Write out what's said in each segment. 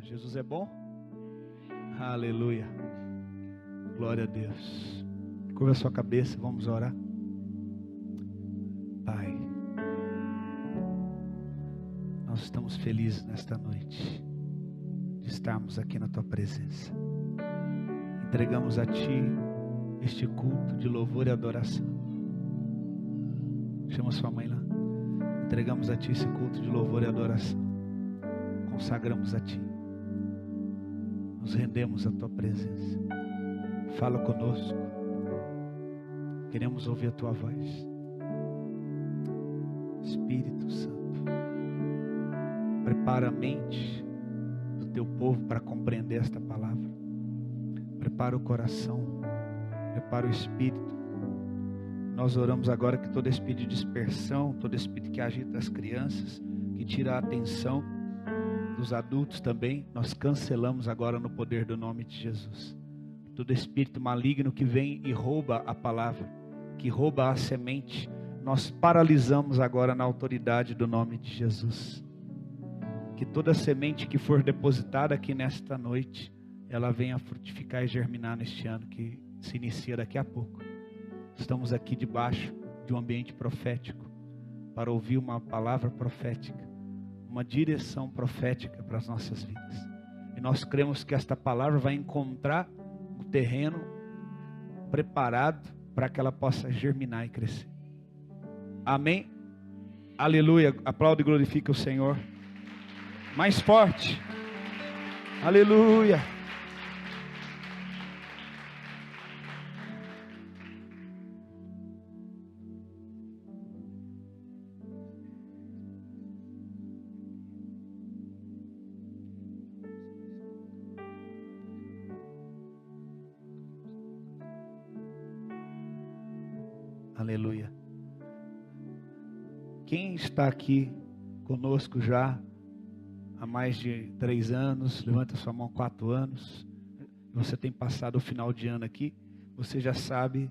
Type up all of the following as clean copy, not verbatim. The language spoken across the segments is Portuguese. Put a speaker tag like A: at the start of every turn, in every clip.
A: Jesus é bom? Aleluia. Glória a Deus. Curva a sua cabeça, vamos orar. Pai, nós estamos felizes nesta noite de estarmos aqui na Tua presença. Entregamos a Ti este culto de louvor e adoração. Chama sua mãe lá. Entregamos a Ti esse culto de louvor e adoração. Consagramos a Ti. Nos rendemos à Tua presença. Fala conosco. Queremos ouvir a Tua voz. Espírito Santo, prepara a mente do Teu povo para compreender esta palavra. Prepara o coração, prepara o espírito. Nós oramos agora que todo espírito de dispersão, todo espírito que agita as crianças, que tira a atenção dos adultos também, nós cancelamos agora no poder do nome de Jesus. Todo espírito maligno que vem e rouba a palavra, que rouba a semente, nós paralisamos agora na autoridade do nome de Jesus. Que toda semente que for depositada aqui nesta noite, ela venha frutificar e germinar neste ano que se inicia daqui a pouco. Estamos aqui debaixo de um ambiente profético para ouvir uma palavra profética, uma direção profética para as nossas vidas. E nós cremos que esta palavra vai encontrar o terreno preparado para que ela possa germinar e crescer. Amém? Aleluia. Aplaude e glorifica o Senhor. Mais forte. Aleluia. Aleluia. Quem está aqui conosco já há mais de 3 anos, levanta sua mão, 4 anos, você tem passado o final de ano aqui, você já sabe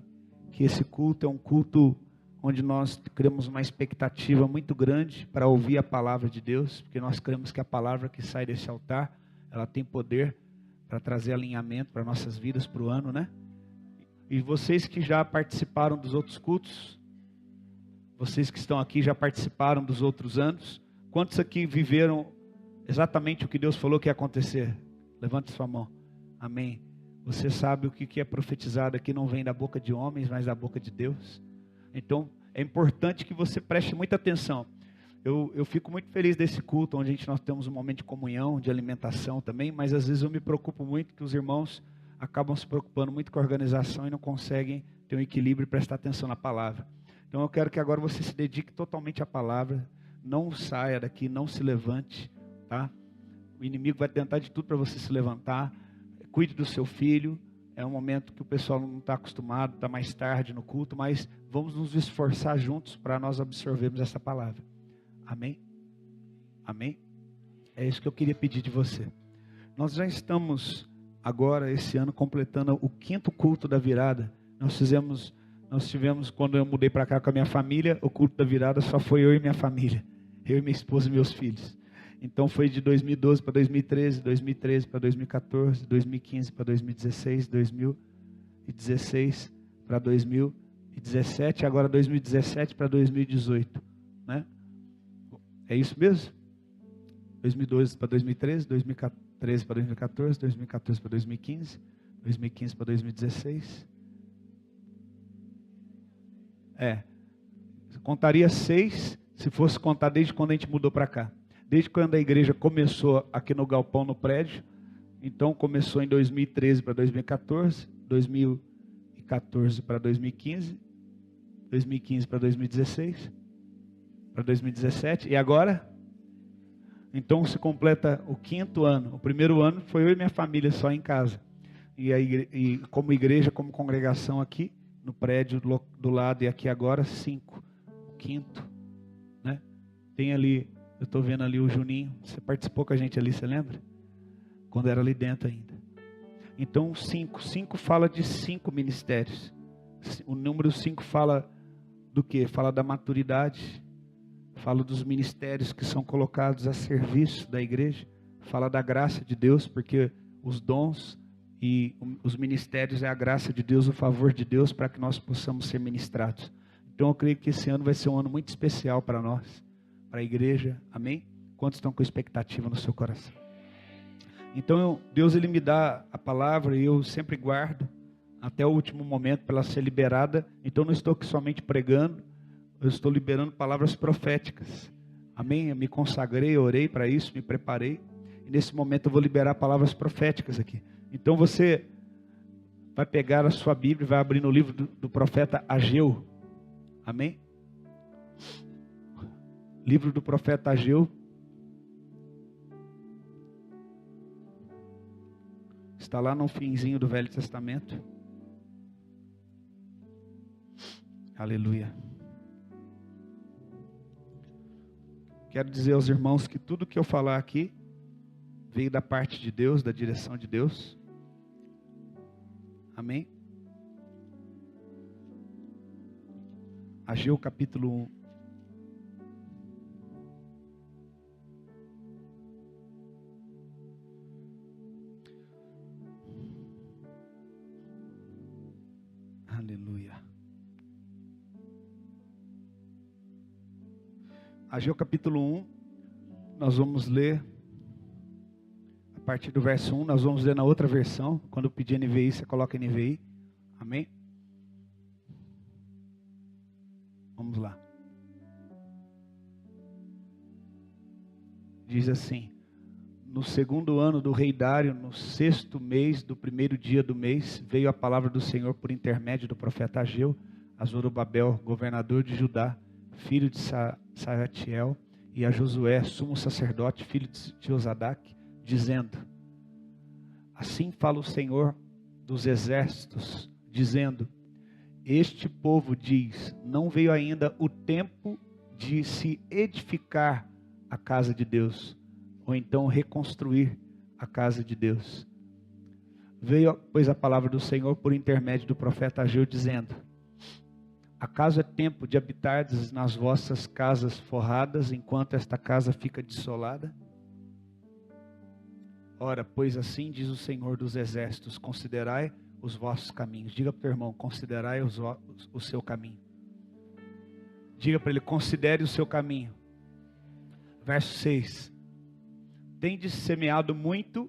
A: que esse culto é um culto onde nós criamos uma expectativa muito grande para ouvir a palavra de Deus, porque nós cremos que a palavra que sai desse altar, ela tem poder para trazer alinhamento para nossas vidas para o ano, né? E vocês que já participaram dos outros cultos, vocês que estão aqui já participaram dos outros anos, quantos aqui viveram exatamente o que Deus falou que ia acontecer? Levante sua mão. Amém. Você sabe o que é profetizado aqui não vem da boca de homens, mas da boca de Deus. Então é importante que você preste muita atenção. Eu fico muito feliz desse culto, onde nós temos um momento de comunhão, de alimentação também, mas às vezes eu me preocupo muito que os irmãos acabam se preocupando muito com a organização e não conseguem ter um equilíbrio e prestar atenção na palavra. Então eu quero que agora você se dedique totalmente à palavra, não saia daqui, não se levante, tá? O inimigo vai tentar de tudo para você se levantar. Cuide do seu filho, é um momento que o pessoal não está acostumado, está mais tarde no culto, mas vamos nos esforçar juntos para nós absorvermos essa palavra. Amém? Amém? É isso que eu queria pedir de você. Nós já estamos agora, esse ano, completando o 5º culto da virada. Nós tivemos, quando eu mudei para cá com a minha família, o culto da virada só foi eu e minha família. Eu e minha esposa e meus filhos. Então foi de 2012 para 2013, 2013 para 2014, 2015 para 2016, 2016 para 2017, agora 2017 para 2018. Né? É isso mesmo? 2012 para 2013, 2013 para 2014, 2014 para 2015, 2015 para 2016. Contaria 6 se fosse contar desde quando a gente mudou para cá. Desde quando a igreja começou aqui no galpão, no prédio. Então começou em 2013 para 2014, 2014 para 2015, 2015 para 2016, para 2017. E agora? Então se completa o 5º ano. O primeiro ano foi eu e minha família só em casa. E como igreja, como congregação aqui, no prédio do lado e aqui agora, 5. O 5º, né? Tem ali, eu estou vendo ali o Juninho. Você participou com a gente ali, você lembra? Quando era ali dentro ainda. Então 5 fala de 5 ministérios. O número 5 fala do quê? Fala da maturidade. Fala dos ministérios que são colocados a serviço da igreja. fala da graça de Deus, porque os dons e os ministérios é a graça de Deus, o favor de Deus, para que nós possamos ser ministrados. Então eu creio que esse ano vai ser um ano muito especial para nós, para a igreja, amém? Quantos estão com expectativa no seu coração? Então Deus ele me dá a palavra e eu sempre guardo até o último momento para ela ser liberada. Então não estou aqui somente pregando, eu estou liberando palavras proféticas, amém? Eu me consagrei, orei para isso, me preparei, e nesse momento eu vou liberar palavras proféticas aqui. Então você vai pegar a sua Bíblia e vai abrir no livro do profeta Ageu, amém? Livro do profeta Ageu. Está lá no finzinho do Velho Testamento. Aleluia. Quero dizer aos irmãos que tudo que eu falar aqui veio da parte de Deus, da direção de Deus. Amém? Ageu capítulo 1. Aleluia. Ageu capítulo 1, nós vamos ler a partir do verso 1, nós vamos ler na outra versão. Quando eu pedir NVI, você coloca NVI. Amém? Vamos lá. Diz assim: no segundo ano do rei Dário, no 6º mês do 1º dia do mês, veio a palavra do Senhor por intermédio do profeta Ageu a Zorobabel, governador de Judá, filho de Salatiel, e a Josué, sumo sacerdote, filho de Josadaque, dizendo: assim fala o Senhor dos exércitos, dizendo: este povo diz, não veio ainda o tempo de se edificar a casa de Deus, ou então reconstruir a casa de Deus. Veio, pois, a palavra do Senhor por intermédio do profeta Ageu, dizendo: acaso é tempo de habitardes nas vossas casas forradas, enquanto esta casa fica desolada? Ora, pois assim diz o Senhor dos exércitos: considerai os vossos caminhos. Diga para o teu irmão: considerai o seu caminho. Diga para ele: considere o seu caminho. Verso 6: tendes semeado muito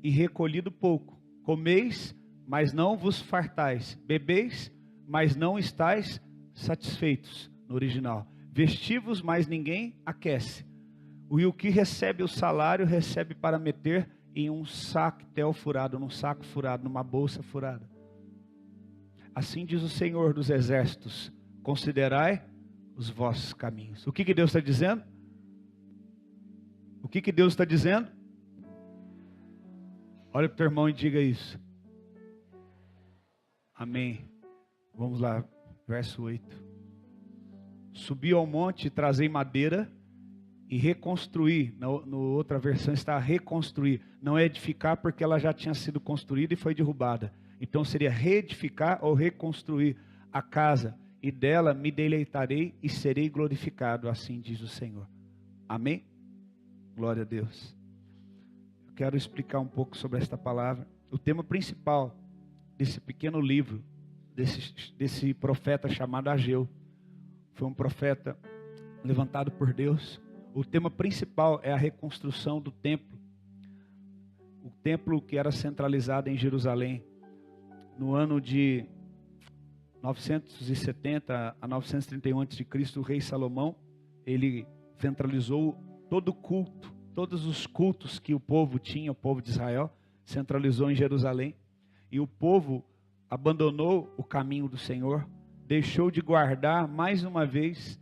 A: e recolhido pouco, comeis, mas não vos fartais, bebeis, mas não estáis satisfeitos. No original: vestivos, mas ninguém aquece. E o que recebe o salário, recebe para meter em um sactel furado, num saco furado, numa bolsa furada. Assim diz o Senhor dos exércitos: considerai os vossos caminhos. O que Deus está dizendo? O que Deus está dizendo? Olha para o teu irmão e diga isso. Amém. Vamos lá, verso 8. Subi ao monte e trazei madeira e reconstruí. Na outra versão está reconstruir. Não é edificar, porque ela já tinha sido construída e foi derrubada. Então seria reedificar ou reconstruir a casa. E dela me deleitarei e serei glorificado, assim diz o Senhor. Amém? Glória a Deus. Eu quero explicar um pouco sobre esta palavra. O tema principal desse pequeno livro, desse profeta chamado Ageu, foi um profeta levantado por Deus. O tema principal é a reconstrução do templo. O templo que era centralizado em Jerusalém. No ano de 970 a 931 a.C., o rei Salomão, ele centralizou todo o culto, todos os cultos que o povo tinha, o povo de Israel, centralizou em Jerusalém. E o povo abandonou o caminho do Senhor, deixou de guardar mais uma vez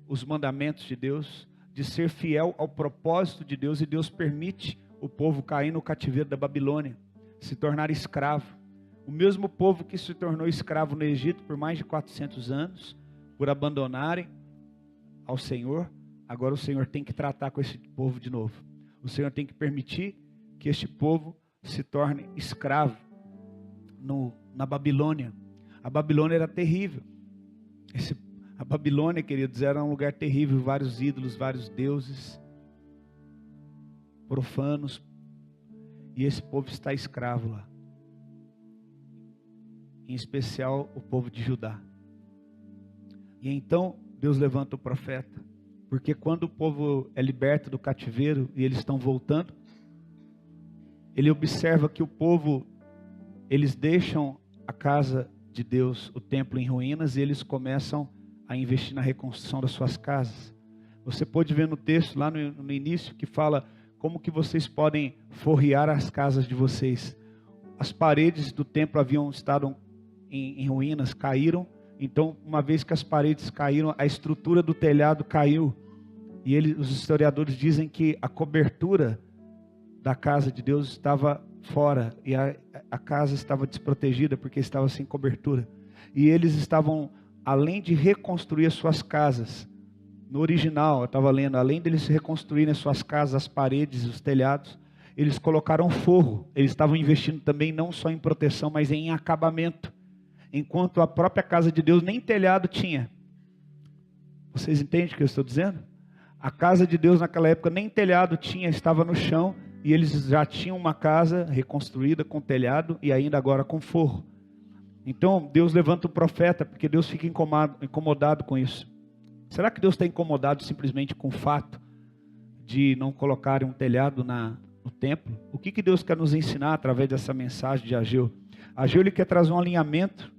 A: os mandamentos de Deus, de ser fiel ao propósito de Deus, e Deus permite o povo cair no cativeiro da Babilônia, se tornar escravo. O mesmo povo que se tornou escravo no Egito por mais de 400 anos, por abandonarem ao Senhor, agora o Senhor tem que tratar com esse povo de novo. O Senhor tem que permitir que este povo se torne escravo na Babilônia. A Babilônia era terrível. A Babilônia, queridos, era um lugar terrível, vários ídolos, vários deuses. profanos, e esse povo está escravo lá. Em especial o povo de Judá. E então Deus levanta o profeta, porque quando o povo é liberto do cativeiro e eles estão voltando, ele observa que o povo, eles deixam a casa de Deus, o templo em ruínas, e eles começam a investir na reconstrução das suas casas. Você pode ver no texto, lá no início, que fala como que vocês podem forrear as casas de vocês. As paredes do templo haviam estado em ruínas, caíram. Então, uma vez que as paredes caíram, a estrutura do telhado caiu. E os historiadores dizem que a cobertura da casa de Deus estava fora. E a casa estava desprotegida porque estava sem cobertura. E eles estavam, além de reconstruir as suas casas, no original, eu estava lendo, além deles reconstruírem as suas casas, as paredes, os telhados, eles colocaram forro. Eles estavam investindo também não só em proteção, mas em acabamento. Enquanto a própria casa de Deus nem telhado tinha. Vocês entendem o que eu estou dizendo? A casa de Deus naquela época nem telhado tinha, estava no chão. E eles já tinham uma casa reconstruída com telhado e ainda agora com forro. Então Deus levanta o profeta, porque Deus fica incomodado com isso. Será que Deus está incomodado simplesmente com o fato de não colocarem um telhado no templo? O que Deus quer nos ensinar através dessa mensagem de Ageu? Ageu, ele quer trazer um alinhamento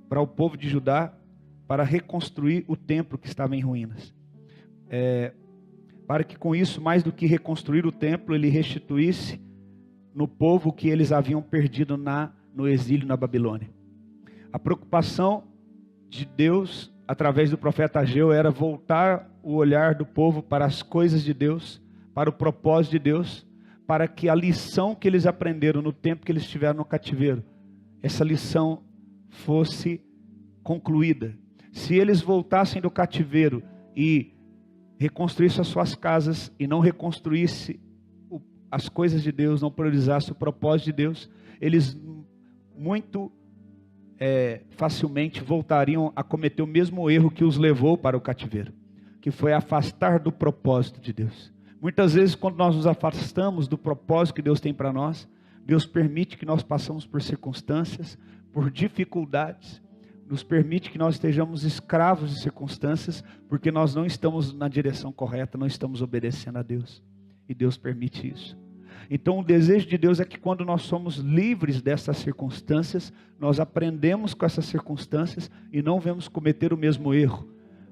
A: para o povo de Judá, para reconstruir o templo que estava em ruínas. Para que com isso, mais do que reconstruir o templo, ele restituísse no povo que eles haviam perdido no exílio na Babilônia. A preocupação de Deus, através do profeta Ageu, era voltar o olhar do povo para as coisas de Deus, para o propósito de Deus, para que a lição que eles aprenderam no tempo que eles estiveram no cativeiro, essa lição fosse concluída. Se eles voltassem do cativeiro e reconstruíssem as suas casas e não reconstruíssem as coisas de Deus, não priorizassem o propósito de Deus, eles muito facilmente voltariam a cometer o mesmo erro que os levou para o cativeiro, que foi afastar do propósito de Deus. Muitas vezes, quando nós nos afastamos do propósito que Deus tem para nós, Deus permite que nós passemos por circunstâncias, por dificuldades, nos permite que nós estejamos escravos de circunstâncias, porque nós não estamos na direção correta, não estamos obedecendo a Deus, e Deus permite isso. Então o desejo de Deus é que quando nós somos livres dessas circunstâncias, nós aprendemos com essas circunstâncias e não vamos cometer o mesmo erro.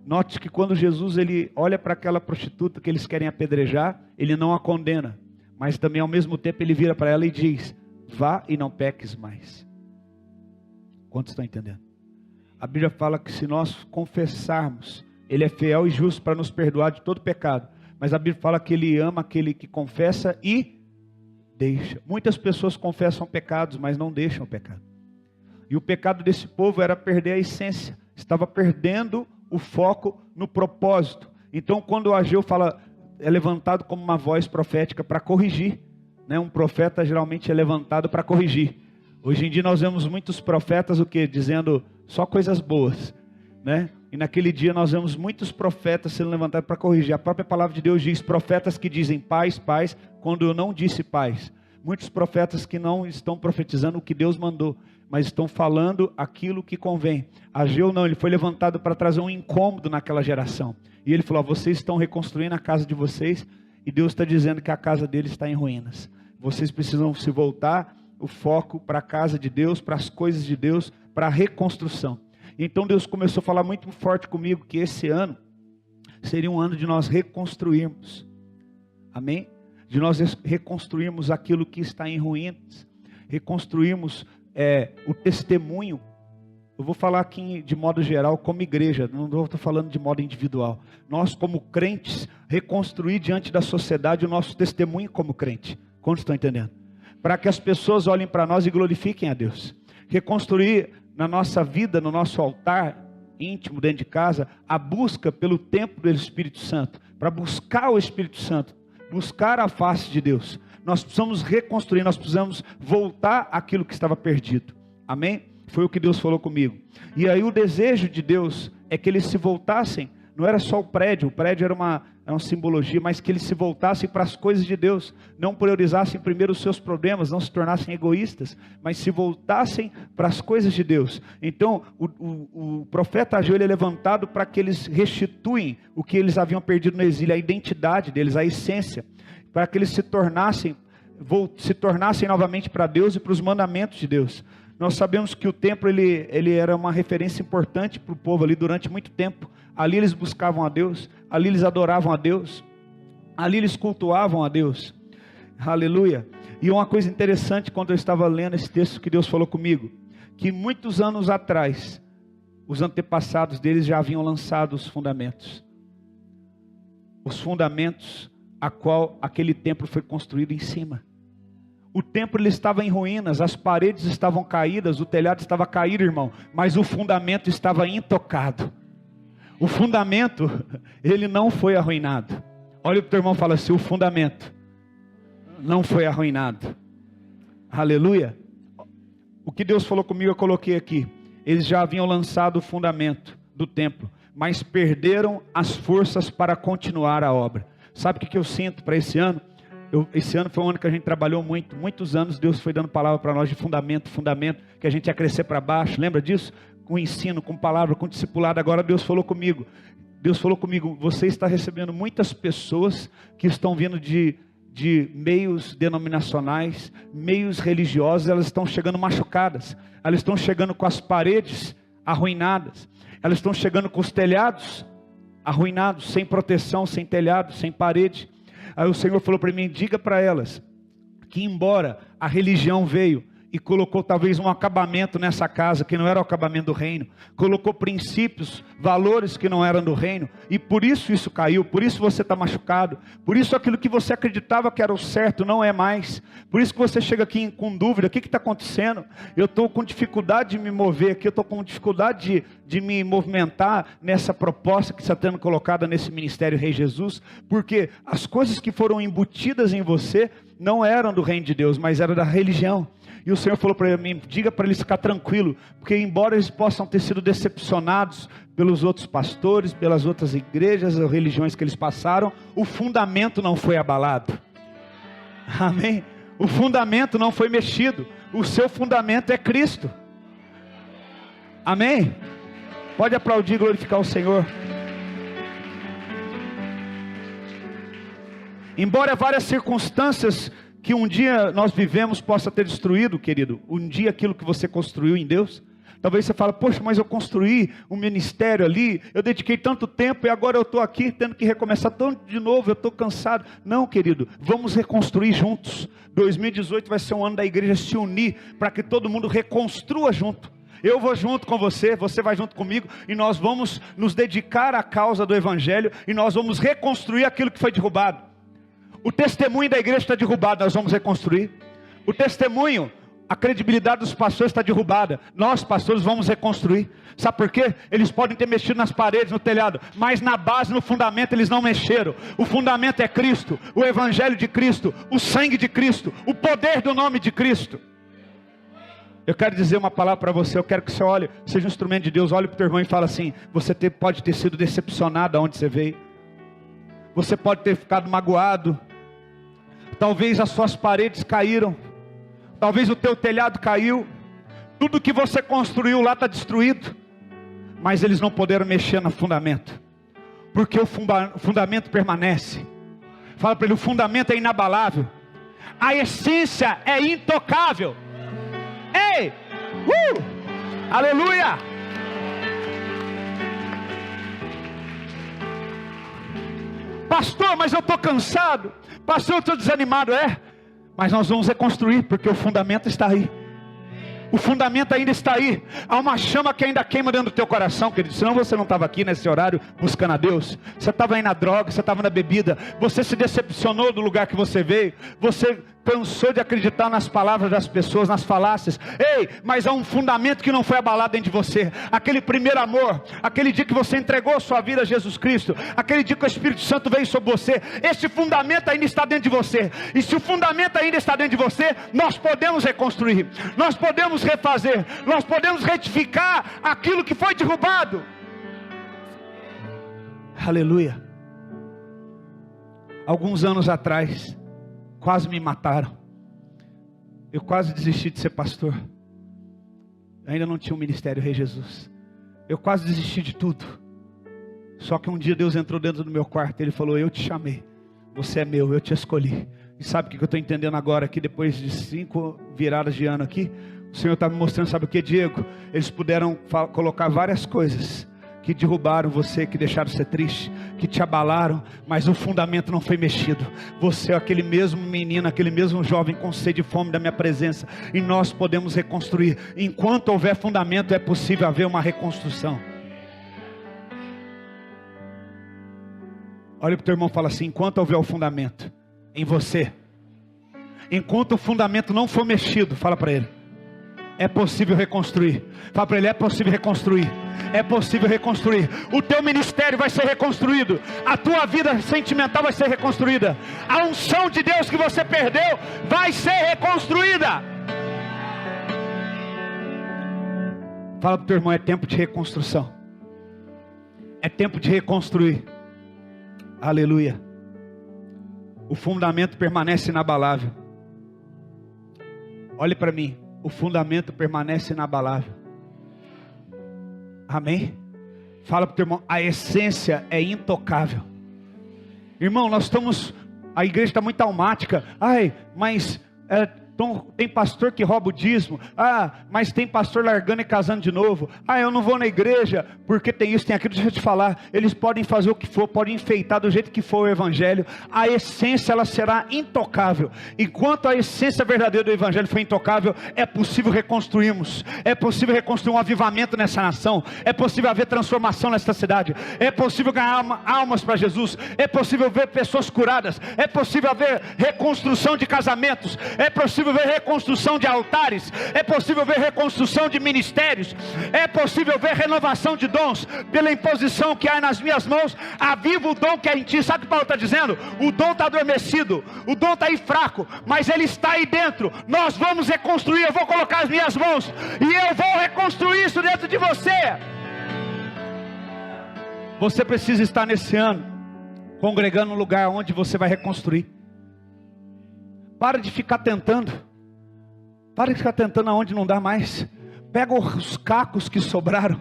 A: Note que quando Jesus ele olha para aquela prostituta que eles querem apedrejar, ele não a condena, mas também ao mesmo tempo ele vira para ela e diz: vá e não peques mais. Quantos estão entendendo? A Bíblia fala que se nós confessarmos, Ele é fiel e justo para nos perdoar de todo pecado. Mas a Bíblia fala que Ele ama aquele que confessa e deixa. Muitas pessoas confessam pecados, mas não deixam o pecado. E o pecado desse povo era perder a essência. Estava perdendo o foco no propósito. Então quando o Ageu fala, é levantado como uma voz profética para corrigir. Né? Um profeta geralmente é levantado para corrigir. Hoje em dia nós vemos muitos profetas dizendo só coisas boas, né? E naquele dia nós vemos muitos profetas sendo levantados para corrigir. A própria palavra de Deus diz, profetas que dizem paz, paz, quando eu não disse paz. Muitos profetas que não estão profetizando o que Deus mandou, mas estão falando aquilo que convém. Ageu não, ele foi levantado para trazer um incômodo naquela geração. E ele falou, vocês estão reconstruindo a casa de vocês, e Deus está dizendo que a casa deles está em ruínas. Vocês precisam se voltar o foco para a casa de Deus, para as coisas de Deus, para a reconstrução. Então Deus começou a falar muito forte comigo que esse ano seria um ano de nós reconstruirmos. Amém? De nós reconstruirmos aquilo que está em ruínas. Reconstruirmos o testemunho. Eu vou falar aqui de modo geral como igreja, não estou falando de modo individual. Nós como crentes, reconstruir diante da sociedade o nosso testemunho como crente. Quantos estão entendendo? Para que as pessoas olhem para nós e glorifiquem a Deus. Reconstruir na nossa vida, no nosso altar íntimo dentro de casa, a busca pelo templo do Espírito Santo. Para buscar o Espírito Santo, buscar a face de Deus. Nós precisamos reconstruir, nós precisamos voltar àquilo que estava perdido. Amém? Foi o que Deus falou comigo. E aí o desejo de Deus é que eles se voltassem. Não era só o prédio era é uma simbologia, mas que eles se voltassem para as coisas de Deus, não priorizassem primeiro os seus problemas, não se tornassem egoístas, mas se voltassem para as coisas de Deus. Então o profeta Ageu, ele é levantado para que eles restituem o que eles haviam perdido no exílio, a identidade deles, a essência, para que eles se tornassem novamente para Deus e para os mandamentos de Deus. Nós sabemos que o templo ele era uma referência importante para o povo ali durante muito tempo. Ali eles buscavam a Deus, ali eles adoravam a Deus, ali eles cultuavam a Deus. Aleluia. E uma coisa interessante, quando eu estava lendo esse texto que Deus falou comigo, que muitos anos atrás, os antepassados deles já haviam lançado os fundamentos. Os fundamentos a qual aquele templo foi construído em cima. O templo ele estava em ruínas, as paredes estavam caídas, o telhado estava caído, irmão, mas o fundamento estava intocado. O fundamento, ele não foi arruinado. Olha para o teu irmão e fala assim: o fundamento não foi arruinado. Aleluia. O que Deus falou comigo eu coloquei aqui. Eles já haviam lançado o fundamento do templo, mas perderam as forças para continuar a obra. Sabe o que eu sinto para esse ano? Esse ano foi um ano que a gente trabalhou muitos anos. Deus foi dando palavra para nós de fundamento, que a gente ia crescer para baixo, lembra disso? Com ensino, com palavra, com discipulado. Agora Deus falou comigo, você está recebendo muitas pessoas que estão vindo de meios denominacionais, meios religiosos. Elas estão chegando machucadas, elas estão chegando com as paredes arruinadas, elas estão chegando com os telhados arruinados, sem proteção, sem telhado, sem parede. Aí o Senhor falou para mim: diga para elas que embora a religião veio e colocou talvez um acabamento nessa casa que não era o acabamento do reino, colocou princípios, valores que não eram do reino, e por isso caiu, por isso você está machucado, por isso aquilo que você acreditava que era o certo não é mais, por isso que você chega aqui com dúvida: o que está acontecendo? Eu estou com dificuldade de me mover aqui, eu estou com dificuldade de me movimentar nessa proposta que está sendo colocada nesse ministério Rei Jesus, porque as coisas que foram embutidas em você não eram do reino de Deus, mas eram da religião. E o Senhor falou para mim: diga para eles ficar tranquilo, porque embora eles possam ter sido decepcionados pelos outros pastores, pelas outras igrejas ou religiões que eles passaram, o fundamento não foi abalado. Amém? O fundamento não foi mexido. O seu fundamento é Cristo. Amém? Pode aplaudir e glorificar o Senhor. Embora várias circunstâncias que um dia nós vivemos possa ter destruído, querido, um dia aquilo que você construiu em Deus. Talvez você fale: poxa, mas eu construí um ministério ali, eu dediquei tanto tempo e agora eu estou aqui tendo que recomeçar tudo de novo, eu estou cansado. Não, querido, vamos reconstruir juntos. 2018 vai ser um ano da igreja se unir, para que todo mundo reconstrua junto. Eu vou junto com você, você vai junto comigo, e nós vamos nos dedicar à causa do Evangelho, e nós vamos reconstruir aquilo que foi derrubado. O testemunho da igreja está derrubado, nós vamos reconstruir. O testemunho, a credibilidade dos pastores está derrubada, nós pastores vamos reconstruir. Sabe por quê? Eles podem ter mexido nas paredes, no telhado, mas na base, no fundamento eles não mexeram. O fundamento é Cristo, o Evangelho de Cristo, o sangue de Cristo, o poder do nome de Cristo. Eu quero dizer uma palavra para você, eu quero que você olhe, seja um instrumento de Deus. Olhe para o teu irmão e fala assim: você pode ter sido decepcionado aonde você veio, você pode ter ficado magoado, talvez as suas paredes caíram, talvez o teu telhado caiu, tudo que você construiu lá está destruído, mas eles não puderam mexer no fundamento, porque o fundamento permanece. Fala para ele: o fundamento é inabalável, a essência é intocável. Ei! Aleluia! Pastor, mas eu estou cansado. Pastor, eu estou desanimado. Mas nós vamos reconstruir, porque o fundamento está aí. O fundamento ainda está aí. Há uma chama que ainda queima dentro do teu coração, querido. Senão você não estava aqui nesse horário buscando a Deus. Você estava aí na droga, você estava na bebida. Você se decepcionou do lugar que você veio. Você cansou de acreditar nas palavras das pessoas, nas falácias. Ei, mas há um fundamento que não foi abalado dentro de você. Aquele primeiro amor, aquele dia que você entregou sua vida a Jesus Cristo, aquele dia que o Espírito Santo veio sobre você, esse fundamento ainda está dentro de você. E se o fundamento ainda está dentro de você, nós podemos reconstruir, nós podemos refazer, nós podemos retificar aquilo que foi derrubado. Aleluia. Alguns anos atrás, quase me mataram. Eu quase desisti de ser pastor. Eu ainda não tinha um ministério, Rei Jesus. Eu quase desisti de tudo. Só que um dia Deus entrou dentro do meu quarto. Ele falou: eu te chamei. Você é meu, eu te escolhi. E sabe o que eu estou entendendo agora aqui, depois de 5 viradas de ano aqui? O Senhor está me mostrando, sabe o que, Diego? Eles puderam colocar várias coisas que derrubaram você, que deixaram você triste, que te abalaram, mas o fundamento não foi mexido. Você é aquele mesmo menino, aquele mesmo jovem com sede e fome da minha presença, e nós podemos reconstruir. Enquanto houver fundamento, é possível haver uma reconstrução. Olha para o teu irmão e fala assim: enquanto houver o fundamento em você, enquanto o fundamento não for mexido, fala para ele, é possível reconstruir. Fala para ele: é possível reconstruir. É possível reconstruir. O teu ministério vai ser reconstruído. A tua vida sentimental vai ser reconstruída. A unção de Deus que você perdeu vai ser reconstruída. Fala para o teu irmão: é tempo de reconstrução. É tempo de reconstruir. Aleluia. O fundamento permanece inabalável. Olhe para mim. O fundamento permanece inabalável. Amém? Fala para o teu irmão: a essência é intocável. Irmão, a igreja está muito almática. Ai, mas tem pastor que rouba o dízimo. Mas tem pastor largando e casando de novo. Eu não vou na igreja porque tem isso, tem aquilo. Deixa eu te falar, eles podem fazer o que for, podem enfeitar do jeito que for o evangelho. A essência, ela será intocável. Enquanto a essência verdadeira do evangelho foi intocável, é possível reconstruirmos. É possível reconstruir um avivamento nessa nação. É possível haver transformação nesta cidade. É possível ganhar almas para Jesus. É possível ver pessoas curadas. É possível haver reconstrução de casamentos. É possível ver reconstrução de altares. É possível ver reconstrução de ministérios. É possível ver renovação de dons. Pela imposição que há nas minhas mãos, aviva o dom que é em ti. Sabe o que Paulo está dizendo? O dom está adormecido, o dom está aí fraco, mas ele está aí dentro. Nós vamos reconstruir. Eu vou colocar as minhas mãos e eu vou reconstruir isso dentro de você. Você precisa estar nesse ano congregando no lugar onde você vai reconstruir. Para de ficar tentando. Para de ficar tentando aonde não dá mais. Pega os cacos que sobraram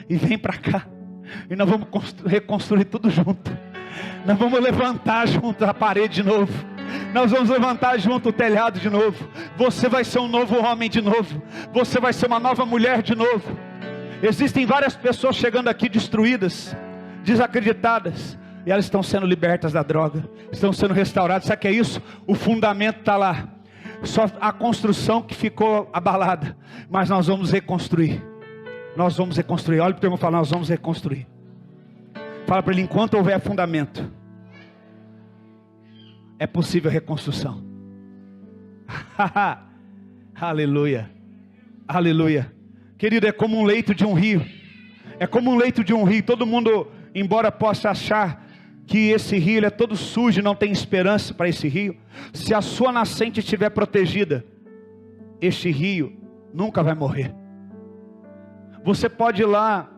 A: e vem para cá. E nós vamos reconstruir tudo junto. Nós vamos levantar junto a parede de novo. Nós vamos levantar junto o telhado de novo. Você vai ser um novo homem de novo. Você vai ser uma nova mulher de novo. Existem várias pessoas chegando aqui destruídas, desacreditadas. E elas estão sendo libertas da droga. Estão sendo restauradas. Sabe o que é isso? O fundamento está lá. Só a construção que ficou abalada. Mas nós vamos reconstruir. Nós vamos reconstruir. Olha para o teu irmão e fala: nós vamos reconstruir. Fala para ele: enquanto houver fundamento, é possível reconstrução. Aleluia. Aleluia. Querido, é como um leito de um rio. É como um leito de um rio. Todo mundo, embora possa achar que esse rio é todo sujo, não tem esperança para esse rio. Se a sua nascente estiver protegida, este rio nunca vai morrer. Você pode ir lá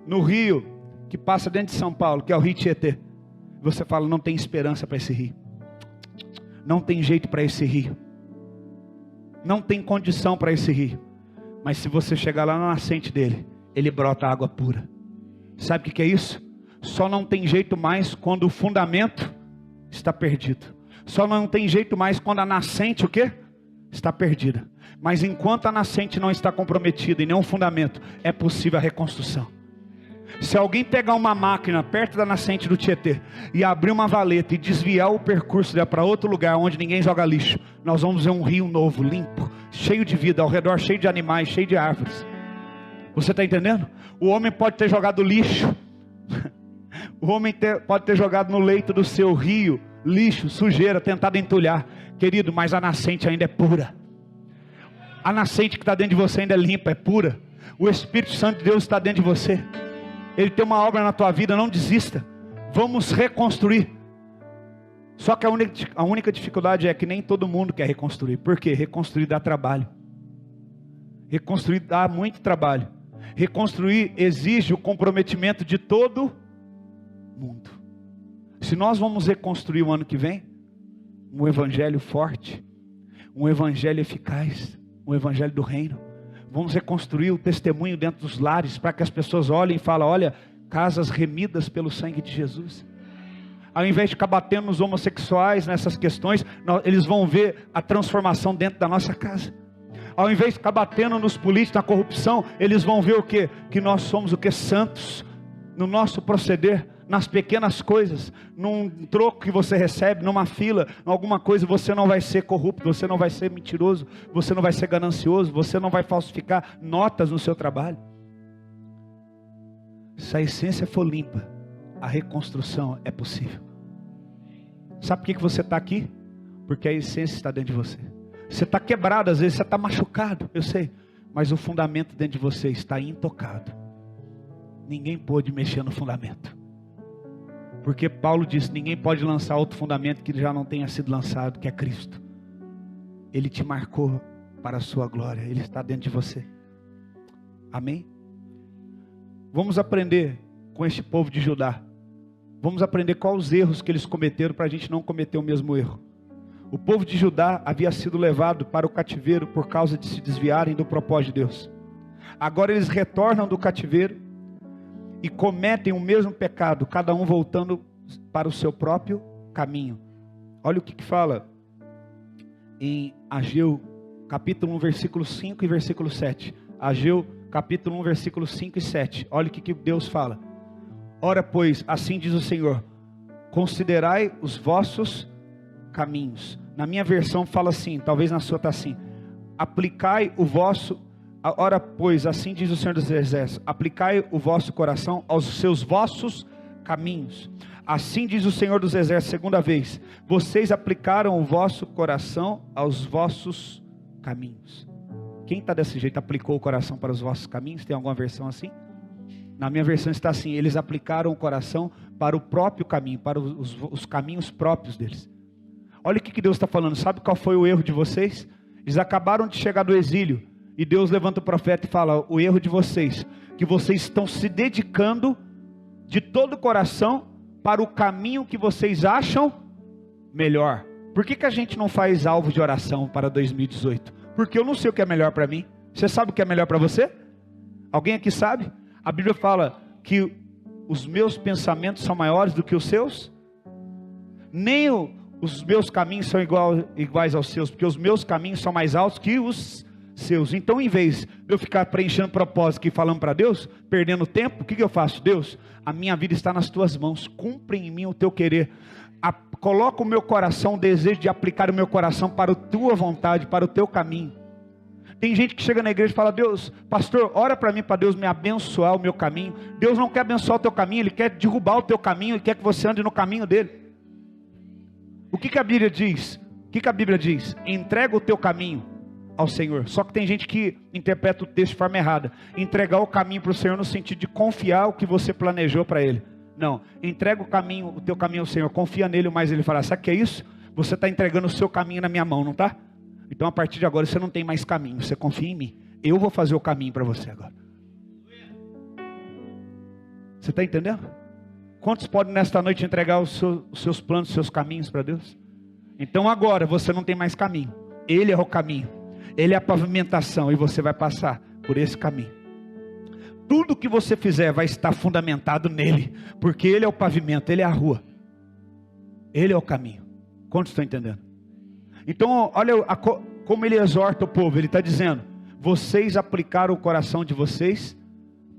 A: no rio que passa dentro de São Paulo, que é o Rio Tietê. Você fala: não tem esperança para esse rio. Não tem jeito para esse rio. Não tem condição para esse rio. Mas se você chegar lá na nascente dele, ele brota água pura. Sabe o que é isso? Só não tem jeito mais quando o fundamento está perdido. Só não tem jeito mais quando a nascente, o quê? Está perdida. Mas enquanto a nascente não está comprometida e nem um fundamento, é possível a reconstrução. Se alguém pegar uma máquina perto da nascente do Tietê e abrir uma valeta e desviar o percurso dela para outro lugar onde ninguém joga lixo, nós vamos ver um rio novo, limpo, cheio de vida, ao redor cheio de animais, cheio de árvores. Você está entendendo? O homem pode ter jogado lixo. O homem pode ter jogado no leito do seu rio lixo, sujeira, tentado entulhar. Querido, mas a nascente ainda é pura. A nascente que está dentro de você ainda é limpa, é pura. O Espírito Santo de Deus está dentro de você. Ele tem uma obra na tua vida, não desista. Vamos reconstruir. Só que a única dificuldade é que nem todo mundo quer reconstruir. Por quê? Reconstruir dá trabalho. Reconstruir dá muito trabalho. Reconstruir exige o comprometimento de todo mundo. Se nós vamos reconstruir o ano que vem, um evangelho forte, um evangelho eficaz, um evangelho do reino, vamos reconstruir o testemunho dentro dos lares, para que as pessoas olhem e falem, olha, casas remidas pelo sangue de Jesus. Ao invés de ficar batendo nos homossexuais nessas questões, eles vão ver a transformação dentro da nossa casa. Ao invés de ficar batendo nos políticos, na corrupção, eles vão ver o quê? Que nós somos o quê? Santos, no nosso proceder, nas pequenas coisas, num troco que você recebe, numa fila, em alguma coisa, você não vai ser corrupto, você não vai ser mentiroso, você não vai ser ganancioso, você não vai falsificar notas no seu trabalho. Se a essência for limpa, a reconstrução é possível. Sabe por que você está aqui? Porque a essência está dentro de você. Você está quebrado, às vezes você está machucado, eu sei, mas o fundamento dentro de você está intocado. Ninguém pôde mexer no fundamento, porque Paulo disse, ninguém pode lançar outro fundamento que já não tenha sido lançado, que é Cristo. Ele te marcou para a sua glória, Ele está dentro de você. Amém? Vamos aprender com este povo de Judá. Vamos aprender quais os erros que eles cometeram, para a gente não cometer o mesmo erro. O povo de Judá havia sido levado para o cativeiro por causa de se desviarem do propósito de Deus. Agora eles retornam do cativeiro e cometem o mesmo pecado, cada um voltando para o seu próprio caminho. Olha o que fala em Ageu, capítulo 1, versículo 5 e versículo 7. Ageu, capítulo 1, versículo 5 e 7. Olha o que Deus fala. Ora, pois, assim diz o Senhor, considerai os vossos caminhos. Na minha versão fala assim, talvez na sua está assim, aplicai o vosso, ora pois, assim diz o Senhor dos Exércitos, aplicai o vosso coração aos seus vossos caminhos. Assim diz o Senhor dos Exércitos, segunda vez, vocês aplicaram o vosso coração aos vossos caminhos. Quem está desse jeito aplicou o coração para os vossos caminhos? Tem alguma versão assim? Na minha versão está assim, eles aplicaram o coração para o próprio caminho, para os caminhos próprios deles. Olha o que Deus está falando, sabe qual foi o erro de vocês? Eles acabaram de chegar do exílio, e Deus levanta o profeta e fala, o erro de vocês, que vocês estão se dedicando de todo o coração para o caminho que vocês acham melhor. Por que a gente não faz alvo de oração para 2018? Porque eu não sei o que é melhor para mim. Você sabe o que é melhor para você? Alguém aqui sabe? A Bíblia fala que os meus pensamentos são maiores do que os seus. Nem os meus caminhos são iguais aos seus, porque os meus caminhos são mais altos que os seus. Então, em vez de eu ficar preenchendo propósito e falando para Deus, perdendo tempo, o que eu faço? Deus, a minha vida está nas tuas mãos, cumpre em mim o teu querer. Coloca o meu coração, o desejo de aplicar o meu coração para a tua vontade, para o teu caminho. Tem gente que chega na igreja e fala, Deus, pastor, ora para mim, para Deus me abençoar o meu caminho. Deus não quer abençoar o teu caminho, Ele quer derrubar o teu caminho, Ele quer que você ande no caminho dEle. O que a Bíblia diz? O que a Bíblia diz? Entrega o teu caminho ao Senhor. Só que tem gente que interpreta o texto de forma errada. Entregar o caminho para o Senhor no sentido de confiar o que você planejou para Ele. Não, entrega o teu caminho ao Senhor, confia nele, mas Ele fala, sabe o que é isso? Você está entregando o seu caminho na minha mão, não está? Então a partir de agora você não tem mais caminho, você confia em mim. Eu vou fazer o caminho para você agora. Você está entendendo? Quantos podem nesta noite entregar os seus planos, os seus caminhos para Deus? Então agora você não tem mais caminho. Ele é o caminho. Ele é a pavimentação e você vai passar por esse caminho. Tudo que você fizer vai estar fundamentado nele. Porque Ele é o pavimento, Ele é a rua. Ele é o caminho. Quantos estão entendendo? Então olha como Ele exorta o povo. Ele está dizendo, vocês aplicaram o coração de vocês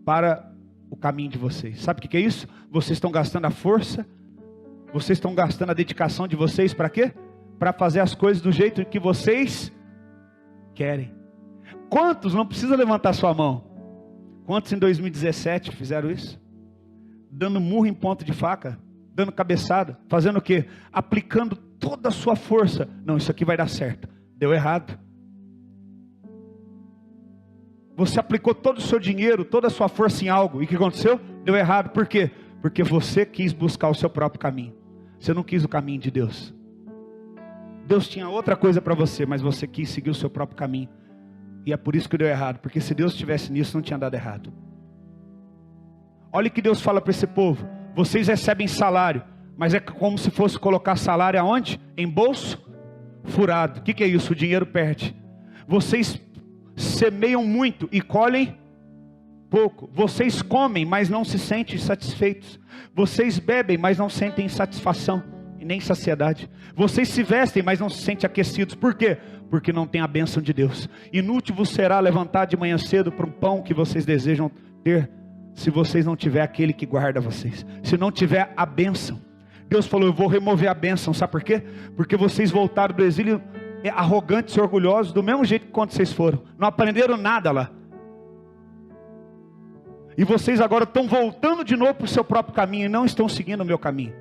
A: para o caminho de vocês. Sabe o que é isso? Vocês estão gastando a força, vocês estão gastando a dedicação de vocês para quê? Para fazer as coisas do jeito que vocês querem. Quantos, não precisa levantar sua mão, quantos em 2017 fizeram isso? Dando murro em ponta de faca, dando cabeçada, fazendo o quê? Aplicando toda a sua força. Não, isso aqui vai dar certo. Deu errado. Você aplicou todo o seu dinheiro, toda a sua força em algo. E o que aconteceu? Deu errado. Por quê? Porque você quis buscar o seu próprio caminho. Você não quis o caminho de Deus. Deus tinha outra coisa para você, mas você quis seguir o seu próprio caminho. E é por isso que deu errado. Porque se Deus estivesse nisso, não tinha dado errado. Olha o que Deus fala para esse povo. Vocês recebem salário, Mas é como se fosse colocar salário aonde? Em bolso furado. O que é isso? O dinheiro perde. Vocês semeiam muito e colhem pouco. Vocês comem, mas não se sentem satisfeitos. Vocês bebem, mas não sentem satisfação e nem saciedade. Vocês se vestem, mas não se sentem aquecidos. Por quê? Porque não tem a bênção de Deus. Inútil vos será levantar de manhã cedo para um pão que vocês desejam ter, se vocês não tiver aquele que guarda vocês. Se não tiver a bênção. Deus falou, eu vou remover a bênção. Sabe por quê? Porque vocês voltaram do exílio arrogantes e orgulhosos, do mesmo jeito que quando vocês foram. Não aprenderam nada lá. E vocês agora estão voltando de novo para o seu próprio caminho e não estão seguindo o meu caminho.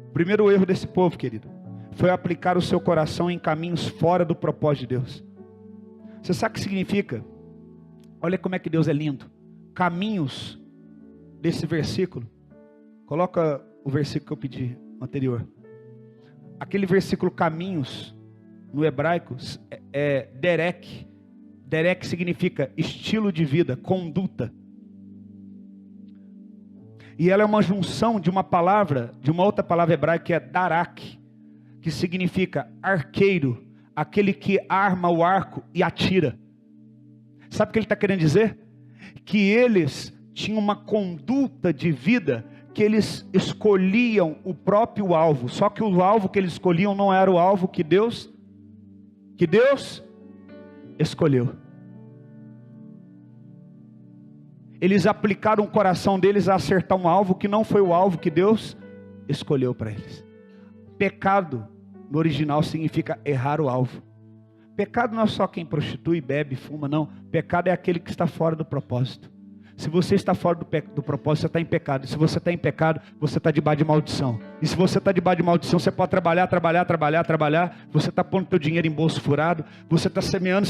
A: O primeiro erro desse povo, querido, foi aplicar o seu coração em caminhos fora do propósito de Deus. Você sabe o que significa? Olha como é que Deus é lindo. Caminhos desse versículo. Coloca o versículo que eu pedi anterior. Aquele versículo caminhos, no hebraico, é derek. Derek significa estilo de vida, conduta. E ela é uma junção de uma palavra, de uma outra palavra hebraica que é darak, que significa arqueiro, aquele que arma o arco e atira. Sabe o que ele está querendo dizer? Que eles tinham uma conduta de vida, que eles escolhiam o próprio alvo, só que o alvo que eles escolhiam não era o alvo que Deus escolheu. Eles aplicaram o coração deles a acertar um alvo que não foi o alvo que Deus escolheu para eles. Pecado, no original, significa errar o alvo. Pecado não é só quem prostitui, bebe, fuma, não. Pecado é aquele que está fora do propósito. Se você está fora do propósito, você está em pecado. Se você está em pecado, você está debaixo de maldição. E se você está debaixo de maldição, você pode trabalhar. Você está pondo teu dinheiro em bolso furado. Você está semeando.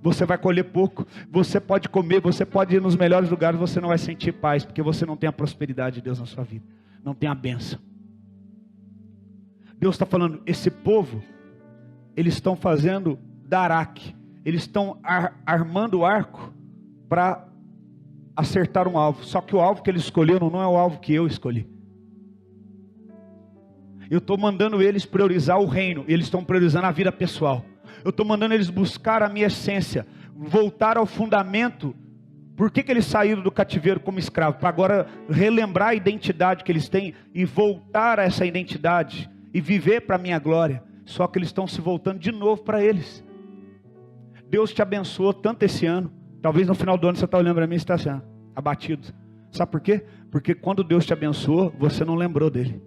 A: Você vai colher pouco. Você pode comer, você pode ir nos melhores lugares. Você não vai sentir paz, porque você não tem a prosperidade de Deus na sua vida. Não tem a bênção. Deus está falando, esse povo, eles estão fazendo darak. Eles estão armando o arco para acertar um alvo. Só que o alvo que eles escolheram não é o alvo que eu escolhi. Eu estou mandando eles priorizar o reino. Eles estão priorizando a vida pessoal. Eu estou mandando eles buscar a minha essência. Voltar ao fundamento. Por que eles saíram do cativeiro como escravos? Para agora relembrar a identidade que eles têm. E voltar a essa identidade. E viver para a minha glória. Só que eles estão se voltando de novo para eles. Deus te abençoou tanto esse ano. Talvez no final do ano você está olhando para mim e está assim, abatido. Sabe por quê? Porque quando Deus te abençoou, você não lembrou dele.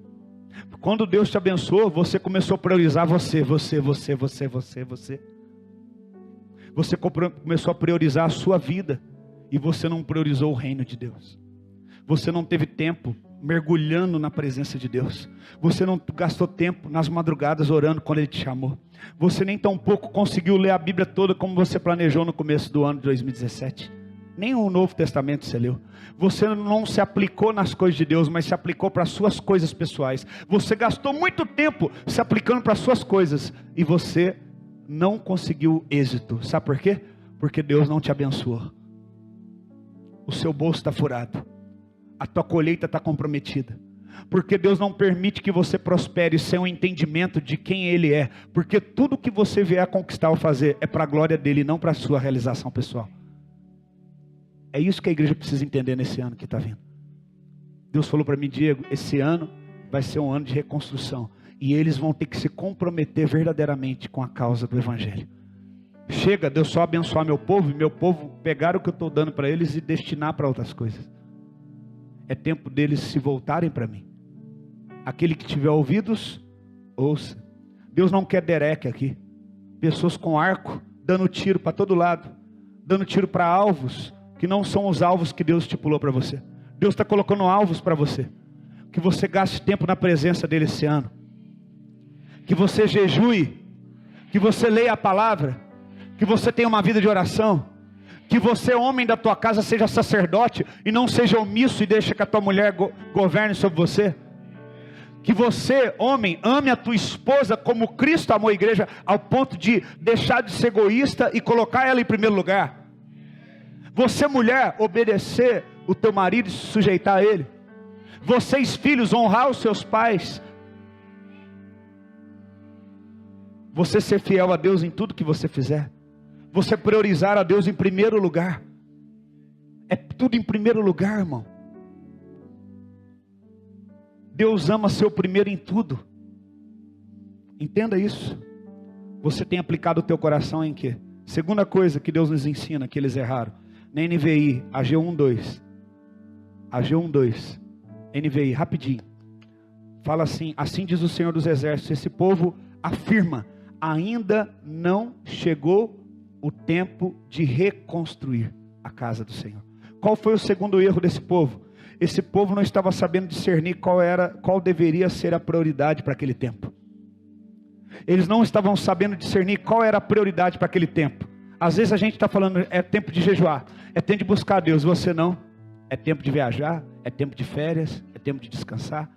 A: Quando Deus te abençoou, você começou a priorizar você. Você começou a priorizar a sua vida. E você não priorizou o reino de Deus. Você não teve tempo mergulhando na presença de Deus. Você não gastou tempo nas madrugadas orando quando Ele te chamou. Você nem tão pouco conseguiu ler a Bíblia toda como você planejou no começo do ano de 2017. Nem o Novo Testamento você leu. Você não se aplicou nas coisas de Deus, mas se aplicou para as suas coisas pessoais. Você gastou muito tempo se aplicando para as suas coisas. E você não conseguiu êxito. Sabe por quê? Porque Deus não te abençoou. O seu bolso está furado. A tua colheita está comprometida. Porque Deus não permite que você prospere sem um entendimento de quem Ele é. Porque tudo que você vier a conquistar ou fazer é para a glória dEle, não para a sua realização pessoal. É isso que a igreja precisa entender nesse ano que está vindo. Deus falou para mim, Diego, esse ano vai ser um ano de reconstrução. E eles vão ter que se comprometer verdadeiramente com a causa do Evangelho. Chega, Deus só abençoar meu povo, e meu povo pegar o que eu estou dando para eles e destinar para outras coisas. É tempo deles se voltarem para mim. Aquele que tiver ouvidos, ouça. Deus não quer derek aqui. Pessoas com arco, dando tiro para todo lado. Dando tiro para alvos, que não são os alvos que Deus estipulou para você. Deus está colocando alvos para você. Que você gaste tempo na presença dEle esse ano. Que você jejue. Que você leia a palavra. Que você tenha uma vida de oração. Que você, homem da tua casa, seja sacerdote e não seja omisso e deixe que a tua mulher governe sobre você. Que você, homem, ame a tua esposa como Cristo amou a igreja, ao ponto de deixar de ser egoísta e colocar ela em primeiro lugar. Você, mulher, obedecer o teu marido e se sujeitar a ele. Vocês filhos, honrar os seus pais. Você ser fiel a Deus em tudo que você fizer. Você priorizar a Deus em primeiro lugar. É tudo em primeiro lugar, irmão. Deus ama ser o primeiro em tudo. Entenda isso. Você tem aplicado o teu coração em quê? Segunda coisa que Deus nos ensina, que eles erraram. Na NVI, AG 1:2. AG 1:2. NVI, rapidinho. Fala assim: assim diz o Senhor dos Exércitos, esse povo afirma, ainda não chegou o tempo de reconstruir a casa do Senhor. Qual foi o segundo erro desse povo? Esse povo não estava sabendo discernir qual deveria ser a prioridade para aquele tempo. Eles não estavam sabendo discernir qual era a prioridade para aquele tempo. Às vezes a gente está falando, é tempo de jejuar, é tempo de buscar a Deus. Você não. É tempo de viajar, é tempo de férias, é tempo de descansar,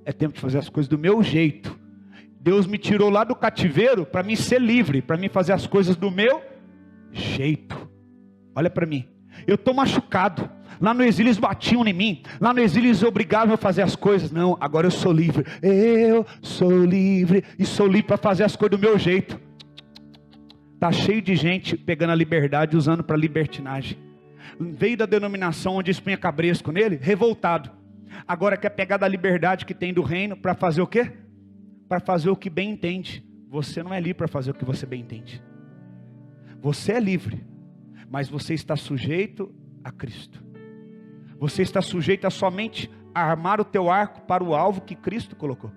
A: é tempo de fazer as coisas do meu jeito. Deus me tirou lá do cativeiro para mim ser livre, para mim fazer as coisas do meu jeito. Olha para mim, eu estou machucado. Lá no exílio eles batiam em mim, lá no exílio eles obrigavam a fazer as coisas. Não, agora eu sou livre. Eu sou livre e sou livre para fazer as coisas do meu jeito. Está cheio de gente pegando a liberdade, usando para libertinagem. Veio da denominação onde expunha cabresco nele, revoltado. Agora quer pegar da liberdade que tem do reino para fazer o quê? Para fazer o que bem entende. Você não é livre para fazer o que você bem entende. Você é livre, mas você está sujeito a Cristo. Você está sujeito a somente armar o teu arco para o alvo que Cristo colocou.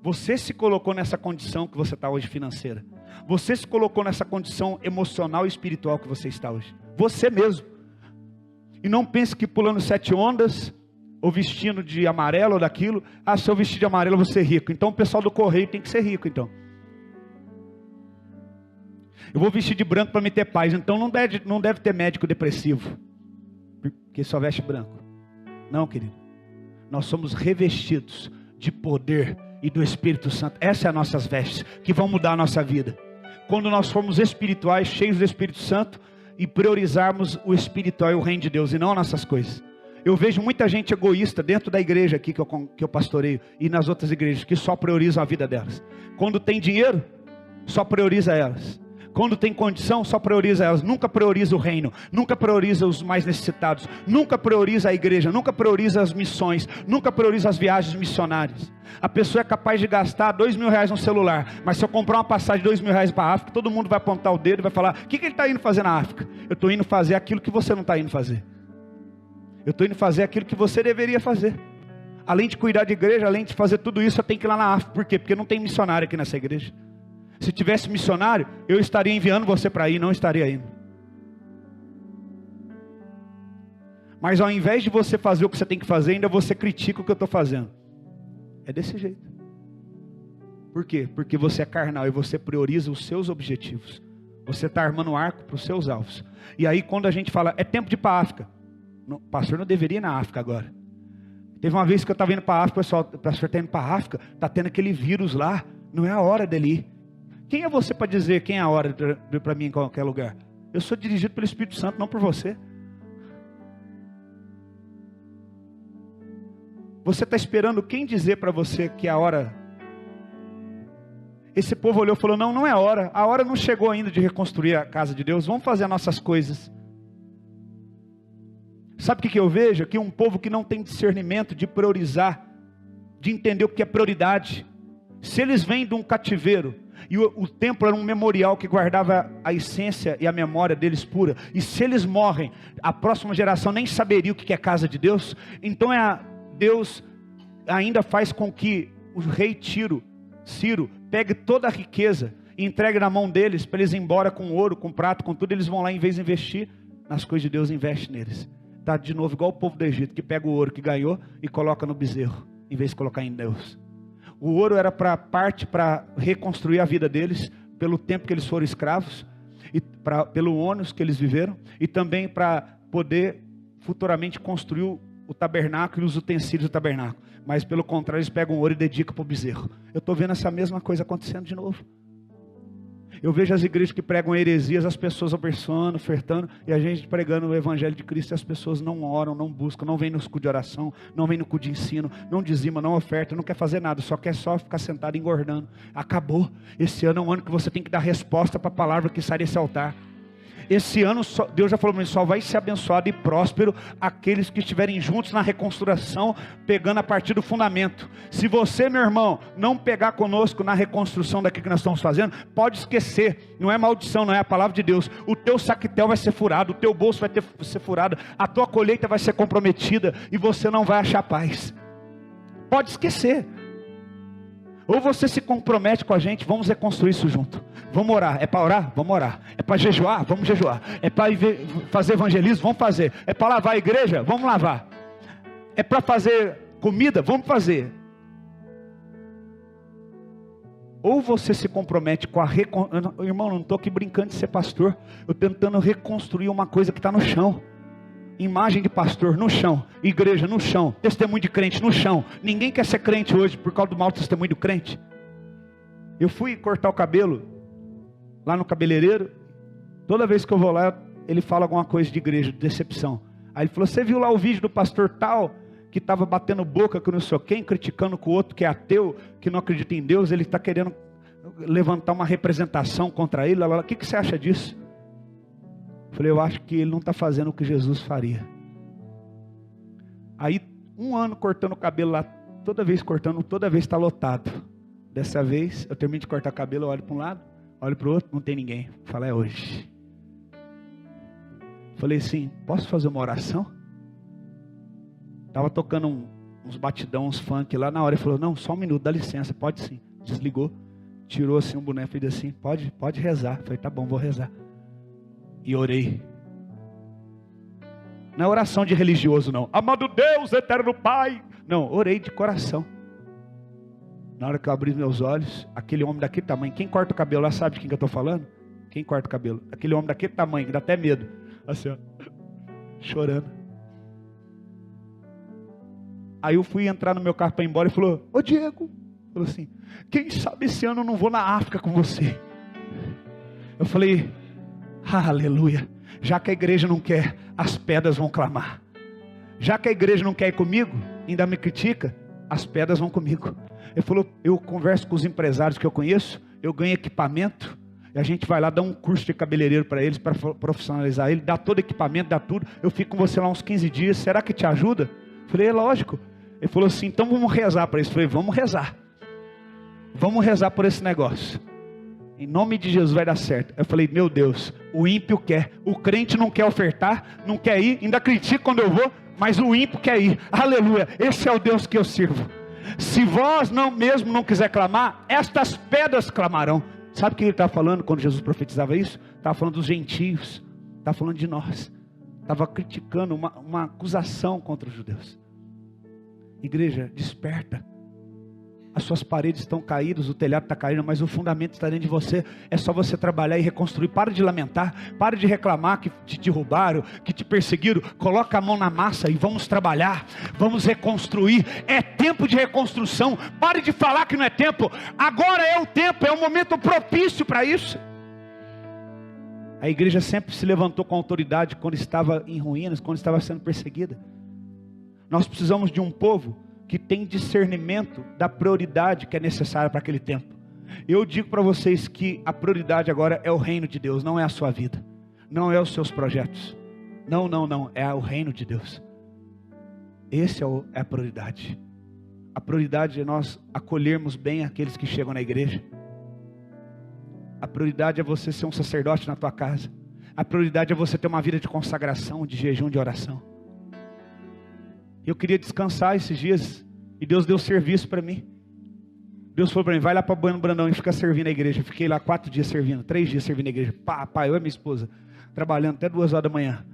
A: Você se colocou nessa condição que você está hoje financeira. Você se colocou nessa condição emocional e espiritual que você está hoje. Você mesmo. E não pense que pulando 7 ondas, ou vestindo de amarelo ou daquilo, se eu vestir de amarelo eu vou ser rico. Então o pessoal do correio tem que ser rico então. Eu vou vestir de branco para me ter paz. Então não deve ter médico depressivo, porque só veste branco. Não, querido. Nós somos revestidos de poder e do Espírito Santo. Essas são as nossas vestes que vão mudar a nossa vida. Quando nós formos espirituais, cheios do Espírito Santo, e priorizarmos o espiritual e o reino de Deus, e não as nossas coisas. Eu vejo muita gente egoísta dentro da igreja aqui que eu pastoreio, e nas outras igrejas, que só priorizam a vida delas. Quando tem dinheiro, só prioriza elas. Quando tem condição, só prioriza elas. Nunca prioriza o reino, nunca prioriza os mais necessitados, nunca prioriza a igreja, nunca prioriza as missões, nunca prioriza as viagens missionárias. A pessoa é capaz de gastar R$2.000 no celular, mas se eu comprar uma passagem de R$2.000 para a África, todo mundo vai apontar o dedo e vai falar: o que ele está indo fazer na África? Eu estou indo fazer aquilo que você não está indo fazer. Eu estou indo fazer aquilo que você deveria fazer. Além de cuidar de igreja, além de fazer tudo isso, eu tenho que ir lá na África. Por quê? Porque não tem missionário aqui nessa igreja. Se tivesse missionário, eu estaria enviando você para ir, não estaria indo. Mas ao invés de você fazer o que você tem que fazer, ainda você critica o que eu estou fazendo. É desse jeito. Por quê? Porque você é carnal e você prioriza os seus objetivos. Você está armando o arco para os seus alvos. E aí quando a gente fala, é tempo de ir para a África. O pastor não deveria ir na África agora. Teve uma vez que eu estava indo para a África, pessoal, o pastor está indo para a África, está tendo aquele vírus lá, não é a hora dele ir. Quem é você para dizer quem é a hora para mim em qualquer lugar? Eu sou dirigido pelo Espírito Santo, não por você. Você está esperando quem dizer para você que é a hora? Esse povo olhou e falou: não é a hora não chegou ainda de reconstruir a casa de Deus, vamos fazer as nossas coisas. Sabe o que eu vejo? Aqui um povo que não tem discernimento de priorizar, de entender o que é prioridade. Se eles vêm de um cativeiro, e o templo era um memorial que guardava a essência e a memória deles pura, e se eles morrem, a próxima geração nem saberia o que é casa de Deus. Então Deus ainda faz com que o rei Ciro pegue toda a riqueza e entregue na mão deles, para eles ir embora com ouro, com prata, com tudo. Eles vão lá, em vez de investir nas coisas de Deus, investe neles. Está de novo igual o povo do Egito, que pega o ouro que ganhou e coloca no bezerro, em vez de colocar em Deus. O ouro era para reconstruir a vida deles, pelo tempo que eles foram escravos, e pelo ônus que eles viveram, e também para poder futuramente construir o tabernáculo e os utensílios do tabernáculo. Mas pelo contrário, eles pegam o ouro e dedicam para o bezerro. Eu estou vendo essa mesma coisa acontecendo de novo. Eu vejo as igrejas que pregam heresias, as pessoas abençoando, ofertando, e a gente pregando o evangelho de Cristo, e as pessoas não oram, não buscam, não vêm no culto de oração, não vêm no culto de ensino, não dizima, não oferta, não quer fazer nada, só quer ficar sentado engordando. Acabou. Esse ano é um ano que você tem que dar resposta para a palavra que sai desse altar. Esse ano, Deus já falou para mim, só vai ser abençoado e próspero aqueles que estiverem juntos na reconstrução, pegando a partir do fundamento. Se você, meu irmão, não pegar conosco na reconstrução daquilo que nós estamos fazendo, pode esquecer, não é maldição, não é a palavra de Deus. O teu saquetel vai ser furado, o teu bolso vai ser furado, a tua colheita vai ser comprometida e você não vai achar paz. Pode esquecer. Ou você se compromete com a gente, vamos reconstruir isso junto. Vamos orar, é para orar? Vamos orar. É para jejuar? Vamos jejuar. É para fazer evangelismo? Vamos fazer. É para lavar a igreja? Vamos lavar. É para fazer comida? Vamos fazer. Ou você se compromete com a reconstrução. Irmão, não estou aqui brincando de ser pastor. Eu estou tentando reconstruir uma coisa que está no chão. Imagem de pastor no chão, igreja no chão, testemunho de crente no chão. Ninguém quer ser crente hoje por causa do mau testemunho do crente. Eu fui cortar o cabelo lá no cabeleireiro. Toda vez que eu vou lá, ele fala alguma coisa de igreja, de decepção. Aí ele falou, você viu lá o vídeo do pastor tal, que estava batendo boca com não sei quem, criticando com o outro que é ateu, que não acredita em Deus, ele está querendo levantar uma representação contra ele. O que você acha disso? Falei, eu acho que ele não está fazendo o que Jesus faria. Aí, um ano cortando o cabelo lá, toda vez está lotado. Dessa vez, eu termino de cortar o cabelo, eu olho para um lado, olho para o outro, não tem ninguém. Falei, é hoje. Falei assim, posso fazer uma oração? Estava tocando uns batidão, uns funk lá, na hora ele falou, não, só um minuto, dá licença, pode sim. Desligou, tirou assim um boneco e fez assim, pode rezar. Falei, tá bom, vou rezar. E orei. Não é oração de religioso não. Amado Deus, eterno Pai. Não, orei de coração. Na hora que eu abri meus olhos, aquele homem daquele tamanho. Quem corta o cabelo lá sabe de quem que eu estou falando? Quem corta o cabelo? Aquele homem daquele tamanho, que dá até medo. Assim ó, chorando. Aí eu fui entrar no meu carro para ir embora e falou, ô Diego. Falou assim, quem sabe esse ano eu não vou na África com você. Eu falei, aleluia, já que a igreja não quer, as pedras vão clamar. Já que a igreja não quer ir comigo, ainda me critica, as pedras vão comigo. Ele falou, eu converso com os empresários que eu conheço, eu ganho equipamento, e a gente vai lá dar um curso de cabeleireiro para eles, para profissionalizar ele, dá todo equipamento, dá tudo, eu fico com você lá uns 15 dias, será que te ajuda? Eu falei, é lógico. Ele falou assim, então vamos rezar para isso. Eu falei, vamos rezar por esse negócio. Em nome de Jesus vai dar certo. Eu falei, meu Deus, o ímpio quer. O crente não quer ofertar, não quer ir, ainda critica quando eu vou, mas o ímpio quer ir. Aleluia, esse é o Deus que eu sirvo. Se vós não quiser clamar, estas pedras clamarão. Sabe o que ele estava falando quando Jesus profetizava isso? Estava falando dos gentios, estava falando de nós. Estava criticando uma acusação contra os judeus. Igreja, desperta. As suas paredes estão caídas, o telhado está caindo, mas o fundamento está dentro de você. É só você trabalhar e reconstruir. Para de lamentar, para de reclamar que te derrubaram, que te perseguiram. Coloca a mão na massa e vamos trabalhar, vamos reconstruir. É tempo de reconstrução. Pare de falar que não é tempo. Agora é o tempo, é o momento propício para isso. A igreja sempre se levantou com autoridade quando estava em ruínas, quando estava sendo perseguida. Nós precisamos de um povo que tem discernimento da prioridade que é necessária para aquele tempo. Eu digo para vocês que a prioridade agora é o reino de Deus, não é a sua vida, não é os seus projetos, não, é o reino de Deus. Esse é a prioridade. A prioridade é nós acolhermos bem aqueles que chegam na igreja. A prioridade é você ser um sacerdote na tua casa. A prioridade é você ter uma vida de consagração, de jejum, de oração. Eu queria descansar esses dias, e Deus deu serviço para mim. Deus falou para mim, vai lá para Bueno Brandão e fica servindo a igreja. Eu fiquei lá 4 dias servindo, 3 dias servindo a igreja. Eu e minha esposa, trabalhando até 2 horas da manhã.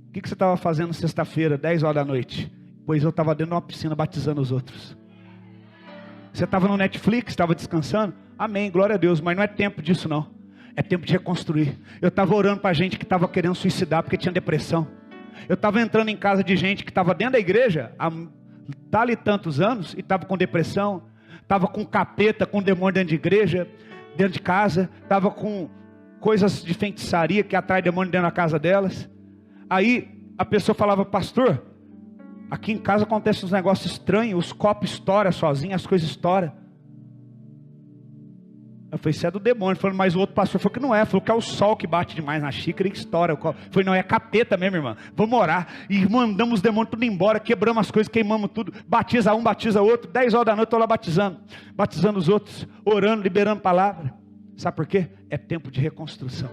A: O que você estava fazendo sexta-feira, 10 horas da noite? Pois eu estava dentro de uma piscina batizando os outros. Você estava no Netflix, estava descansando? Amém, glória a Deus, mas não é tempo disso não. É tempo de reconstruir. Eu estava orando para gente que estava querendo suicidar porque tinha depressão. Eu estava entrando em casa de gente que estava dentro da igreja há tal e tantos anos e estava com depressão, estava com capeta, com demônio dentro de igreja, dentro de casa, estava com coisas de feitiçaria que atrai demônio dentro da casa delas. Aí a pessoa falava: pastor, aqui em casa acontece uns negócios estranhos, os copos estouram sozinhos, as coisas estouram. Eu falei: isso é do demônio. Falei: mas o outro pastor falou que não é. Falou que é o sol que bate demais na xícara e que estoura. Eu falei: não, é capeta mesmo, irmã. Vamos orar. E mandamos os demônios tudo embora, quebramos as coisas, queimamos tudo. Batiza um, batiza outro. 10 horas da noite estou lá batizando os outros, orando, liberando palavra. Sabe por quê? É tempo de reconstrução.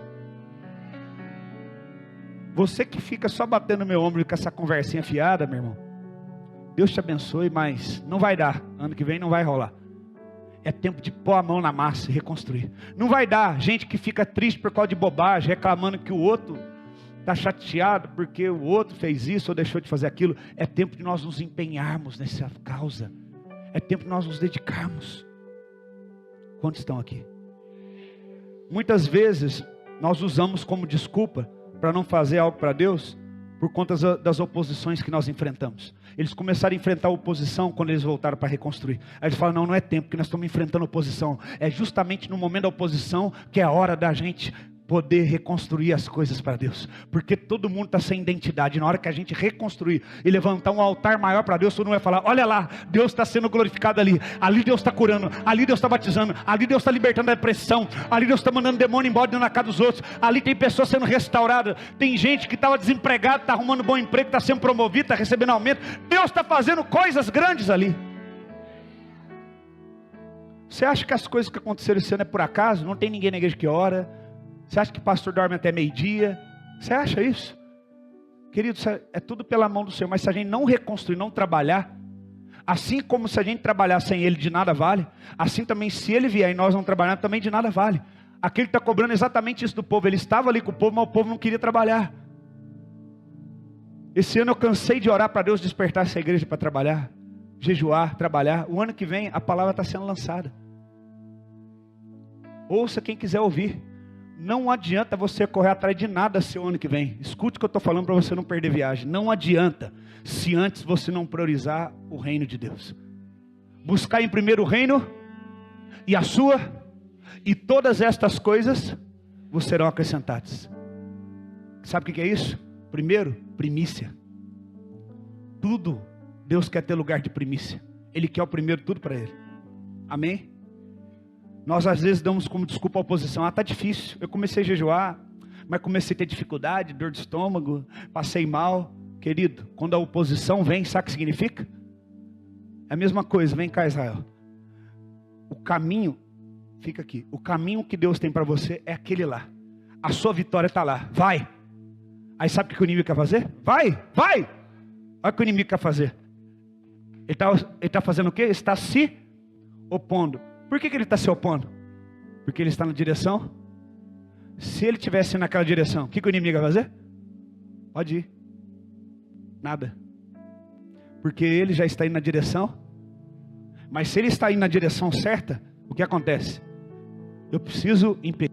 A: Você que fica só batendo no meu ombro com essa conversinha fiada, meu irmão, Deus te abençoe, mas não vai dar. Ano que vem não vai rolar. É tempo de pôr a mão na massa e reconstruir. Não vai dar. Gente que fica triste por causa de bobagem, reclamando que o outro está chateado porque o outro fez isso ou deixou de fazer aquilo. É tempo de nós nos empenharmos nessa causa. É tempo de nós nos dedicarmos. Quantos estão aqui? Muitas vezes nós usamos como desculpa para não fazer algo para Deus, por conta das oposições que nós enfrentamos. Eles começaram a enfrentar a oposição quando eles voltaram para reconstruir. Aí eles falam: não é tempo, que nós estamos enfrentando oposição. É justamente no momento da oposição que é a hora da gente poder reconstruir as coisas para Deus. Porque todo mundo está sem identidade. Na hora que a gente reconstruir e levantar um altar maior para Deus, todo mundo vai falar: olha lá, Deus está sendo glorificado ali. Ali Deus está curando, ali Deus está batizando, ali Deus está libertando a depressão, ali Deus está mandando demônio embora dentro da casa dos outros, ali tem pessoas sendo restauradas, tem gente que estava desempregada, está arrumando bom emprego, está sendo promovido, está recebendo aumento. Deus está fazendo coisas grandes ali. Você acha que as coisas que aconteceram esse ano é por acaso? Não tem ninguém na igreja que ora? Você acha que o pastor dorme até meio-dia? Você acha isso? Querido, é tudo pela mão do Senhor. Mas se a gente não reconstruir, não trabalhar, assim como se a gente trabalhar sem Ele de nada vale, assim também se Ele vier e nós não trabalhar, também de nada vale. Aquele está cobrando exatamente isso do povo. Ele estava ali com o povo, mas o povo não queria trabalhar. Esse ano eu cansei de orar para Deus despertar essa igreja para trabalhar, jejuar, trabalhar. O ano que vem a palavra está sendo lançada. Ouça quem quiser ouvir. Não adianta você correr atrás de nada seu ano que vem. Escute o que eu estou falando para você não perder viagem. Não adianta se antes você não priorizar o reino de Deus. Buscar em primeiro o reino e a sua, e todas estas coisas vos serão acrescentadas. Sabe o que é isso? Primeiro, primícia. Tudo Deus quer ter lugar de primícia. Ele quer o primeiro tudo para Ele. Amém? Nós às vezes damos como desculpa a oposição: está difícil, eu comecei a jejuar, mas comecei a ter dificuldade, dor de estômago, passei mal. Querido, quando a oposição vem, sabe o que significa? É a mesma coisa. Vem cá, Israel. O caminho, fica aqui, o caminho que Deus tem para você é aquele lá. A sua vitória está lá, vai. Aí sabe o que o inimigo quer fazer? Vai. Olha o que o inimigo quer fazer. Ele está fazendo o quê? Está se opondo. Por que ele está se opondo? Porque ele está na direção. Se ele estivesse naquela direção, o que o inimigo vai fazer? Pode ir. Nada. Porque ele já está indo na direção. Mas se ele está indo na direção certa, o que acontece? Eu preciso impedir.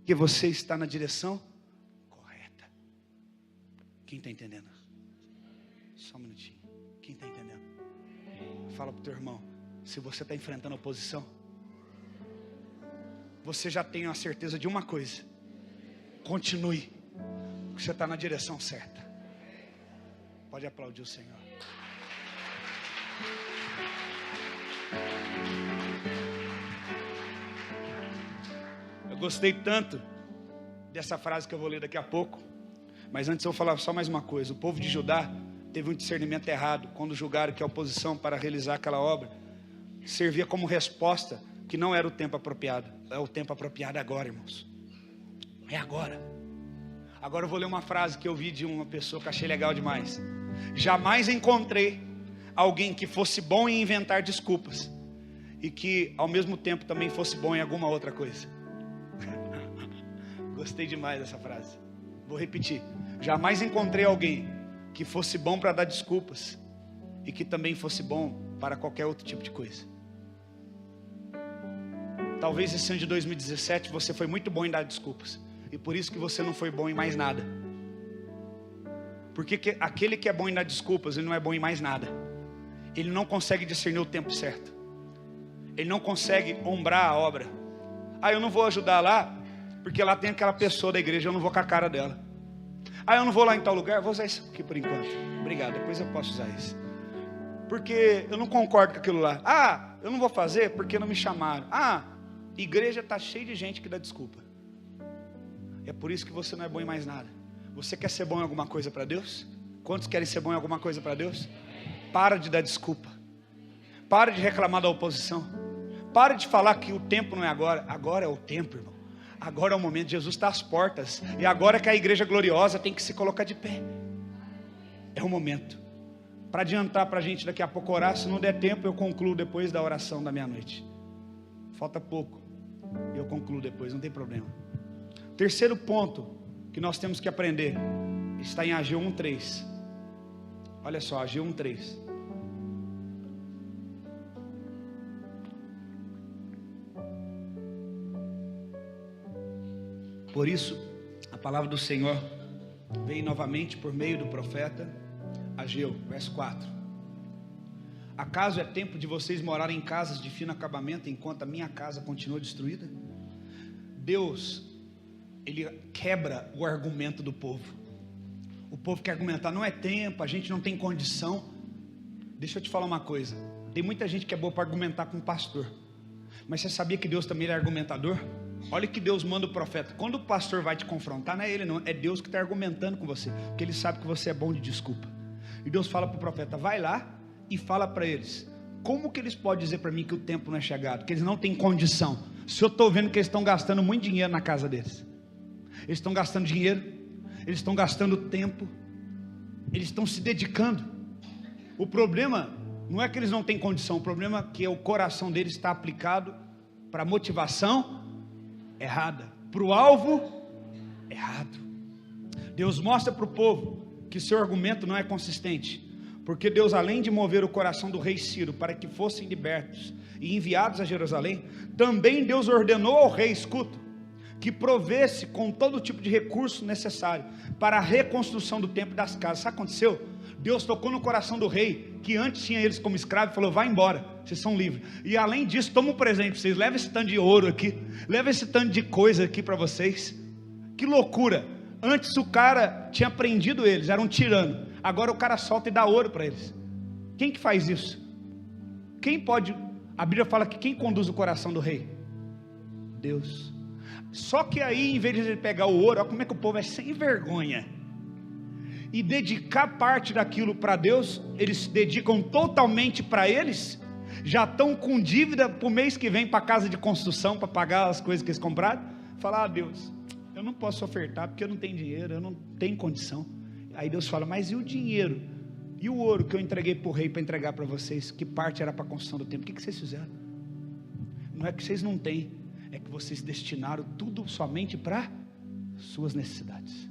A: Que você está na direção correta. Quem está entendendo? Só um minutinho. Quem está entendendo? Fala para o teu irmão: se você está enfrentando oposição, você já tem a certeza de uma coisa: continue, porque você está na direção certa. Pode aplaudir o Senhor. Eu gostei tanto dessa frase que eu vou ler daqui a pouco. Mas antes eu vou falar só mais uma coisa. O povo de Judá teve um discernimento errado quando julgaram que a oposição para realizar aquela obra servia como resposta que não era o tempo apropriado. É o tempo apropriado agora, irmãos. É agora. Agora eu vou ler uma frase que eu vi de uma pessoa que achei legal demais. Jamais encontrei alguém que fosse bom em inventar desculpas e que ao mesmo tempo também fosse bom em alguma outra coisa. Gostei demais dessa frase. Vou repetir. Jamais encontrei alguém que fosse bom para dar desculpas e que também fosse bom para qualquer outro tipo de coisa. Talvez esse ano de 2017 você foi muito bom em dar desculpas E por isso que você não foi bom em mais nada. Porque aquele que é bom em dar desculpas, ele não é bom em mais nada. Ele não consegue discernir o tempo certo. Ele não consegue ombrar a obra. Eu não vou ajudar lá, porque lá tem aquela pessoa da igreja, eu não vou com a cara dela. Eu não vou lá em tal lugar, vou usar isso aqui por enquanto. Obrigado, depois eu posso usar isso. Porque eu não concordo com aquilo lá. Eu não vou fazer porque não me chamaram. Igreja está cheia de gente que dá desculpa. É por isso que você não é bom em mais nada. Você quer ser bom em alguma coisa para Deus? Quantos querem ser bom em alguma coisa para Deus? Para de dar desculpa. Para de reclamar da oposição. Para de falar que o tempo não é agora. Agora é o tempo, irmão. Agora é o momento. Jesus está às portas. E agora que a igreja gloriosa tem que se colocar de pé. É o momento. Para adiantar para a gente daqui a pouco orar, se não der tempo eu concluo depois da oração da meia-noite. Falta pouco. Eu concluo depois, não tem problema. Terceiro ponto que nós temos que aprender está em Ageu 1:3. Olha só, Ageu 1:3. Por isso, a palavra do Senhor veio novamente por meio do profeta Ageu, verso 4. Acaso é tempo de vocês morarem em casas de fino acabamento, enquanto a minha casa continua destruída? Deus, Ele quebra o argumento do povo. O povo quer argumentar, não é tempo, a gente não tem condição. Deixa eu te falar uma coisa, tem muita gente que é boa para argumentar com o pastor, mas você sabia que Deus também é argumentador? Olha que Deus manda o profeta. Quando o pastor vai te confrontar, não é ele não, é Deus que está argumentando com você, porque Ele sabe que você é bom de desculpa. E Deus fala para o profeta, vai lá e fala para eles, como que eles podem dizer para mim que o tempo não é chegado, que eles não têm condição, se eu estou vendo que eles estão gastando muito dinheiro na casa deles. Eles estão gastando dinheiro, eles estão gastando tempo, eles estão se dedicando. O problema não é que eles não têm condição, o problema é que o coração deles está aplicado para a motivação errada, para o alvo errado. Deus mostra para o povo que seu argumento não é consistente, porque Deus, além de mover o coração do rei Ciro para que fossem libertos e enviados a Jerusalém, também Deus ordenou ao rei, escuta, que provesse com todo tipo de recurso necessário para a reconstrução do templo e das casas. Sabe o que aconteceu? Deus tocou no coração do rei, que antes tinha eles como escravo, e falou, vai embora, vocês são livres. E além disso, toma um presente para vocês, leva esse tanto de ouro aqui, leva esse tanto de coisa aqui para vocês. Que loucura! Antes o cara tinha prendido eles, era um tirano, agora o cara solta e dá ouro para eles. Quem que faz isso? Quem pode? A Bíblia fala que quem conduz o coração do rei? Deus. Só que aí, em vez de ele pegar o ouro, olha como é que o povo é sem vergonha, e dedicar parte daquilo para Deus, eles se dedicam totalmente para eles, já estão com dívida para o mês que vem para a casa de construção, para pagar as coisas que eles compraram. Falar, Deus, eu não posso ofertar porque eu não tenho dinheiro, eu não tenho condição. Aí Deus fala, mas e o dinheiro? E o ouro que eu entreguei para o rei para entregar para vocês? Que parte era para a construção do templo? O que vocês fizeram? Não é que vocês não têm, é que vocês destinaram tudo somente para suas necessidades,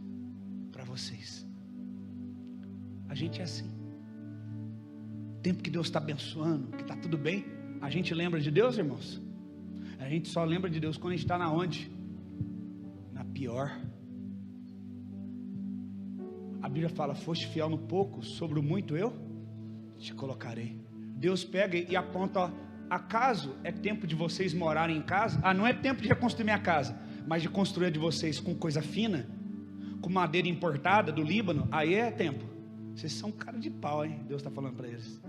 A: para vocês. A gente é assim. Tempo que Deus está abençoando, que está tudo bem, a gente lembra de Deus, irmãos? A gente só lembra de Deus quando a gente está na onde? Na pior. A Bíblia fala, foste fiel no pouco, sobre o muito eu te colocarei. Deus pega e aponta, ó, acaso é tempo de vocês morarem em casa? Não é tempo de reconstruir minha casa, mas de construir a de vocês com coisa fina, com madeira importada do Líbano, aí é tempo. Vocês são cara de pau, hein? Deus está falando para eles.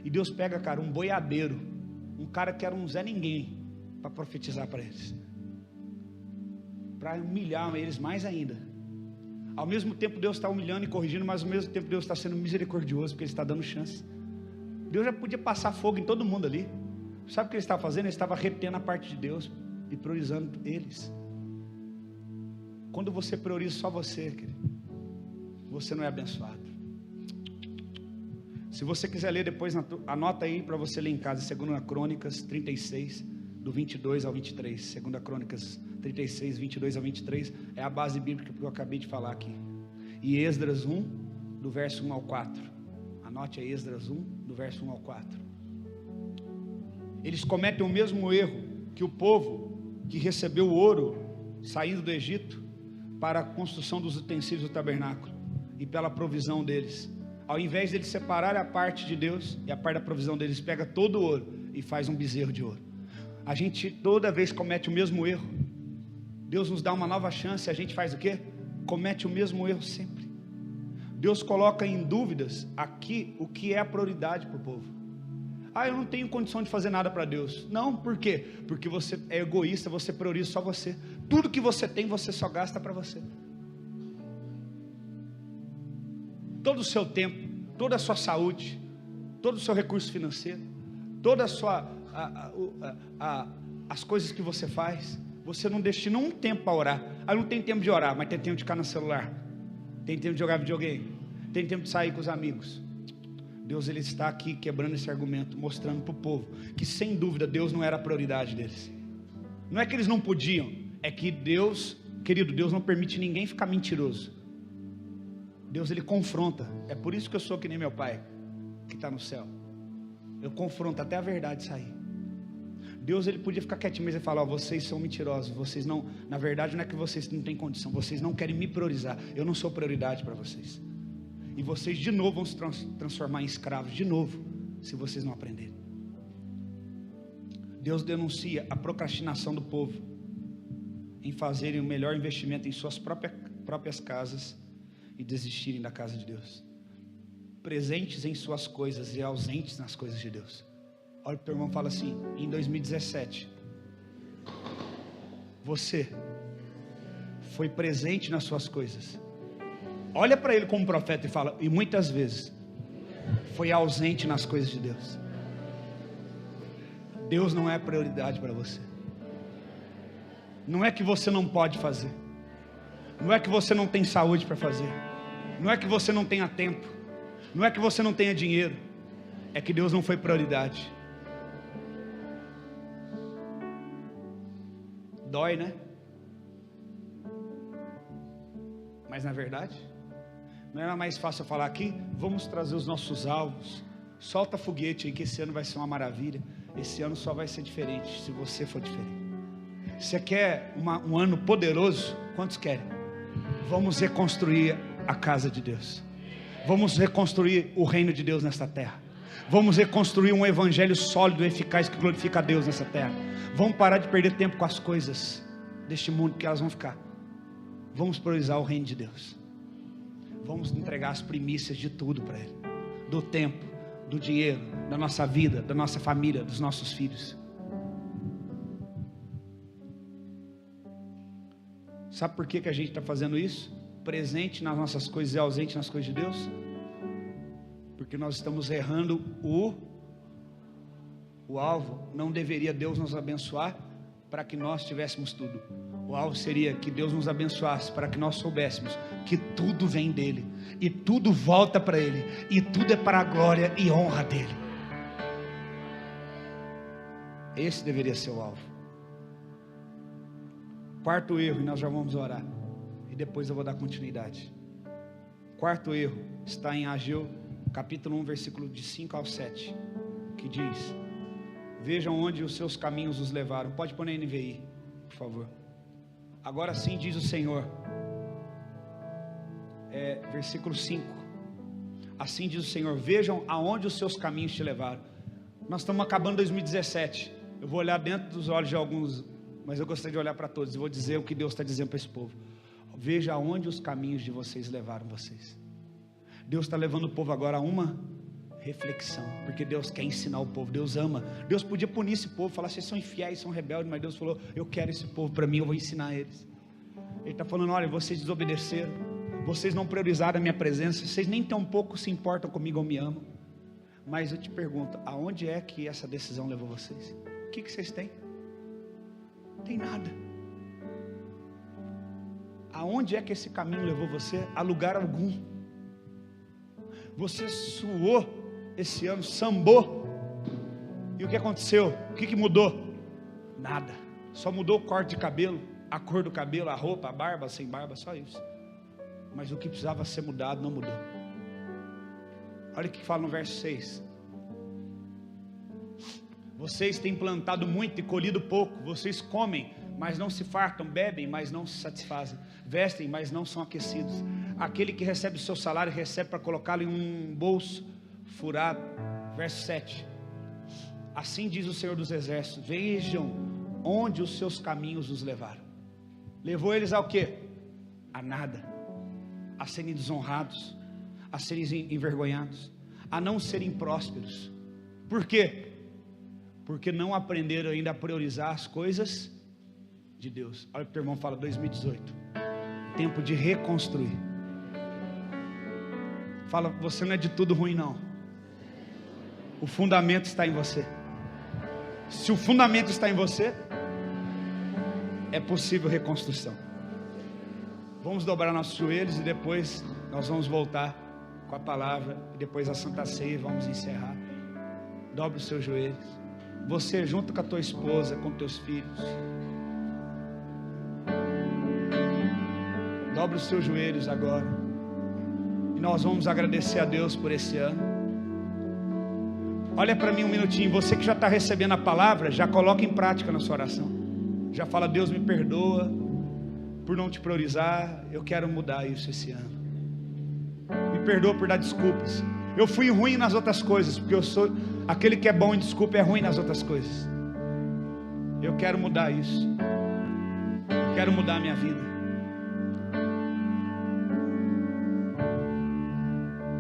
A: E Deus pega, cara, um boiadeiro, um cara que era um Zé Ninguém, para profetizar para eles, para humilhar eles mais ainda. Ao mesmo tempo Deus está humilhando e corrigindo, mas ao mesmo tempo Deus está sendo misericordioso, porque Ele está dando chance. Deus já podia passar fogo em todo mundo ali. Sabe o que Ele estava fazendo? Ele estava retendo a parte de Deus e priorizando eles. Quando você prioriza só você, querido, você não é abençoado. Se você quiser ler depois, anota aí para você ler em casa, 2 Crônicas 36, do 22 ao 23, 2 Crônicas 36, 22 ao 23, é a base bíblica que eu acabei de falar aqui. E Esdras 1, do verso 1 ao 4, anote aí Esdras 1, do verso 1 ao 4. Eles cometem o mesmo erro que o povo que recebeu o ouro, saindo do Egito, para a construção dos utensílios do tabernáculo e pela provisão deles. Ao invés de eles separarem a parte de Deus e a parte da provisão deles, pega todo o ouro e faz um bezerro de ouro. A gente toda vez comete o mesmo erro. Deus nos dá uma nova chance, a gente faz o quê? Comete o mesmo erro sempre. Deus coloca em dúvidas aqui o que é a prioridade para o povo. Eu não tenho condição de fazer nada para Deus. Não, por quê? Porque você é egoísta, você prioriza só você. Tudo que você tem, você só gasta para você. Todo o seu tempo, toda a sua saúde, todo o seu recurso financeiro, toda a sua as coisas que você faz, você não destina um tempo para orar. Não tem tempo de orar, mas tem tempo de ficar no celular, tem tempo de jogar videogame, tem tempo de sair com os amigos. Deus, ele está aqui quebrando esse argumento, mostrando para o povo que sem dúvida Deus não era a prioridade deles. Não é que eles não podiam, é que Deus, querido, Deus não permite ninguém ficar mentiroso. Deus, ele confronta. É por isso que eu sou que nem meu pai que está no céu. Eu confronto até a verdade sair. Deus, ele podia ficar quietinho, mas ele fala: vocês são mentirosos, vocês não, na verdade não é que vocês não têm condição, vocês não querem me priorizar, eu não sou prioridade para vocês. E vocês de novo vão se transformar em escravos, de novo, se vocês não aprenderem. Deus denuncia a procrastinação do povo em fazerem o melhor investimento em suas próprias casas e desistirem da casa de Deus. Presentes em suas coisas e ausentes nas coisas de Deus. Olha para o teu irmão e fala assim: em 2017, você foi presente nas suas coisas. Olha para ele como profeta e fala: e muitas vezes foi ausente nas coisas de Deus. Deus não é prioridade para você. Não é que você não pode fazer, não é que você não tem saúde para fazer, não é que você não tenha tempo, não é que você não tenha dinheiro, é que Deus não foi prioridade. Dói, né? Mas na verdade, não era mais fácil eu falar aqui: vamos trazer os nossos alvos, solta foguete aí que esse ano vai ser uma maravilha. Esse ano só vai ser diferente se você for diferente. Você quer um ano poderoso? Quantos querem? Vamos reconstruir a casa de Deus, vamos reconstruir o reino de Deus nesta terra, vamos reconstruir um evangelho sólido e eficaz que glorifica a Deus nessa terra. Vamos parar de perder tempo com as coisas deste mundo, que elas vão ficar. Vamos priorizar o reino de Deus. Vamos entregar as primícias de tudo para Ele, do tempo, do dinheiro, da nossa vida, da nossa família, dos nossos filhos. Sabe por que a gente está fazendo isso? Presente nas nossas coisas e ausente nas coisas de Deus? Porque nós estamos errando o alvo. Não deveria Deus nos abençoar para que nós tivéssemos tudo. O alvo seria que Deus nos abençoasse para que nós soubéssemos que tudo vem dEle, e tudo volta para Ele, e tudo é para a glória e honra dEle. Esse deveria ser o alvo. Quarto erro, e nós já vamos orar, e depois eu vou dar continuidade. Quarto erro está em Ageu capítulo 1, versículo de 5 ao 7, que diz: vejam onde os seus caminhos os levaram. Pode pôr na NVI, por favor. Agora sim diz o Senhor, versículo 5, assim diz o Senhor: vejam aonde os seus caminhos te levaram. Nós estamos acabando 2017, eu vou olhar dentro dos olhos de alguns, mas eu gostaria de olhar para todos, e vou dizer o que Deus está dizendo para esse povo. Veja aonde os caminhos de vocês levaram vocês. Deus está levando o povo agora a uma reflexão, porque Deus quer ensinar o povo. Deus ama. Deus podia punir esse povo, falar: vocês são infiéis, são rebeldes, mas Deus falou: eu quero esse povo para mim, eu vou ensinar eles. Ele está falando: olha, vocês desobedeceram, vocês não priorizaram a minha presença, vocês nem tão pouco se importam comigo ou me amam. Mas eu te pergunto, aonde é que essa decisão levou vocês? O que vocês têm? Não tem nada. Aonde é que esse caminho levou você? A lugar algum. Você suou esse ano, sambou, e o que aconteceu? O que mudou? Nada. Só mudou o corte de cabelo, a cor do cabelo, a roupa, a barba, sem barba, só isso. Mas o que precisava ser mudado não mudou. Olha o que fala no verso 6: vocês têm plantado muito e colhido pouco, vocês comem, mas não se fartam, bebem, mas não se satisfazem, vestem, mas não são aquecidos. Aquele que recebe o seu salário, recebe para colocá-lo em um bolso furado. Verso 7. Assim diz o Senhor dos Exércitos: vejam onde os seus caminhos os levaram. Levou eles ao quê? A nada, a serem desonrados, a serem envergonhados, a não serem prósperos. Por quê? Porque não aprenderam ainda a priorizar as coisas de Deus. Olha para o teu irmão, fala: 2018, tempo de reconstruir. Fala: você não é de tudo ruim não, o fundamento está em você. Se o fundamento está em você, é possível reconstrução. Vamos dobrar nossos joelhos e depois nós vamos voltar com a palavra e depois a Santa Ceia e vamos encerrar. Dobre os seus joelhos. Você junto com a tua esposa, com teus filhos. Dobre os seus joelhos agora. E nós vamos agradecer a Deus por esse ano. Olha para mim um minutinho. Você que já está recebendo a palavra, já coloca em prática na sua oração. Já fala: Deus, me perdoa por não te priorizar. Eu quero mudar isso esse ano. Me perdoa por dar desculpas. Eu fui ruim nas outras coisas, porque eu sou aquele que é bom em desculpa, é ruim nas outras coisas. Eu quero mudar isso. Eu quero mudar a minha vida.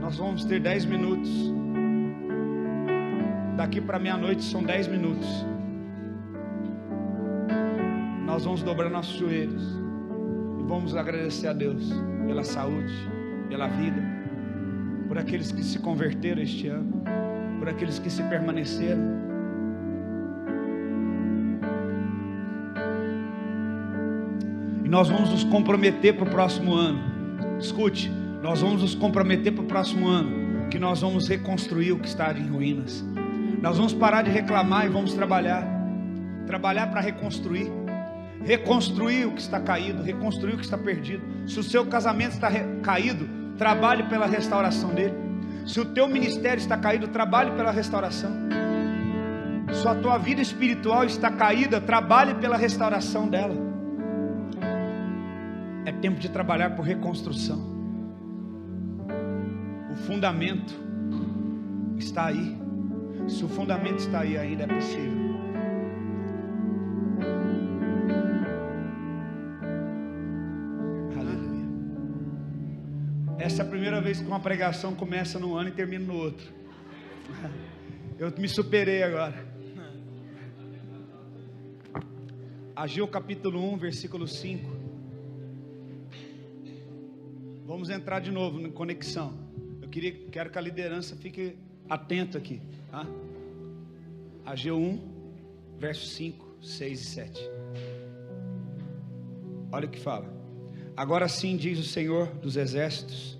A: Nós vamos ter 10 minutos. Daqui para meia-noite são 10 minutos. Nós vamos dobrar nossos joelhos e vamos agradecer a Deus pela saúde, pela vida, por aqueles que se converteram este ano, por aqueles que se permaneceram. E nós vamos nos comprometer para o próximo ano. Escute, nós vamos nos comprometer para o próximo ano, que nós vamos reconstruir o que está em ruínas. Nós vamos parar de reclamar e vamos trabalhar para reconstruir o que está caído, reconstruir o que está perdido. Se o seu casamento está caído, trabalhe pela restauração dele. Se o teu ministério está caído, trabalhe pela restauração. Se a tua vida espiritual está caída, trabalhe pela restauração dela. É tempo de trabalhar por reconstrução. O fundamento está aí. Se o fundamento está aí ainda, é possível. Aleluia. Essa é a primeira vez que uma pregação começa num ano e termina no outro. Eu me superei agora. Ageu capítulo 1, versículo 5. Vamos entrar de novo em conexão. Quero que a liderança fique atento aqui, tá? Ageu 1, versos 5, 6 e 7. Olha o que fala: agora sim diz o Senhor dos Exércitos: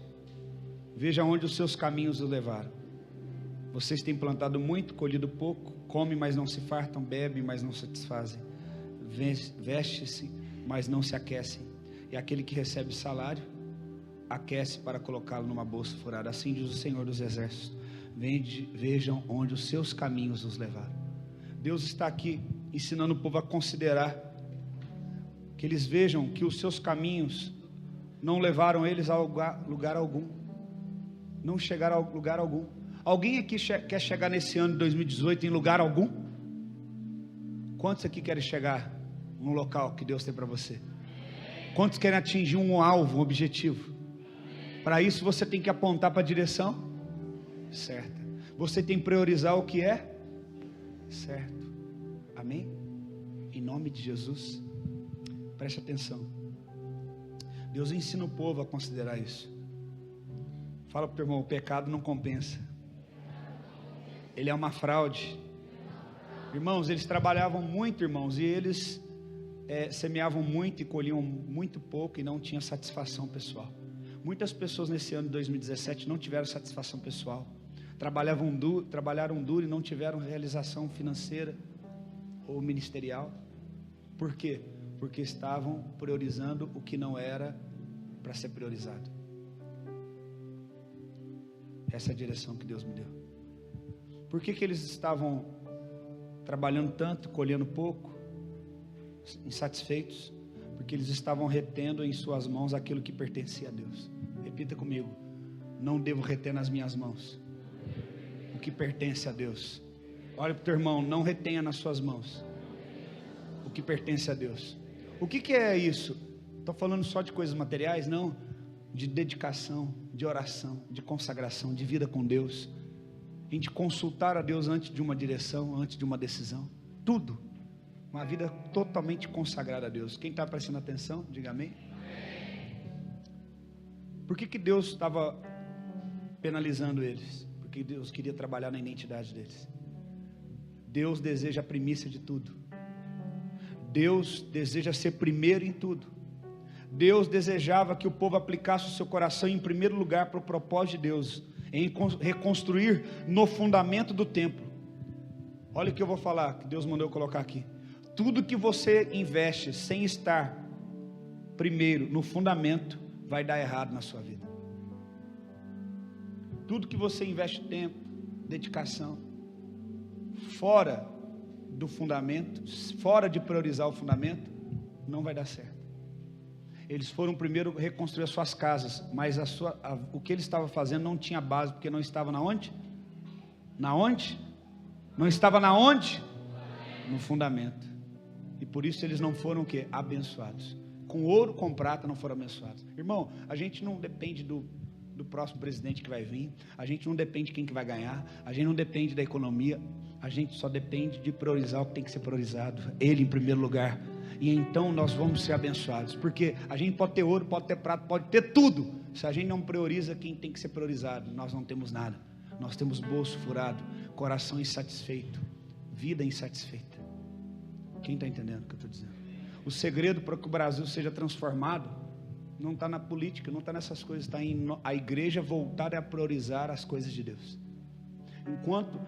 A: veja onde os seus caminhos o levaram. Vocês têm plantado muito, colhido pouco, comem, mas não se fartam, bebem, mas não se satisfazem, vestem-se, mas não se aquecem, e aquele que recebe salário aquece para colocá-lo numa bolsa furada. Assim diz o Senhor dos Exércitos: vejam onde os seus caminhos os levaram. Deus está aqui ensinando o povo a considerar, que eles vejam que os seus caminhos não levaram eles a lugar algum, não chegaram a lugar algum. Alguém aqui quer chegar nesse ano de 2018 em lugar algum? Quantos aqui querem chegar num local que Deus tem para você? Quantos querem atingir um alvo, um objetivo? Para isso você tem que apontar para a direção certa. Você tem que priorizar o que é certo. Amém? Em nome de Jesus. Preste atenção. Deus ensina o povo a considerar isso. Fala para o teu irmão: o pecado não compensa. Ele é uma fraude. Irmãos, eles trabalhavam muito, irmãos, e eles semeavam muito e colhiam muito pouco e não tinham satisfação pessoal. Muitas pessoas nesse ano de 2017 não tiveram satisfação pessoal. Trabalharam duro e não tiveram realização financeira ou ministerial. Por quê? Porque estavam priorizando o que não era para ser priorizado. Essa é a direção que Deus me deu. Por que eles estavam trabalhando tanto, colhendo pouco? insatisfeitos, porque eles estavam retendo em suas mãos aquilo que pertencia a Deus. Repita comigo: não devo reter nas minhas mãos o que pertence a Deus. Olha para o teu irmão: não retenha nas suas mãos o que pertence a Deus. O que é isso? Estou falando só de coisas materiais? Não, de dedicação, de oração, de consagração, de vida com Deus, em de consultar a Deus antes de uma direção, antes de uma decisão, tudo, uma vida totalmente consagrada a Deus. Quem está prestando atenção, diga amém. Por que Deus estava penalizando eles? Porque Deus queria trabalhar na identidade deles. Deus deseja a primícia de tudo. Deus deseja ser primeiro em tudo. Deus desejava que o povo aplicasse o seu coração em primeiro lugar para o propósito de Deus, em reconstruir no fundamento do templo. Olha o que eu vou falar, que Deus mandou eu colocar aqui. Tudo que você investe sem estar primeiro no fundamento, vai dar errado na sua vida. Tudo que você investe tempo, dedicação, fora do fundamento, fora de priorizar o fundamento, não vai dar certo. Eles foram primeiro reconstruir as suas casas, mas o que eles estavam fazendo não tinha base, porque não estava na onde? Na onde? Não estava na onde? No fundamento. E por isso eles não foram o quê? Abençoados. Com ouro, com prata não foram abençoados. Irmão, a gente não depende do próximo presidente que vai vir, a gente não depende de quem que vai ganhar, a gente não depende da economia, a gente só depende de priorizar o que tem que ser priorizado, Ele em primeiro lugar, e então nós vamos ser abençoados, porque a gente pode ter ouro, pode ter prata, pode ter tudo, se a gente não prioriza quem tem que ser priorizado, nós não temos nada, nós temos bolso furado, coração insatisfeito, vida insatisfeita. Quem está entendendo o que eu estou dizendo? O segredo para que o Brasil seja transformado não está na política, não está nessas coisas, está em a igreja voltar a priorizar as coisas de Deus. Enquanto,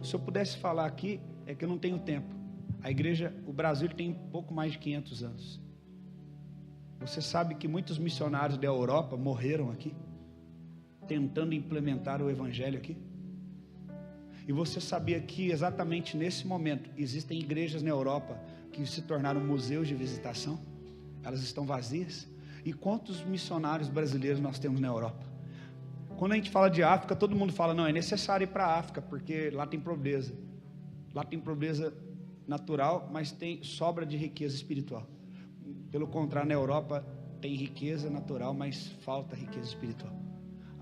A: se eu pudesse falar aqui, é que eu não tenho tempo. A igreja, o Brasil tem pouco mais de 500 anos. Você sabe que muitos missionários da Europa morreram aqui, tentando implementar o evangelho aqui? E você sabia que exatamente nesse momento, existem igrejas na Europa que se tornaram museus de visitação? Elas estão vazias. E quantos missionários brasileiros nós temos na Europa? Quando a gente fala de África, todo mundo fala, não, é necessário ir para a África, porque lá tem pobreza. Lá tem pobreza natural, mas tem sobra de riqueza espiritual. Pelo contrário, na Europa tem riqueza natural, mas falta riqueza espiritual.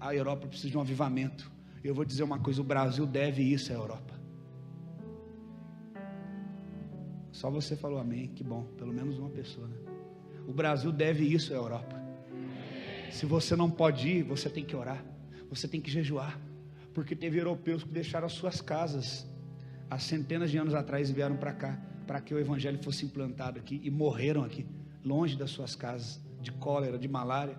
A: A Europa precisa de um avivamento. Eu vou dizer uma coisa, o Brasil deve isso à Europa. Só você falou amém, que bom, pelo menos uma pessoa, né? O Brasil deve isso à Europa. Se você não pode ir, você tem que orar, você tem que jejuar, porque teve europeus que deixaram as suas casas há centenas de anos atrás e vieram para cá, para que o evangelho fosse implantado aqui, e morreram aqui, longe das suas casas, de cólera, de malária.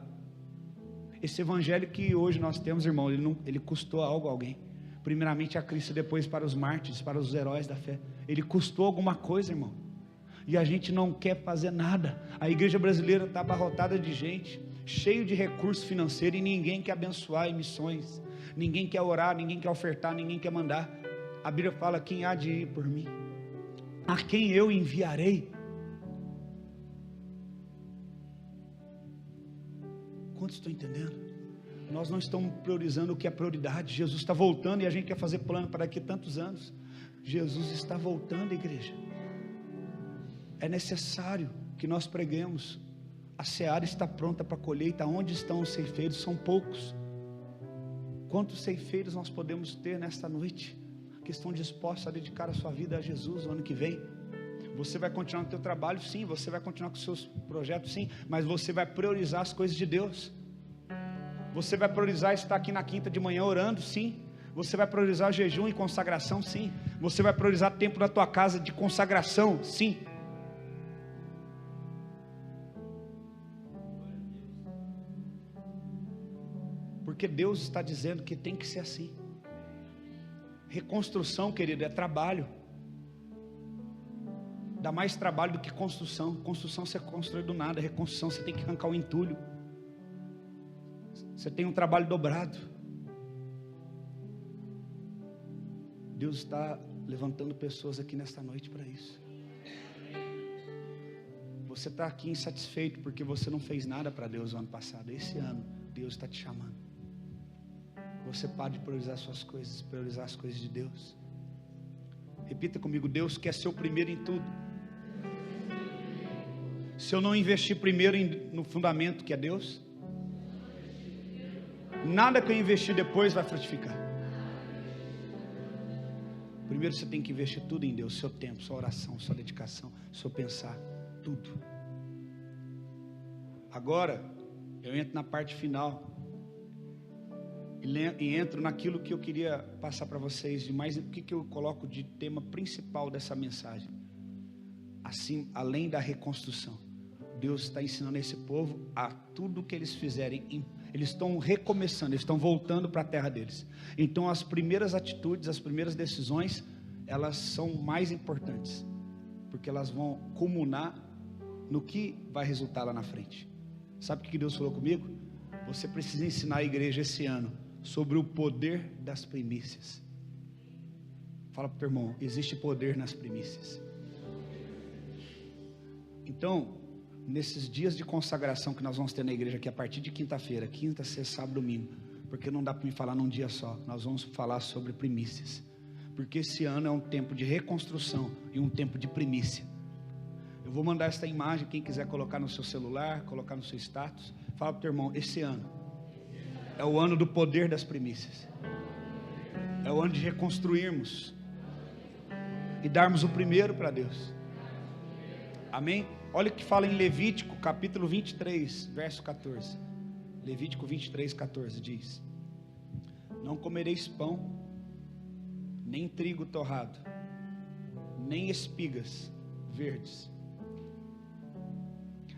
A: Esse evangelho que hoje nós temos, irmão, ele custou algo a alguém, primeiramente a Cristo, depois para os mártires, para os heróis da fé. Ele custou alguma coisa, irmão, e a gente não quer fazer nada. A igreja brasileira está abarrotada de gente, cheio de recursos financeiros, e ninguém quer abençoar em missões, ninguém quer orar, ninguém quer ofertar, ninguém quer mandar. A Bíblia fala, quem há de ir por mim? A quem eu enviarei? Quantos estão entendendo? Nós não estamos priorizando o que é prioridade. Jesus está voltando e a gente quer fazer plano para daqui a tantos anos. Jesus está voltando, igreja. É necessário que nós preguemos. A seara está pronta para a colheita. Onde estão os ceifeiros? São poucos. Quantos ceifeiros nós podemos ter nesta noite, que estão dispostos a dedicar a sua vida a Jesus no ano que vem? Você vai continuar no teu trabalho, sim. Você vai continuar com os seus projetos, sim. Mas você vai priorizar as coisas de Deus. Você vai priorizar estar aqui na quinta de manhã orando, sim. Você vai priorizar jejum e consagração, sim. Você vai priorizar tempo na tua casa de consagração, sim. Porque Deus está dizendo que tem que ser assim. Reconstrução, querido, é trabalho. Dá mais trabalho do que construção. Construção você constrói do nada. Reconstrução você tem que arrancar o entulho. Você tem um trabalho dobrado. Deus está levantando pessoas aqui nesta noite para isso. você está aqui insatisfeito porque você não fez nada para Deus no ano passado. Esse ano, Deus está te chamando. Você pode priorizar suas coisas, priorizar as coisas de Deus. Repita comigo: Deus quer ser o primeiro em tudo. Se eu não investir primeiro no fundamento que é Deus, nada que eu investir depois vai frutificar. Primeiro você tem que investir tudo em Deus, seu tempo, sua oração, sua dedicação, seu pensar, tudo. Agora, eu entro na parte final e entro naquilo que eu queria passar para vocês, de mais o que eu coloco de tema principal dessa mensagem. Assim, além da reconstrução, Deus está ensinando esse povo a tudo que eles fizerem. Eles estão recomeçando, eles estão voltando para a terra deles. Então as primeiras atitudes, as primeiras decisões, elas são mais importantes, porque elas vão culminar no que vai resultar lá na frente. Sabe o que Deus falou comigo? Você precisa ensinar a igreja esse ano sobre o poder das primícias. Fala para o teu irmão: existe poder nas primícias. Então, nesses dias de consagração que nós vamos ter na igreja aqui a partir de quinta-feira, quinta, sexta, sábado, domingo, porque não dá para me falar num dia só, nós vamos falar sobre primícias, porque esse ano é um tempo de reconstrução e um tempo de primícia. Eu vou mandar esta imagem, quem quiser colocar no seu celular, colocar no seu status. Fala para o teu irmão: esse ano é o ano do poder das primícias, é o ano de reconstruirmos e darmos o primeiro para Deus. Amém? Olha o que fala em Levítico, capítulo 23, verso 14. Levítico 23, 14 diz: não comereis pão, nem trigo torrado, nem espigas verdes,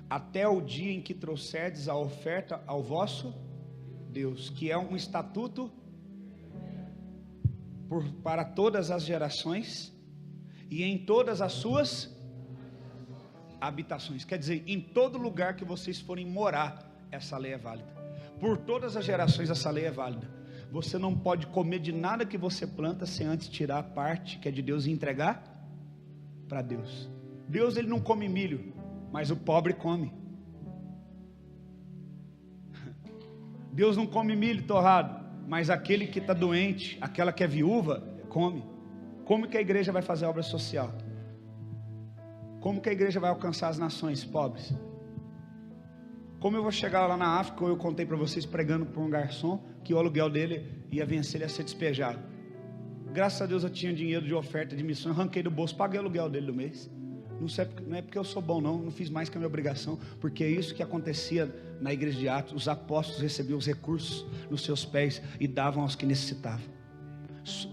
A: até o dia em que trouxerdes a oferta ao vosso Deus, que é um estatuto para todas as gerações e em todas as suas habitações. Quer dizer, em todo lugar que vocês forem morar, essa lei é válida. Por todas as gerações essa lei é válida. Você não pode comer de nada que você planta sem antes tirar a parte que é de Deus e entregar para Deus. Deus, ele não come milho, mas o pobre come. Deus não come milho torrado, mas aquele que está doente, aquela que é viúva, come. Como que a igreja vai fazer obra social? Como que a igreja vai alcançar as nações pobres? Como eu vou chegar lá na África, eu contei para vocês pregando para um garçom, que o aluguel dele ia vencer, ele ia ser despejado. Graças a Deus eu tinha dinheiro de oferta de missão, arranquei do bolso, paguei o aluguel dele do mês. Não é porque eu sou bom não fiz mais que a minha obrigação, porque é isso que acontecia na igreja de Atos. Os apóstolos recebiam os recursos nos seus pés e davam aos que necessitavam.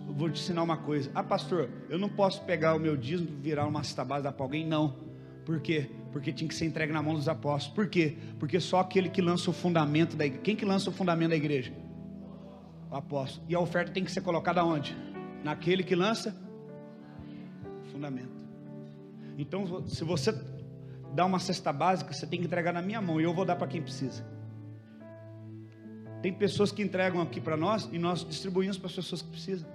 A: Vou te ensinar uma coisa: pastor, eu não posso pegar o meu dízimo e virar uma cesta básica para alguém. Não. Por quê? Porque tinha que ser entregue na mão dos apóstolos. Por quê? Porque só aquele que lança o fundamento da igreja. Quem que lança o fundamento da igreja? O apóstolo. E a oferta tem que ser colocada onde? Naquele que lança o fundamento. Então, se você dá uma cesta básica, você tem que entregar na minha mão, e eu vou dar para quem precisa. Tem pessoas que entregam aqui para nós, e nós distribuímos para as pessoas que precisam.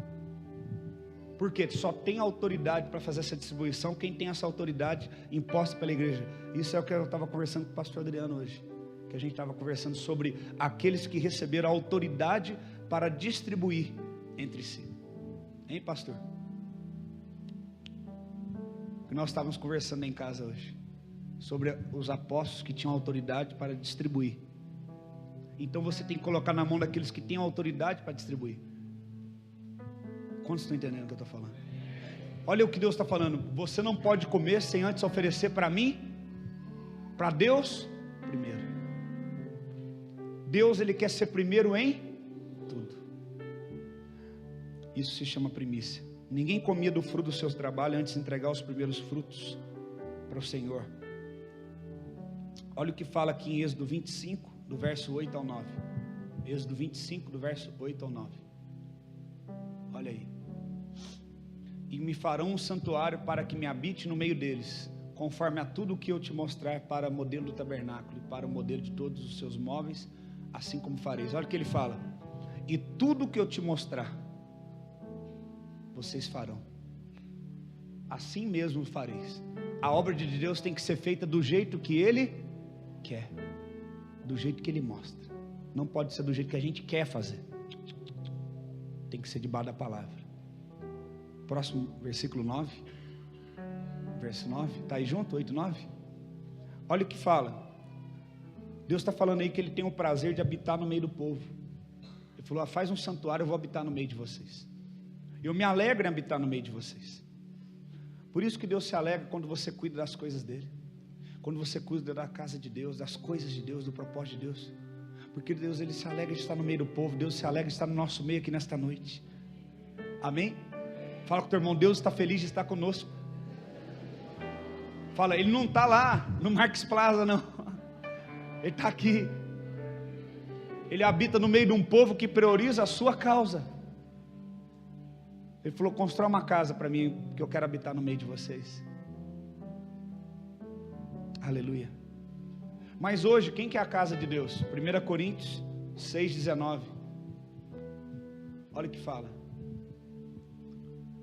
A: Por quê? Só tem autoridade para fazer essa distribuição quem tem essa autoridade imposta pela igreja. Isso é o que eu estava conversando com o pastor Adriano hoje, que a gente estava conversando sobre aqueles que receberam a autoridade para distribuir entre si. Hein, pastor? Nós estávamos conversando em casa hoje sobre os apóstolos que tinham autoridade para distribuir. Então você tem que colocar na mão daqueles que têm autoridade para distribuir. Quantos estão entendendo o que eu estou falando? Olha o que Deus está falando: você não pode comer sem antes oferecer para mim, para Deus primeiro. Deus, ele quer ser primeiro em tudo. Isso se chama primícia. Ninguém comia do fruto dos seus trabalhos antes de entregar os primeiros frutos para o Senhor. Olha o que fala aqui em Êxodo 25, do verso 8 ao 9. Êxodo 25, do verso 8 ao 9. Olha aí. E me farão um santuário para que me habite no meio deles, conforme a tudo o que eu te mostrar, para o modelo do tabernáculo e para o modelo de todos os seus móveis, assim como fareis. Olha o que ele fala: e tudo o que eu te mostrar, vocês farão, assim mesmo fareis. A obra de Deus tem que ser feita do jeito que Ele quer, do jeito que Ele mostra. Não pode ser do jeito que a gente quer fazer. Tem que ser debaixo da palavra. Próximo versículo 9. Verso 9. Está aí junto? 8, 9. Olha o que fala. Deus está falando aí que Ele tem o prazer de habitar no meio do povo. Ele falou: faz um santuário, eu vou habitar no meio de vocês. Eu me alegro em habitar no meio de vocês. Por isso que Deus se alegra quando você cuida das coisas dEle. Quando você cuida da casa de Deus, das coisas de Deus, do propósito de Deus. Porque Deus, Ele se alegra de estar no meio do povo. Deus se alegra de estar no nosso meio aqui nesta noite. Amém? Fala com o teu irmão: Deus está feliz de estar conosco. Fala: Ele não está lá no Marques Plaza, não. Ele está aqui. Ele habita no meio de um povo que prioriza a sua causa. Ele falou: constrói uma casa para mim, que eu quero habitar no meio de vocês. Aleluia. Mas hoje, quem que é a casa de Deus? 1 Coríntios 6,19. Olha o que fala.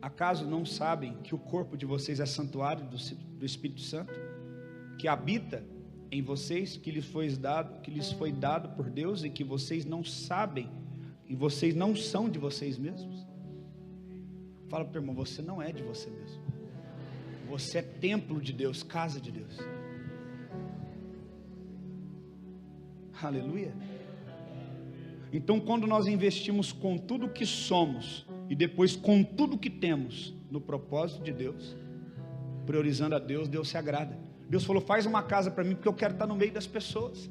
A: Acaso não sabem que o corpo de vocês é santuário do Espírito Santo, que habita em vocês, que lhes foi dado por Deus, e que vocês não sabem, e vocês não são de vocês mesmos? Fala para o teu irmão: você não é de você mesmo. Você é templo de Deus, casa de Deus. Aleluia. Então, quando nós investimos com tudo que somos e depois com tudo que temos no propósito de Deus, priorizando a Deus, Deus se agrada. Deus falou: faz uma casa para mim, porque eu quero estar no meio das pessoas.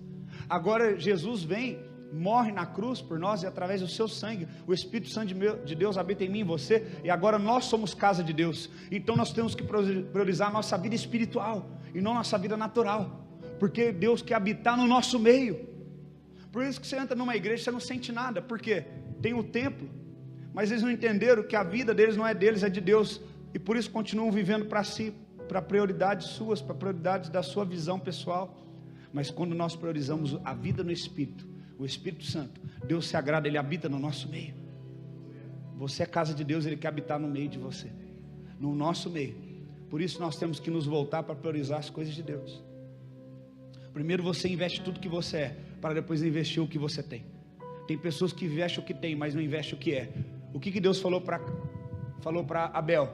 A: Agora Jesus vem, morre na cruz por nós, e através do seu sangue, o Espírito Santo de Deus habita em mim e você, e agora nós somos casa de Deus. Então nós temos que priorizar a nossa vida espiritual, e não nossa vida natural, porque Deus quer habitar no nosso meio. Por isso que você entra numa igreja e você não sente nada, porque tem o templo, mas eles não entenderam que a vida deles não é deles, é de Deus, e por isso continuam vivendo para si, para prioridades suas, para prioridades da sua visão pessoal. Mas quando nós priorizamos a vida no Espírito, o Espírito Santo, Deus se agrada, Ele habita no nosso meio. Você é casa de Deus, Ele quer habitar no meio de você, no nosso meio. Por isso nós temos que nos voltar para priorizar as coisas de Deus. Primeiro você investe tudo que você é, para depois investir o que você tem. Tem pessoas que investem o que tem, mas não investem o que é. O que Deus falou para Abel?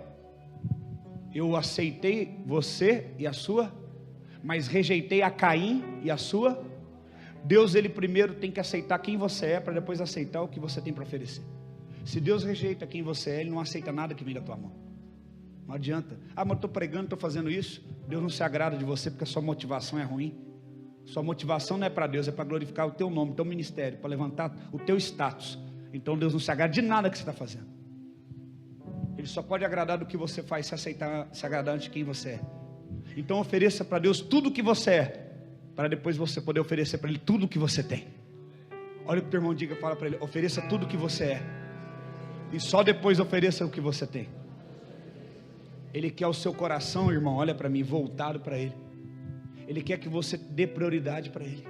A: Eu aceitei você e a sua, mas rejeitei a Caim e a sua. Deus, Ele primeiro tem que aceitar quem você é, para depois aceitar o que você tem para oferecer. Se Deus rejeita quem você é, Ele não aceita nada que vem da tua mão. Não adianta: mas eu estou pregando, estou fazendo isso. Deus não se agrada de você, porque a sua motivação é ruim. Sua motivação não é para Deus, é para glorificar o teu nome, o teu ministério, para levantar o teu status. Então Deus não se agrada de nada que você está fazendo. Ele só pode agradar do que você faz, se agradar de quem você é. Então ofereça para Deus tudo o que você é, para depois você poder oferecer para Ele tudo o que você tem. Olha o que o teu irmão diga, fala para ele: ofereça tudo o que você é, e só depois ofereça o que você tem. Ele quer o seu coração, irmão, olha para mim, voltado para Ele. Ele quer que você dê prioridade para Ele.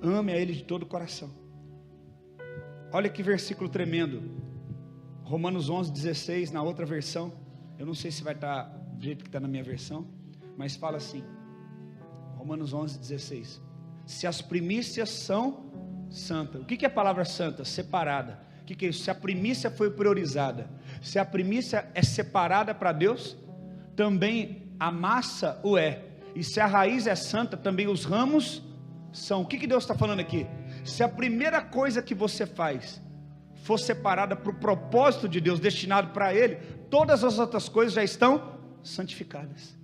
A: Ame a Ele de todo o coração. Olha que versículo tremendo. Romanos 11:16, na outra versão. Eu não sei se vai estar do jeito que está na minha versão, mas fala assim. Romanos 11:16. Se as primícias são santas. O que é a palavra santa? Separada. O que é isso? Se a primícia foi priorizada, se a primícia é separada para Deus, também a massa o é. E se a raiz é santa, também os ramos são. O que Deus está falando aqui? Se a primeira coisa que você faz for separada para o propósito de Deus, destinado para Ele, todas as outras coisas já estão santificadas.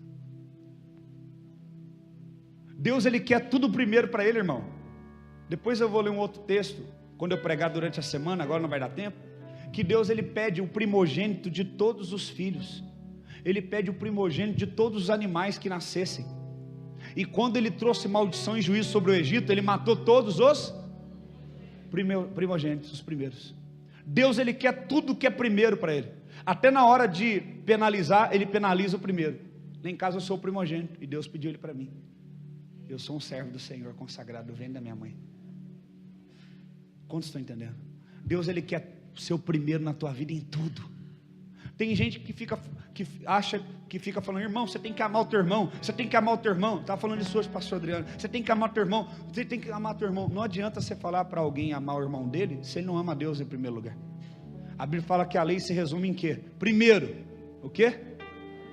A: Deus, Ele quer tudo primeiro para Ele, irmão. Depois eu vou ler um outro texto, quando eu pregar durante a semana, agora não vai dar tempo, que Deus, Ele pede o primogênito de todos os filhos. Ele pede o primogênito de todos os animais que nascessem. E quando Ele trouxe maldição e juízo sobre o Egito, Ele matou todos os primogênitos, os primeiros. Deus, Ele quer tudo que é primeiro para Ele. Até na hora de penalizar, Ele penaliza o primeiro. Lá em casa eu sou o primogênito, e Deus pediu ele para mim. Eu sou um servo do Senhor, consagrado, vem da minha mãe. Quantos estão entendendo? Deus, Ele quer ser o primeiro na tua vida em tudo. Tem gente que acha que fica falando, irmão, você tem que amar o teu irmão, você tem que amar o teu irmão. Estava falando isso hoje, pastor Adriano. Você tem que amar o teu irmão, você tem que amar o teu irmão. Não adianta você falar para alguém amar o irmão dele, se ele não ama a Deus em primeiro lugar. A Bíblia fala que a lei se resume em quê? Primeiro, o quê?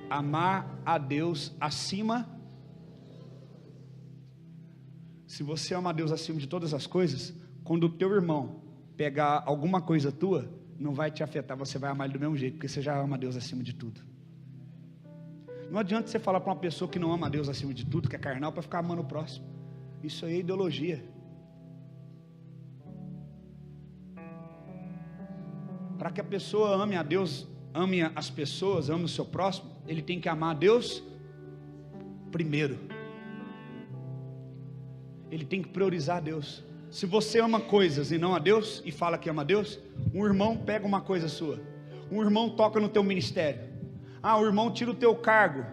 A: Amar a Deus acima. Se você ama a Deus acima de todas as coisas, quando o teu irmão pegar alguma coisa tua, não vai te afetar, você vai amar ele do mesmo jeito, porque você já ama a Deus acima de tudo. Não adianta você falar para uma pessoa que não ama a Deus acima de tudo, que é carnal, para ficar amando o próximo. Isso aí é ideologia. Para que a pessoa ame a Deus, ame as pessoas, ame o seu próximo, ele tem que amar a Deus primeiro. Ele tem que priorizar a Deus. Se você ama coisas e não a Deus, e fala que ama a Deus, um irmão pega uma coisa sua, um irmão toca no teu ministério, o irmão tira o teu cargo,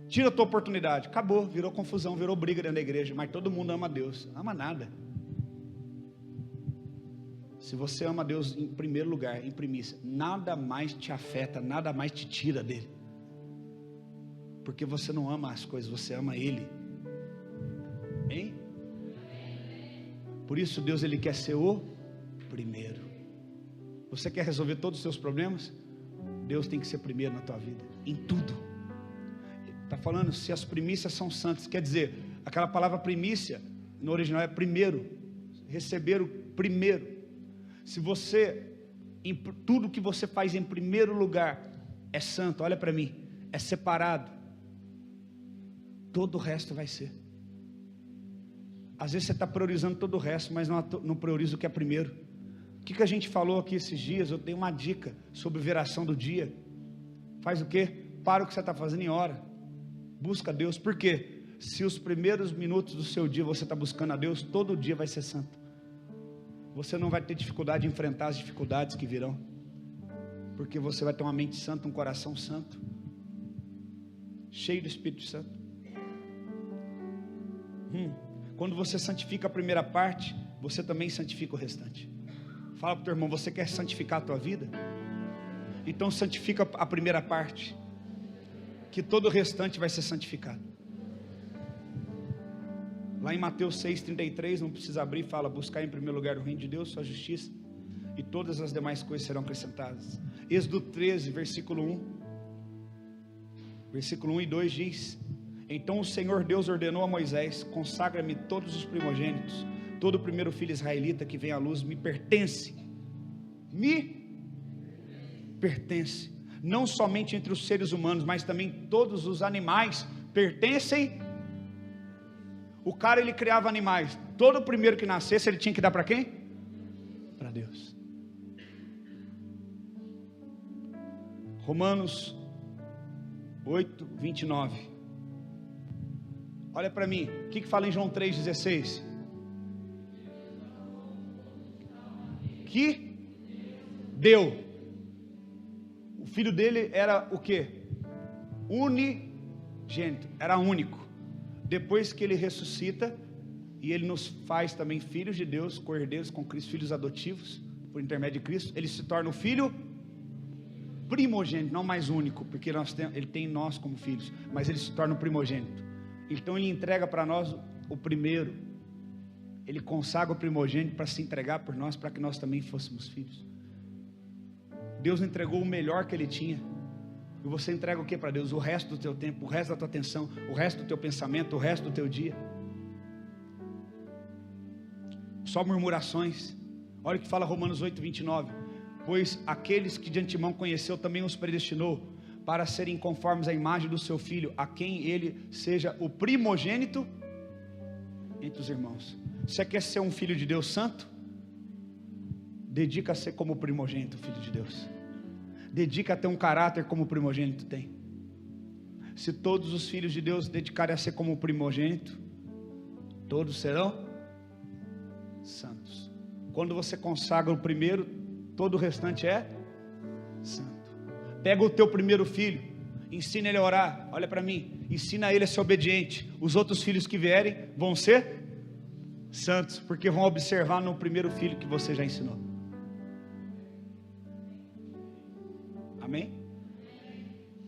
A: tira a tua oportunidade, acabou, virou confusão, virou briga dentro da igreja. Mas todo mundo ama a Deus, ama nada. Se você ama a Deus em primeiro lugar, em primícia, nada mais te afeta, nada mais te tira dele, porque você não ama as coisas, você ama Ele. Hein? Por isso Deus, Ele quer ser o primeiro. Você quer resolver todos os seus problemas? Deus tem que ser primeiro na tua vida, em tudo. Está falando, se as primícias são santas, quer dizer, aquela palavra primícia, no original é primeiro, receber o primeiro. Se você, tudo que você faz em primeiro lugar é santo, olha para mim, é separado, todo o resto vai ser. Às vezes você está priorizando todo o resto, mas não prioriza o que é primeiro. O que a gente falou aqui esses dias? Eu tenho uma dica sobre viração do dia. Faz o quê? Para o que você está fazendo e ora. Busca Deus. Por quê? Se os primeiros minutos do seu dia você está buscando a Deus, todo dia vai ser santo. Você não vai ter dificuldade de enfrentar as dificuldades que virão, porque você vai ter uma mente santa, um coração santo, cheio do Espírito Santo. Quando você santifica a primeira parte, você também santifica o restante. Fala para o teu irmão, você quer santificar a tua vida? Então santifica a primeira parte, que todo o restante vai ser santificado. Lá em Mateus 6,33, não precisa abrir, fala, buscar em primeiro lugar o reino de Deus, sua justiça, e todas as demais coisas serão acrescentadas. Êxodo 13, versículo 1. Versículo 1 e 2 diz: então o Senhor Deus ordenou a Moisés: consagra-me todos os primogênitos, todo o primeiro filho israelita que vem à luz me pertence, não somente entre os seres humanos, mas também todos os animais pertencem. O cara, ele criava animais, todo o primeiro que nascesse ele tinha que dar para quem? Para Deus. Romanos 8, 29. Olha para mim, o que fala em João 3,16? Que deu. O filho dele era o quê? Unigênito, era único. Depois que ele ressuscita, e ele nos faz também filhos de Deus, co-herdeiros com Cristo, filhos adotivos, por intermédio de Cristo, ele se torna o filho primogênito, não mais único, porque ele tem nós como filhos, mas ele se torna o primogênito. Então ele entrega para nós o primeiro, ele consagra o primogênito para se entregar por nós, para que nós também fôssemos filhos. Deus entregou o melhor que ele tinha, e você entrega o que para Deus? O resto do teu tempo, o resto da tua atenção, o resto do teu pensamento, o resto do teu dia. Só murmurações. Olha o que fala Romanos 8, 29. Pois aqueles que de antemão conheceu também os predestinou para serem conformes à imagem do seu Filho, a quem ele seja o primogênito entre os irmãos. Você quer ser um filho de Deus santo? Dedica a ser como o primogênito, filho de Deus. Dedica a ter um caráter como o primogênito tem. Se todos os filhos de Deus dedicarem a ser como o primogênito, todos serão santos. Quando você consagra o primeiro, todo o restante é santo. Pega o teu primeiro filho, ensina ele a orar. Olha para mim, ensina ele a ser obediente. Os outros filhos que vierem vão ser santos, porque vão observar no primeiro filho que você já ensinou. Amém?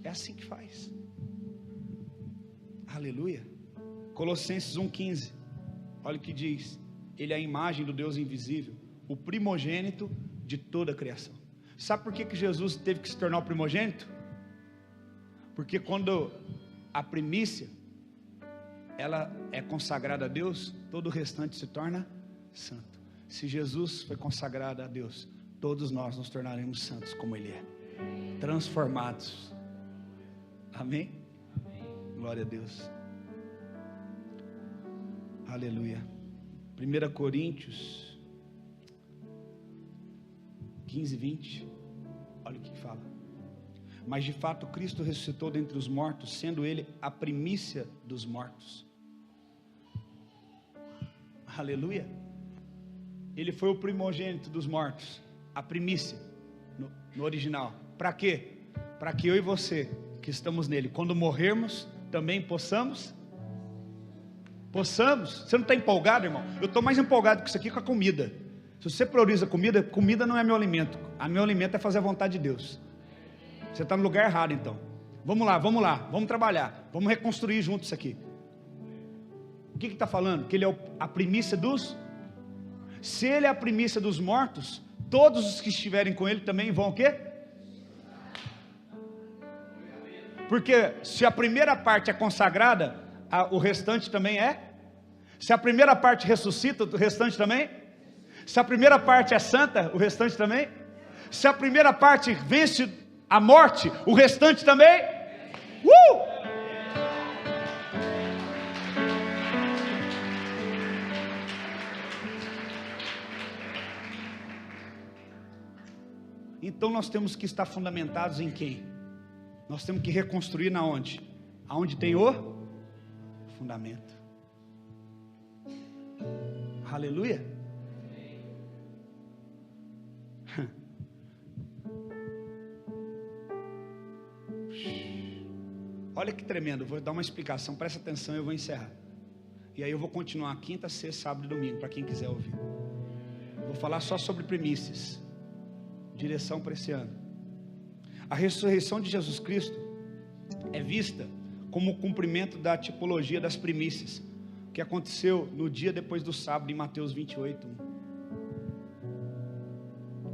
A: É assim que faz. Aleluia. Colossenses 1,15. Olha o que diz. Ele é a imagem do Deus invisível, o primogênito de toda a criação. Sabe por que Jesus teve que se tornar o primogênito? Porque quando a primícia ela é consagrada a Deus, todo o restante se torna santo. Se Jesus foi consagrado a Deus, todos nós nos tornaremos santos como Ele é, transformados. Amém? Glória a Deus. Aleluia. 1 Coríntios 15, 20. Olha o que fala. Mas de fato Cristo ressuscitou dentre os mortos, sendo Ele a primícia dos mortos. Aleluia. Ele foi o primogênito dos mortos, a primícia, no original. Para quê? Para que eu e você, que estamos nele, quando morrermos, também possamos. Você não está empolgado, irmão? Eu estou mais empolgado com isso aqui, com a comida. Se você prioriza comida, comida não é meu alimento. Meu alimento é fazer a vontade de Deus. Você está no lugar errado, então. Vamos lá, vamos trabalhar. Vamos reconstruir juntos isso aqui. O que está falando? Que Ele é a primícia dos... Se Ele é a primícia dos mortos, todos os que estiverem com Ele também vão o quê? Porque se a primeira parte é consagrada, o restante também é. Se a primeira parte ressuscita, o restante também. Se a primeira parte é santa, o restante também. Se a primeira parte vence a morte, o restante também. Então nós temos que estar fundamentados em quem? Nós temos que reconstruir na onde? Aonde tem o fundamento. Aleluia. Olha que tremendo. Vou dar uma explicação, presta atenção e eu vou encerrar. E aí eu vou continuar quinta, sexta, sábado e domingo, para quem quiser ouvir. Vou falar só sobre primícias. Direção para esse ano. A ressurreição de Jesus Cristo é vista como o cumprimento da tipologia das primícias, que aconteceu no dia depois do sábado, em Mateus 28.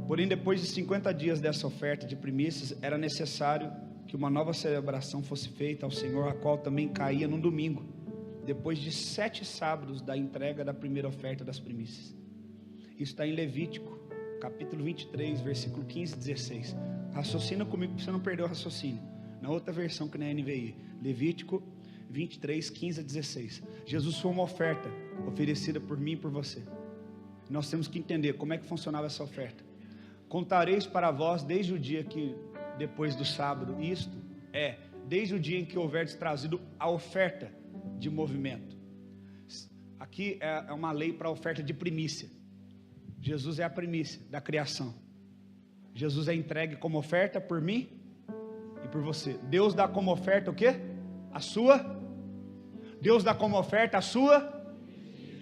A: Porém, depois de 50 dias dessa oferta de primícias, era necessário que uma nova celebração fosse feita ao Senhor, a qual também caía no domingo, depois de 7 sábados da entrega da primeira oferta das primícias. Isso está em Levítico, capítulo 23, versículo 15 e 16. Raciocina comigo para você não perder o raciocínio. Na outra versão que na NVI, Levítico 23, 15 a 16. Jesus foi uma oferta oferecida por mim e por você. Nós temos que entender como é que funcionava essa oferta. Contareis para vós desde o dia que, depois do sábado, isto é, desde o dia em que houverdes trazido a oferta de movimento. Aqui é uma lei para a oferta de primícia. Jesus é a primícia da criação. Jesus é entregue como oferta por mim e por você. Deus dá como oferta o quê? A sua. Deus dá como oferta a sua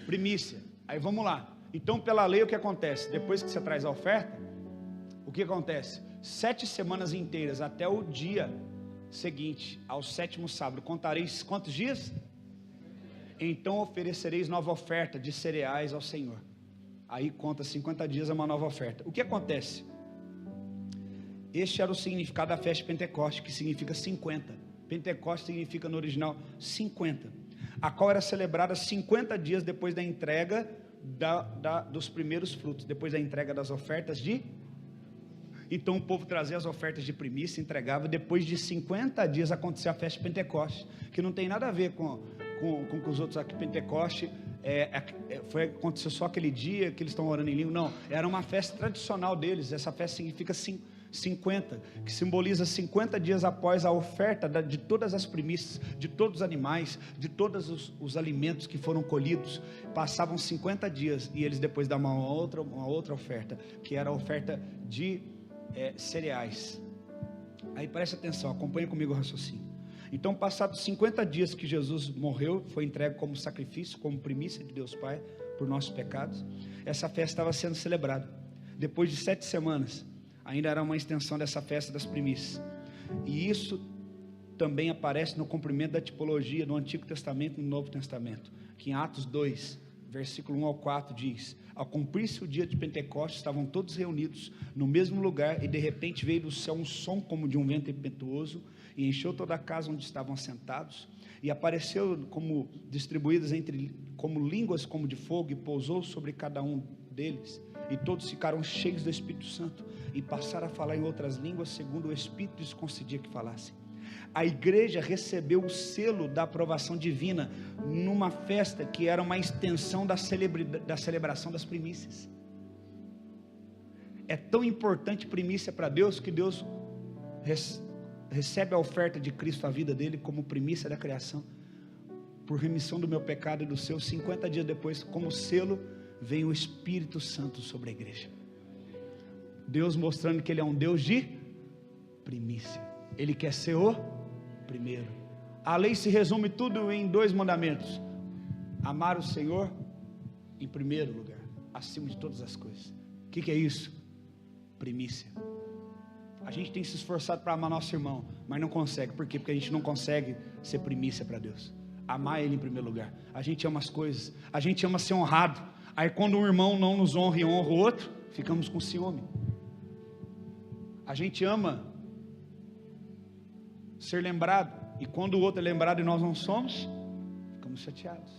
A: primícia. Aí vamos lá. Então pela lei o que acontece? Depois que você traz a oferta, o que acontece? 7 semanas inteiras até o dia seguinte, ao 7º sábado, contareis quantos dias? Então oferecereis nova oferta de cereais ao Senhor. Aí conta 50 dias é uma nova oferta. O que acontece? Este era o significado da festa de Pentecoste, que significa 50. Pentecoste significa no original 50, a qual era celebrada 50 dias depois da entrega dos primeiros frutos, depois da entrega das ofertas de... Então o povo trazia as ofertas de primícia, entregava, depois de 50 dias acontecia a festa de Pentecoste, que não tem nada a ver com os outros aqui. Pentecoste aconteceu só aquele dia que eles estão orando em língua. Não, era uma festa tradicional deles. Essa festa significa 50, que simboliza 50 dias após a oferta de todas as primícias, de todos os animais, de todos os alimentos que foram colhidos. Passavam 50 dias e eles depois davam uma outra oferta, que era a oferta de cereais. Aí preste atenção, acompanha comigo o raciocínio. Então, passados 50 dias que Jesus morreu, foi entregue como sacrifício, como primícia de Deus Pai, por nossos pecados, essa festa estava sendo celebrada. Depois de 7 semanas, ainda era uma extensão dessa festa das primícias. E isso também aparece no cumprimento da tipologia do Antigo Testamento e no Novo Testamento, que em Atos 2, versículo 1 ao 4 diz: ao cumprir-se o dia de Pentecostes, estavam todos reunidos no mesmo lugar, e de repente veio do céu um som como de um vento impetuoso, e encheu toda a casa onde estavam sentados, e apareceu como distribuídas como línguas como de fogo, e pousou sobre cada um deles, e todos ficaram cheios do Espírito Santo, e passaram a falar em outras línguas, segundo o Espírito lhes concedia que falassem. A igreja recebeu o selo da aprovação divina numa festa que era uma extensão da celebração das primícias. É tão importante primícia para Deus, que Deus recebe a oferta de Cristo à vida dele como primícia da criação, por remissão do meu pecado e do seu. 50 dias depois, como selo, vem o Espírito Santo sobre a igreja. Deus mostrando que ele é um Deus de primícia. Ele quer ser o primeiro. A lei se resume tudo em 2 mandamentos: amar o Senhor em primeiro lugar, acima de todas as coisas. O que é isso? Primícia. A gente tem se esforçado para amar nosso irmão, mas não consegue. Por quê? Porque a gente não consegue ser primícia para Deus, amar Ele em primeiro lugar. A gente ama as coisas, a gente ama ser honrado. Aí quando um irmão não nos honra e honra o outro, ficamos com ciúme. A gente ama ser lembrado, e quando o outro é lembrado e nós não somos, ficamos chateados.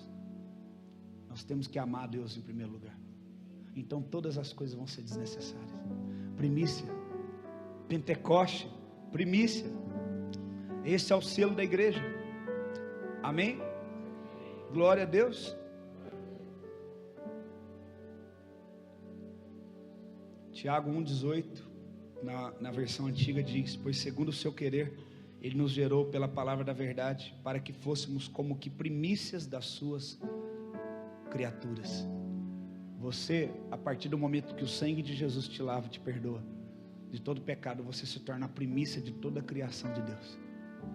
A: Nós temos que amar a Deus em primeiro lugar. Então todas as coisas vão ser desnecessárias. Primícia, Pentecoste, primícia. Esse é o selo da igreja. Amém? Glória a Deus. Tiago 1,18, na versão antiga diz: pois segundo o seu querer, Ele nos gerou pela palavra da verdade, para que fôssemos como que primícias das suas criaturas. Você, a partir do momento que o sangue de Jesus te lava e te perdoa de todo pecado, você se torna a primícia de toda a criação de Deus,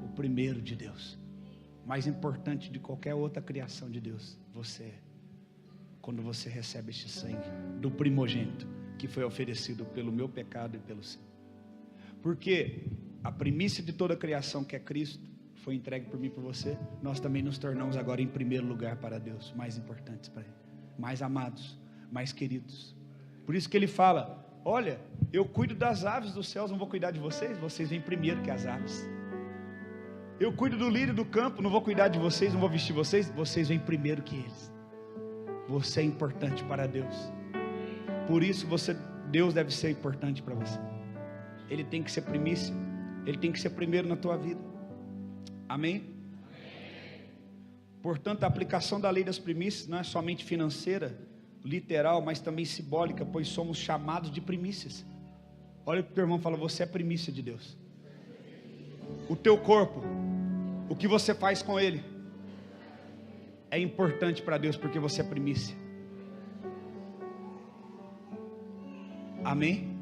A: o primeiro de Deus, mais importante de qualquer outra criação de Deus. Você é, quando você recebe este sangue do primogênito, que foi oferecido pelo meu pecado e pelo seu. Porque a primícia de toda a criação, que é Cristo, foi entregue por mim e por você. Nós também nos tornamos agora em primeiro lugar para Deus, mais importantes para Ele, mais amados, mais queridos. Por isso que Ele fala: olha, eu cuido das aves dos céus, não vou cuidar de vocês? Vocês vêm primeiro que as aves. Eu cuido do lírio do campo, não vou cuidar de vocês, não vou vestir vocês? Vocês vêm primeiro que eles. Você é importante para Deus. Por isso Deus deve ser importante para você. Ele tem que ser primícia. Ele tem que ser primeiro na tua vida. Amém? Portanto, a aplicação da lei das primícias não é somente financeira, literal, mas também simbólica, pois somos chamados de primícias. Olha para o teu irmão e fala: você é primícia de Deus. O teu corpo, o que você faz com ele, é importante para Deus, porque você é primícia. Amém?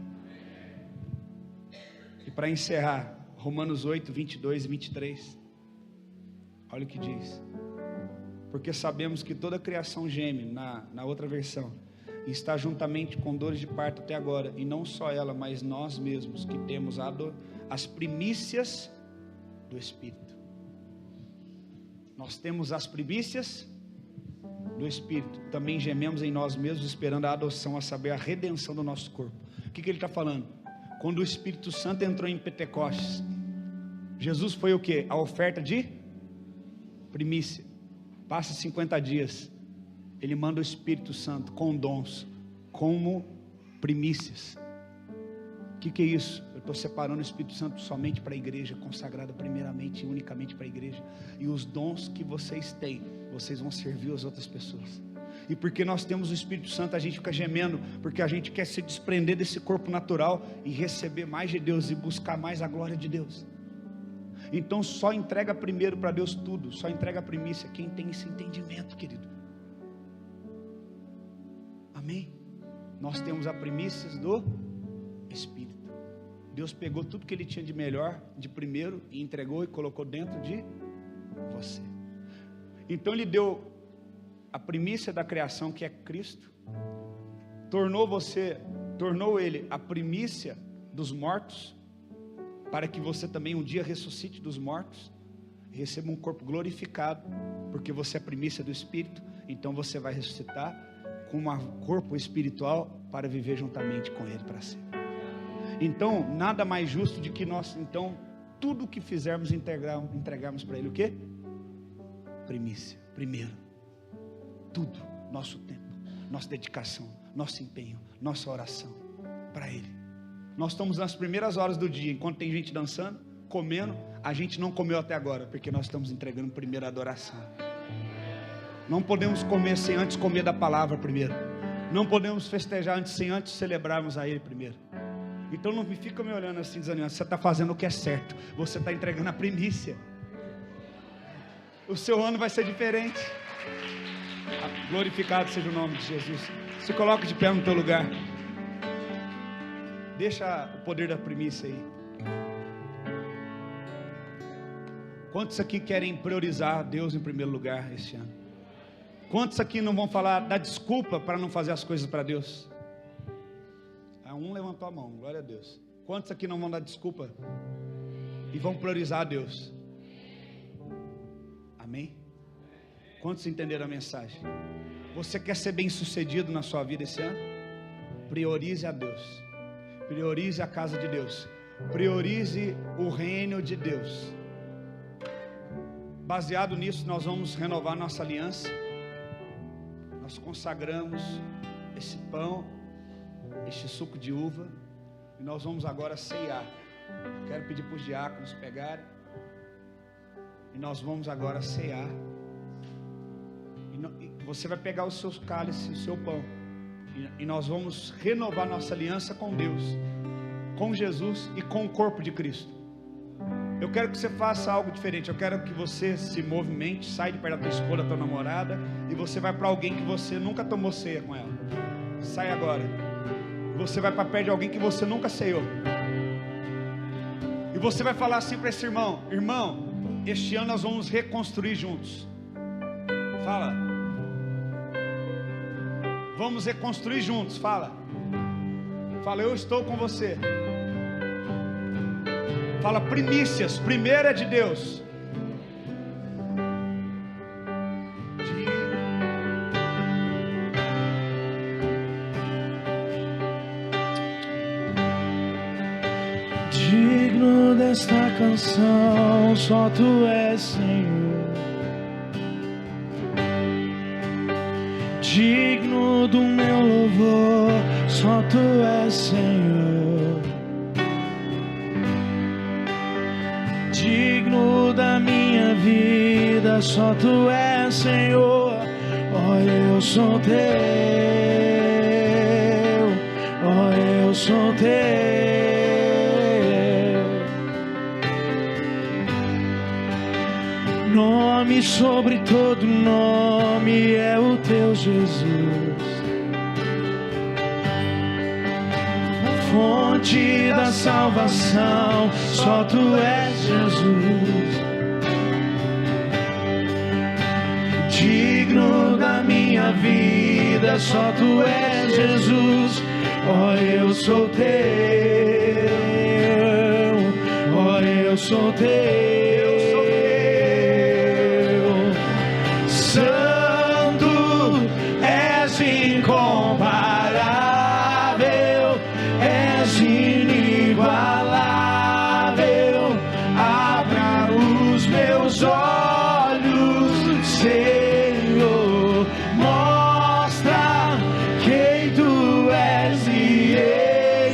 A: E para encerrar, Romanos 8, 22 e 23. Olha o que diz: porque sabemos que toda a criação geme, na outra versão, e está juntamente com dores de parto até agora, e não só ela, mas nós mesmos, que temos as primícias do Espírito. Nós temos as primícias do Espírito, também gememos em nós mesmos, esperando a adoção, a saber, a redenção do nosso corpo. O que ele está falando? Quando o Espírito Santo entrou em Pentecostes, Jesus foi o que? A oferta de primícia. Passa 50 dias, Ele manda o Espírito Santo com dons, como primícias. O que é isso? Eu estou separando o Espírito Santo somente para a igreja, consagrada primeiramente e unicamente para a igreja. E os dons que vocês têm, vocês vão servir as outras pessoas. E porque nós temos o Espírito Santo, a gente fica gemendo, porque a gente quer se desprender desse corpo natural e receber mais de Deus e buscar mais a glória de Deus. Então só entrega primeiro para Deus tudo, só entrega a primícia quem tem esse entendimento, querido. Amém? Nós temos a primícia do Espírito. Deus pegou tudo que Ele tinha de melhor, de primeiro, e entregou e colocou dentro de você. Então Ele deu a primícia da criação, que é Cristo, tornou Ele a primícia dos mortos, para que você também um dia ressuscite dos mortos, receba um corpo glorificado, porque você é primícia do Espírito. Então você vai ressuscitar com um corpo espiritual para viver juntamente com Ele para sempre. Então nada mais justo de que nós, então, tudo o que fizermos entregarmos para Ele o quê? Primícia, primeiro, tudo, nosso tempo, nossa dedicação, nosso empenho, nossa oração para Ele. Nós estamos nas primeiras horas do dia, enquanto tem gente dançando, comendo, a gente não comeu até agora, porque nós estamos entregando primeiro a adoração. Não podemos comer sem antes comer da palavra primeiro. Não podemos festejar sem antes celebrarmos a Ele primeiro. Então não fica me olhando assim desanimado. Você está fazendo o que é certo, você está entregando a primícia. O seu ano vai ser diferente. Glorificado seja o nome de Jesus. Se coloca de pé no teu lugar. Deixa o poder da primícia aí. Quantos aqui querem priorizar Deus em primeiro lugar este ano? Quantos aqui não vão falar, dar desculpa para não fazer as coisas para Deus? Um levantou a mão, glória a Deus. Quantos aqui não vão dar desculpa e vão priorizar a Deus? Amém? Quantos entenderam a mensagem? Você quer ser bem sucedido na sua vida esse ano? Priorize a Deus. Priorize a casa de Deus. Priorize o reino de Deus. Baseado nisso, nós vamos renovar nossa aliança. Nós consagramos esse pão, este suco de uva, e nós vamos agora ceiar. Quero pedir para os diáconos pegarem, e nós vamos agora ceiar. E você vai pegar os seus cálices, o seu pão, e nós vamos renovar nossa aliança com Deus, com Jesus e com o corpo de Cristo. Eu quero que você faça algo diferente. Eu quero que você se movimente, sai de perto da tua esposa, da tua namorada, e você vai para alguém que você nunca tomou ceia com ela. Sai agora. Você vai para perto de alguém que você nunca ceiou. E você vai falar assim para esse irmão: irmão, este ano nós vamos reconstruir juntos. Fala. Vamos reconstruir juntos. Fala. Fala, eu estou com você. Fala, primícias, primeiro é de Deus.
B: Digno desta canção, só Tu és, Senhor. Digno do meu louvor, só Tu és, Senhor. Digno da minha vida, só Tu és, Senhor. Oh, eu sou Teu, oh, eu sou Teu. Nome sobre todo nome é o Teu Jesus. Fonte da salvação, só Tu és, Jesus. Digno da minha vida, só Tu és, Jesus. Oh, eu sou Teu, oh, eu sou Teu. Santo, és incomparável, és inigualável. Abra os meus olhos, Senhor, mostra quem Tu és e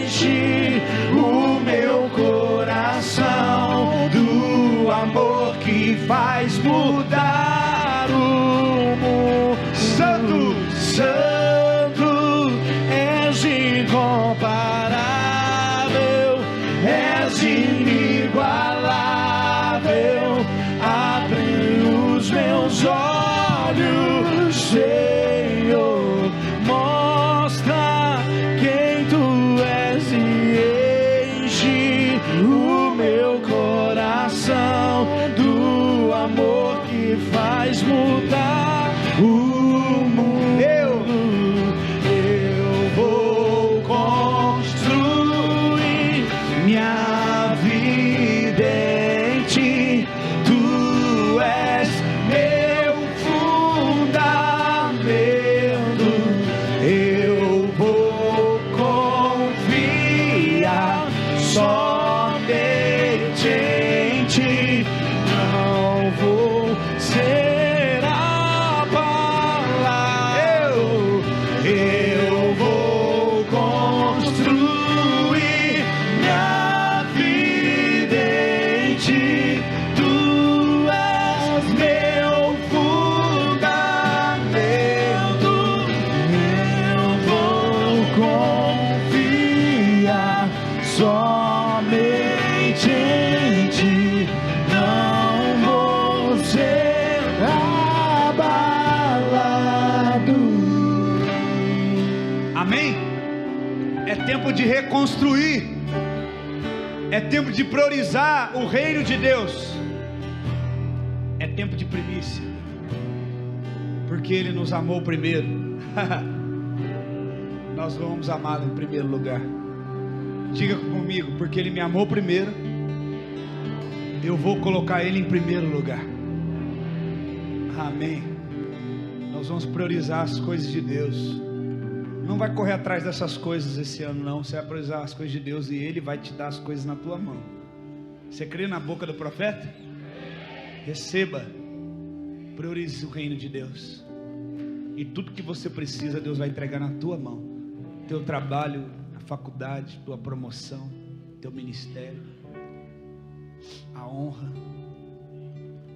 B: enche o meu coração do amor que faz mudar o mundo. Santo, Santo, és incomparável, és inigualável. Abre os meus olhos, Senhor, mostra quem Tu és e enche o meu coração do amor que faz mudar o mundo. Eu vou construir somente em ti. Não vou ser abalado. Eu vou construir minha vida em ti. Tu és meu fundamento. Eu vou confiar somente em ti. Não vou ser abalado.
A: Amém? É tempo de reconstruir. É tempo de priorizar o reino de Deus. É tempo de primícia. Porque Ele nos amou primeiro. Nós vamos amá-lo em primeiro lugar. Diga comigo, porque Ele me amou primeiro, eu vou colocar Ele em primeiro lugar. Amém. Nós vamos priorizar as coisas de Deus. Não vai correr atrás dessas coisas esse ano não. Você vai priorizar as coisas de Deus e Ele vai te dar as coisas na tua mão. Você crê na boca do profeta? Receba. Priorize o reino de Deus. E tudo que você precisa, Deus vai entregar na tua mão. Teu trabalho, a faculdade, tua promoção, teu ministério, a honra,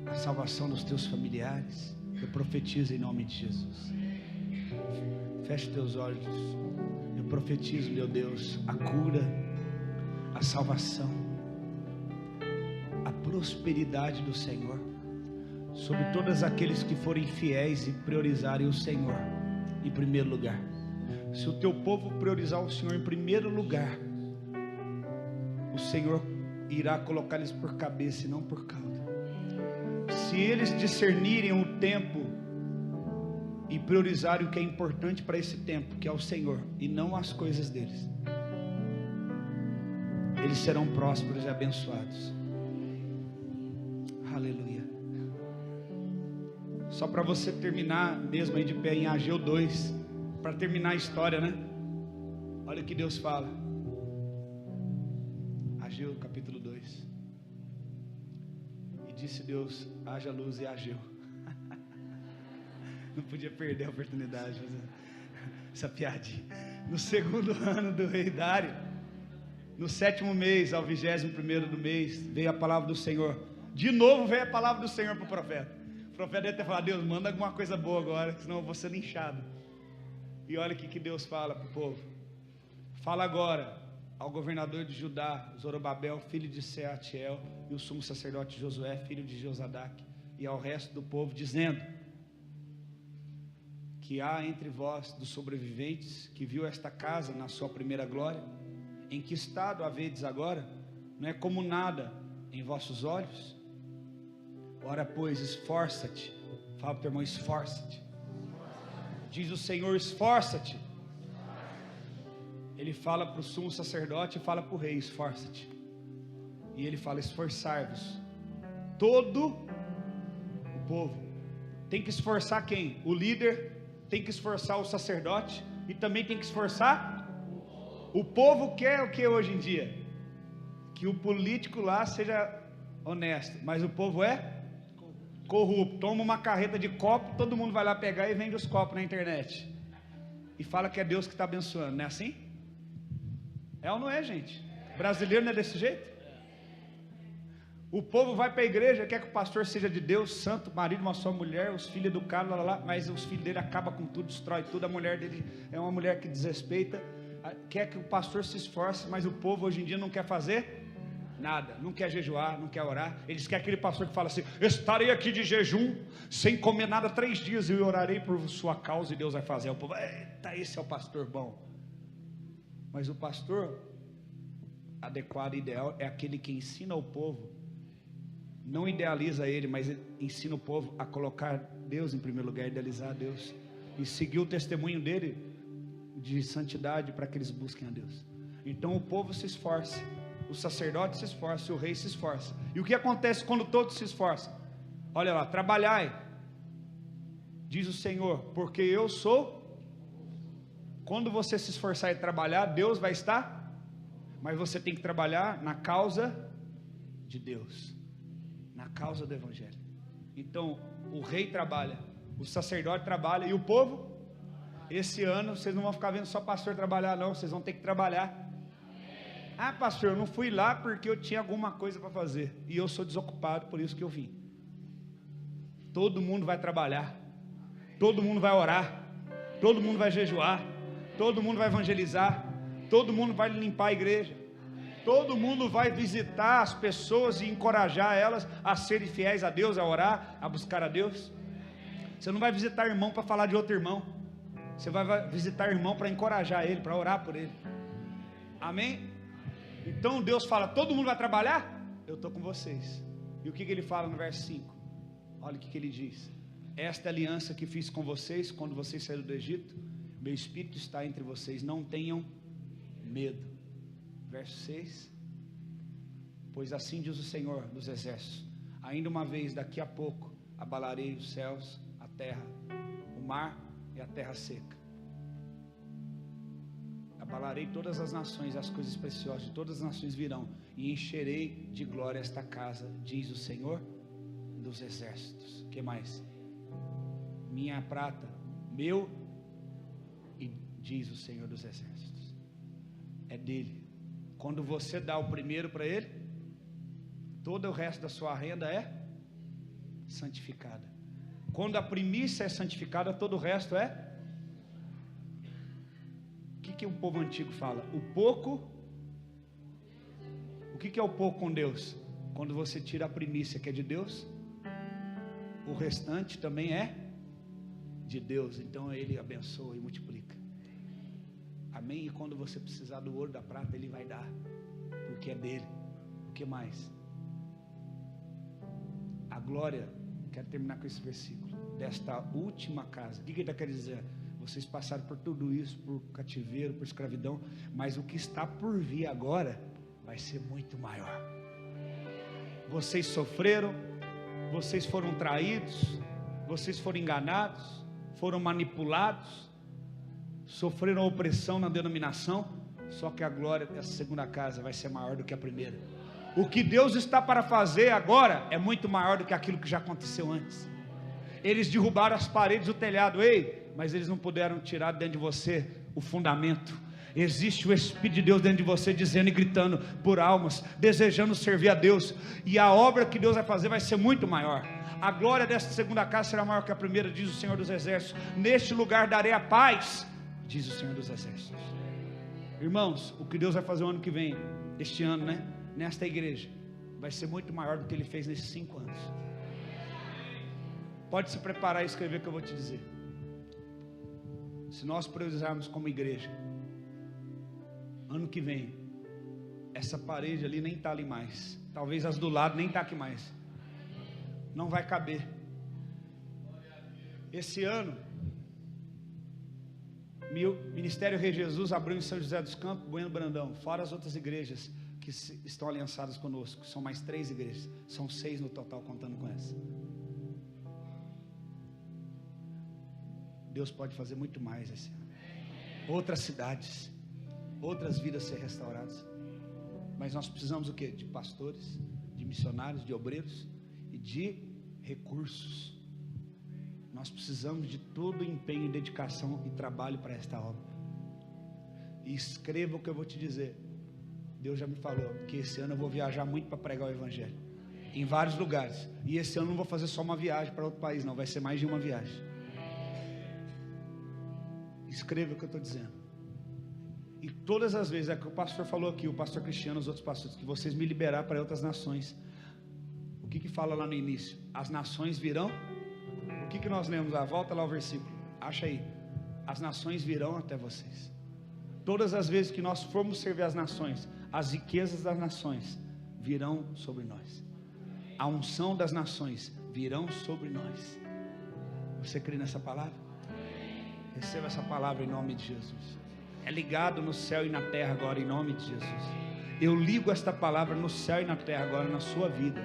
A: a salvação dos teus familiares. Eu profetizo em nome de Jesus. Feche teus olhos. Eu profetizo, meu Deus, a cura, a salvação, a prosperidade do Senhor sobre todos aqueles que forem fiéis e priorizarem o Senhor em primeiro lugar. Se o teu povo priorizar o Senhor em primeiro lugar, o Senhor irá colocá-los por cabeça e não por cauda. Se eles discernirem o tempo e priorizarem o que é importante para esse tempo, que é o Senhor e não as coisas deles, eles serão prósperos e abençoados. Aleluia. Só para você terminar mesmo aí de pé em Ageu 2, para terminar a história, né? Olha o que Deus fala. Ageu capítulo 2. E disse Deus: haja luz, e Ageu. Não podia perder a oportunidade de fazer essa piadinha. No segundo ano do rei Dário, no 7º mês, ao 21º do mês, veio a palavra do Senhor. De novo veio a palavra do Senhor para o profeta. O profeta deve ter falado: Deus, manda alguma coisa boa agora, senão eu vou ser linchado. E olha o que Deus fala para o povo. Fala agora ao governador de Judá, Zorobabel, filho de Seatiel, e o sumo sacerdote Josué, filho de Josadaque, e ao resto do povo, dizendo: que há entre vós dos sobreviventes que viu esta casa na sua primeira glória, em que estado a vedes agora? Não é como nada em vossos olhos? Ora pois, esforça-te. Fala para o teu irmão: esforça-te. Diz o Senhor: esforça-te. Ele fala para o sumo sacerdote e fala para o rei: esforça-te. E ele fala: esforçar-vos. Todo o povo tem que esforçar quem? O líder tem que esforçar o sacerdote, e também tem que esforçar o povo. Quer o que hoje em dia? Que o político lá seja honesto, mas o povo é corrupto. Toma uma carreta de copo, todo mundo vai lá pegar e vende os copos na internet e fala que é Deus que está abençoando. Não é assim? É ou não é, gente? Brasileiro não é desse jeito? O povo vai para a igreja, quer que o pastor seja de Deus, santo, marido de uma só mulher, os filhos educados, mas os filhos dele acabam com tudo, destrói tudo. A mulher dele é uma mulher que desrespeita. Quer que o pastor se esforce, mas o povo hoje em dia não quer fazer nada, não quer jejuar, não quer orar. Eles querem aquele pastor que fala assim: estarei aqui de jejum, sem comer nada 3 dias, e eu orarei por sua causa, e Deus vai fazer. O povo: eita, esse é o pastor bom. Mas o pastor adequado e ideal é aquele que ensina o povo, não idealiza ele, mas ensina o povo a colocar Deus em primeiro lugar, idealizar a Deus, e seguir o testemunho dele de santidade, para que eles busquem a Deus. Então o povo se esforça, o sacerdote se esforça, o rei se esforça. E o que acontece quando todos se esforçam? Olha lá: trabalhai, diz o Senhor, porque eu sou. Quando você se esforçar e trabalhar, Deus vai estar. Mas você tem que trabalhar na causa de Deus, na causa do Evangelho. Então, o rei trabalha, o sacerdote trabalha e o povo? Esse ano vocês não vão ficar vendo só pastor trabalhar não, vocês vão ter que trabalhar. Ah, pastor, eu não fui lá porque eu tinha alguma coisa para fazer e eu sou desocupado, por isso que eu vim. Todo mundo vai trabalhar, todo mundo vai orar, todo mundo vai jejuar, todo mundo vai evangelizar, todo mundo vai limpar a igreja, todo mundo vai visitar as pessoas e encorajar elas a serem fiéis a Deus, a orar, a buscar a Deus. Você não vai visitar irmão para falar de outro irmão, você vai visitar irmão para encorajar ele, para orar por ele. Amém? Então Deus fala, todo mundo vai trabalhar? Eu estou com vocês. E o que ele fala no verso 5? Olha o que ele diz: esta é a aliança que fiz com vocês quando vocês saíram do Egito, meu espírito está entre vocês, não tenham medo. Verso 6: pois assim diz o Senhor dos exércitos, ainda uma vez, daqui a pouco, abalarei os céus, a terra, o mar e a terra seca. Abalarei todas as nações, as coisas preciosas de todas as nações virão, e encherei de glória esta casa, diz o Senhor dos exércitos. O que mais? Minha prata, meu, e diz o Senhor dos exércitos, é dele. Quando você dá o primeiro para ele, todo o resto da sua renda é santificada. Quando a primícia é santificada, todo o resto é. O que o povo antigo fala? O pouco. O que é o pouco com Deus? Quando você tira a primícia que é de Deus, o restante também é de Deus. Então ele abençoa e multiplica. Amém? E quando você precisar do ouro, da prata, ele vai dar, porque é dele. O que mais? A glória, quero terminar com esse versículo, desta última casa. O que ele está querendo dizer? Vocês passaram por tudo isso, por cativeiro, por escravidão, mas o que está por vir agora vai ser muito maior. Vocês sofreram, vocês foram traídos, vocês foram enganados, foram manipulados, sofreram opressão na denominação, só que a glória dessa segunda casa vai ser maior do que a primeira. O que Deus está para fazer agora é muito maior do que aquilo que já aconteceu antes. Eles derrubaram as paredes do telhado, mas eles não puderam tirar dentro de você o fundamento. Existe o Espírito de Deus dentro de você, dizendo e gritando por almas, desejando servir a Deus, e a obra que Deus vai fazer vai ser muito maior. A glória desta segunda casa será maior que a primeira, diz o Senhor dos exércitos. Neste lugar darei a paz, diz o Senhor dos exércitos. Irmãos, o que Deus vai fazer o ano que vem, este ano, nesta igreja, vai ser muito maior do que Ele fez nesses 5 anos. Pode se preparar e escrever o que eu vou te dizer. Se nós priorizarmos como igreja, ano que vem, essa parede ali nem está ali mais, talvez as do lado nem está aqui mais, não vai caber. Esse ano, Ministério Rei Jesus abriu em São José dos Campos, Bueno Brandão, fora as outras igrejas que estão aliançadas conosco, são mais 3 igrejas, são 6 no total contando com essa. Deus pode fazer muito mais esse ano. Outras cidades, outras vidas ser restauradas. Mas nós precisamos o quê? De pastores, de missionários, de obreiros e de recursos. Nós precisamos de todo empenho, dedicação e trabalho para esta obra. E escreva o que eu vou te dizer. Deus já me falou que esse ano eu vou viajar muito para pregar o Evangelho, em vários lugares. E esse ano eu não vou fazer só uma viagem para outro país, não, vai ser mais de uma viagem. Escreva o que eu estou dizendo. E todas as vezes, é que o pastor falou aqui, o pastor Cristiano, os outros pastores, que vocês me liberar para outras nações. O que fala lá no início? As nações virão. O que nós lemos lá? Volta lá o versículo, acha aí. As nações virão até vocês. Todas as vezes que nós formos servir as nações, as riquezas das nações virão sobre nós. A unção das nações virão sobre nós. Você crê nessa palavra? Receba essa palavra em nome de Jesus. É ligado no céu e na terra agora, em nome de Jesus. Eu ligo esta palavra no céu e na terra agora, na sua vida.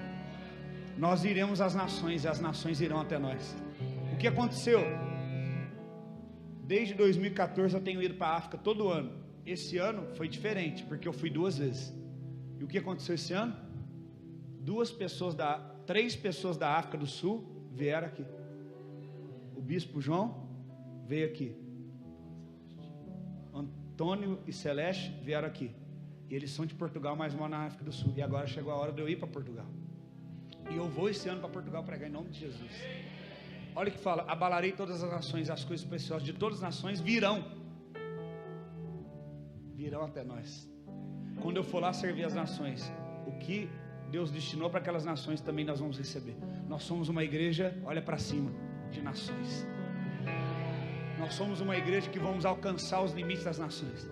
A: Nós iremos às nações e as nações irão até nós. O que aconteceu? Desde 2014 eu tenho ido para a África todo ano. esse ano foi diferente, porque eu fui 2 vezes. E o que aconteceu esse ano? 3 pessoas da África do Sul vieram aqui. O bispo João veio aqui. Antônio e Celeste vieram aqui. E eles são de Portugal, mas moram na África do Sul. E agora chegou a hora de eu ir para Portugal. E eu vou esse ano para Portugal pregar em nome de Jesus. Olha o que fala: abalarei todas as nações, as coisas preciosas de todas as nações virão até nós. Quando eu for lá servir as nações, o que Deus destinou para aquelas nações também nós vamos receber. Nós somos uma igreja, olha para cima, de nações. Nós somos uma igreja que vamos alcançar os limites das nações.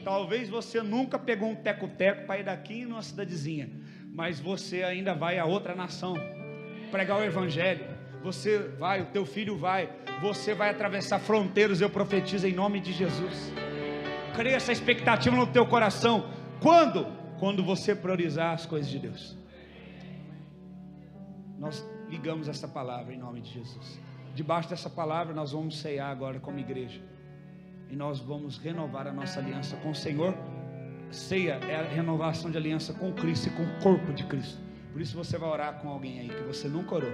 A: Talvez você nunca pegou um teco-teco para ir daqui numa cidadezinha, mas você ainda vai a outra nação pregar o evangelho. Você vai, o teu filho vai, você vai atravessar fronteiras. Eu profetizo em nome de Jesus. Cria essa expectativa no teu coração. Quando? Quando você priorizar as coisas de Deus. Nós ligamos essa palavra em nome de Jesus. Debaixo dessa palavra nós vamos ceiar agora como igreja. E nós vamos renovar a nossa aliança com o Senhor. Ceia é a renovação de aliança com Cristo e com o corpo de Cristo. Por isso você vai orar com alguém aí que você nunca orou.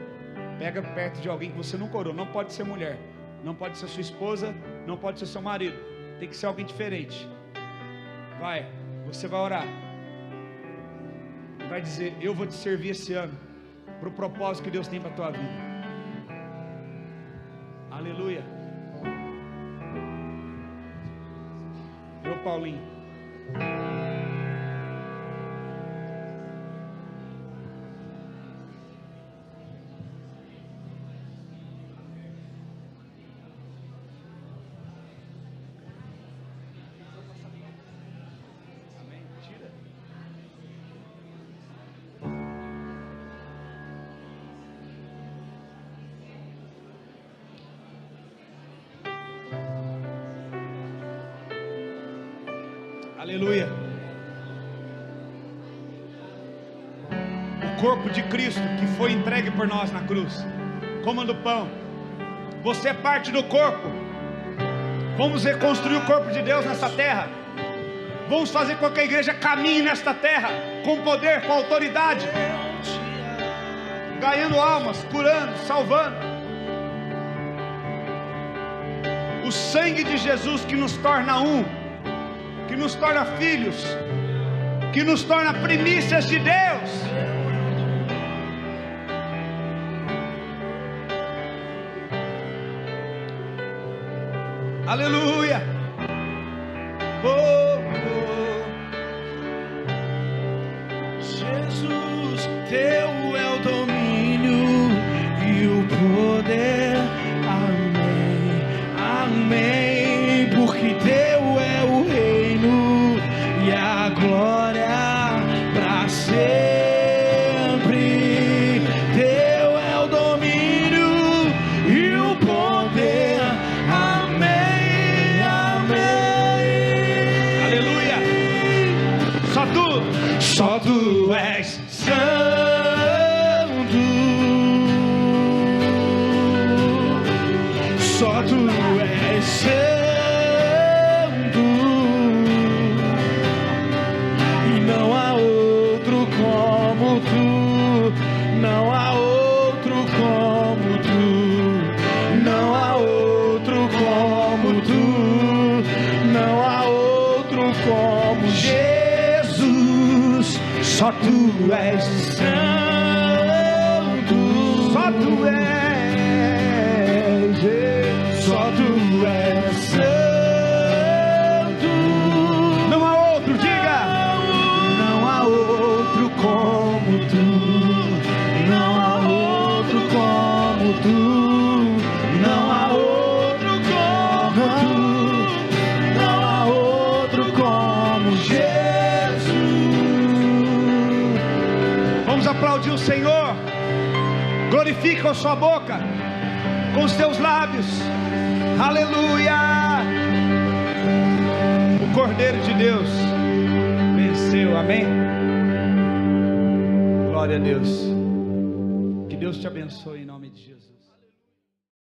A: Pega perto de alguém que você nunca orou. Não pode ser mulher, não pode ser sua esposa, não pode ser seu marido. Tem que ser alguém diferente. Vai, você vai orar. E vai dizer: eu vou te servir esse ano para o propósito que Deus tem para a tua vida. Aleluia. Eu, Paulinho. Amém. Tira. Aleluia. O corpo de Cristo que foi entregue por nós na cruz. Coma do pão. Você é parte do corpo. Vamos reconstruir o corpo de Deus nessa terra. Vamos fazer com que a igreja caminhe nesta terra com poder, com autoridade, ganhando almas, curando, salvando. O sangue de Jesus que nos torna um, que nos torna filhos, que nos torna primícias de Deus. Aleluia. Oh, oh.
B: Jesus, teu é o domínio e o poder. Amém, amém, porque teu é o reino e a glória para sempre. Teu é o domínio e o poder. Amém, amém.
A: Aleluia.
B: Só tu és santo. Só tu és santo. E não há outro como tu. Não há outro como tu. Não há outro como tu. Não há outro como Jesus. Só tu és santo. Só tu és. Só tu és santo.
A: Não há outro, diga.
B: Não há outro como tu. Não há outro como tu. Não há outro como tu. Não há outro como Jesus.
A: Vamos aplaudir o Senhor. Glorifique com a sua boca, com os teus lábios. Aleluia. O Cordeiro de Deus venceu. Amém. Glória a Deus. Que Deus te abençoe em nome de Jesus.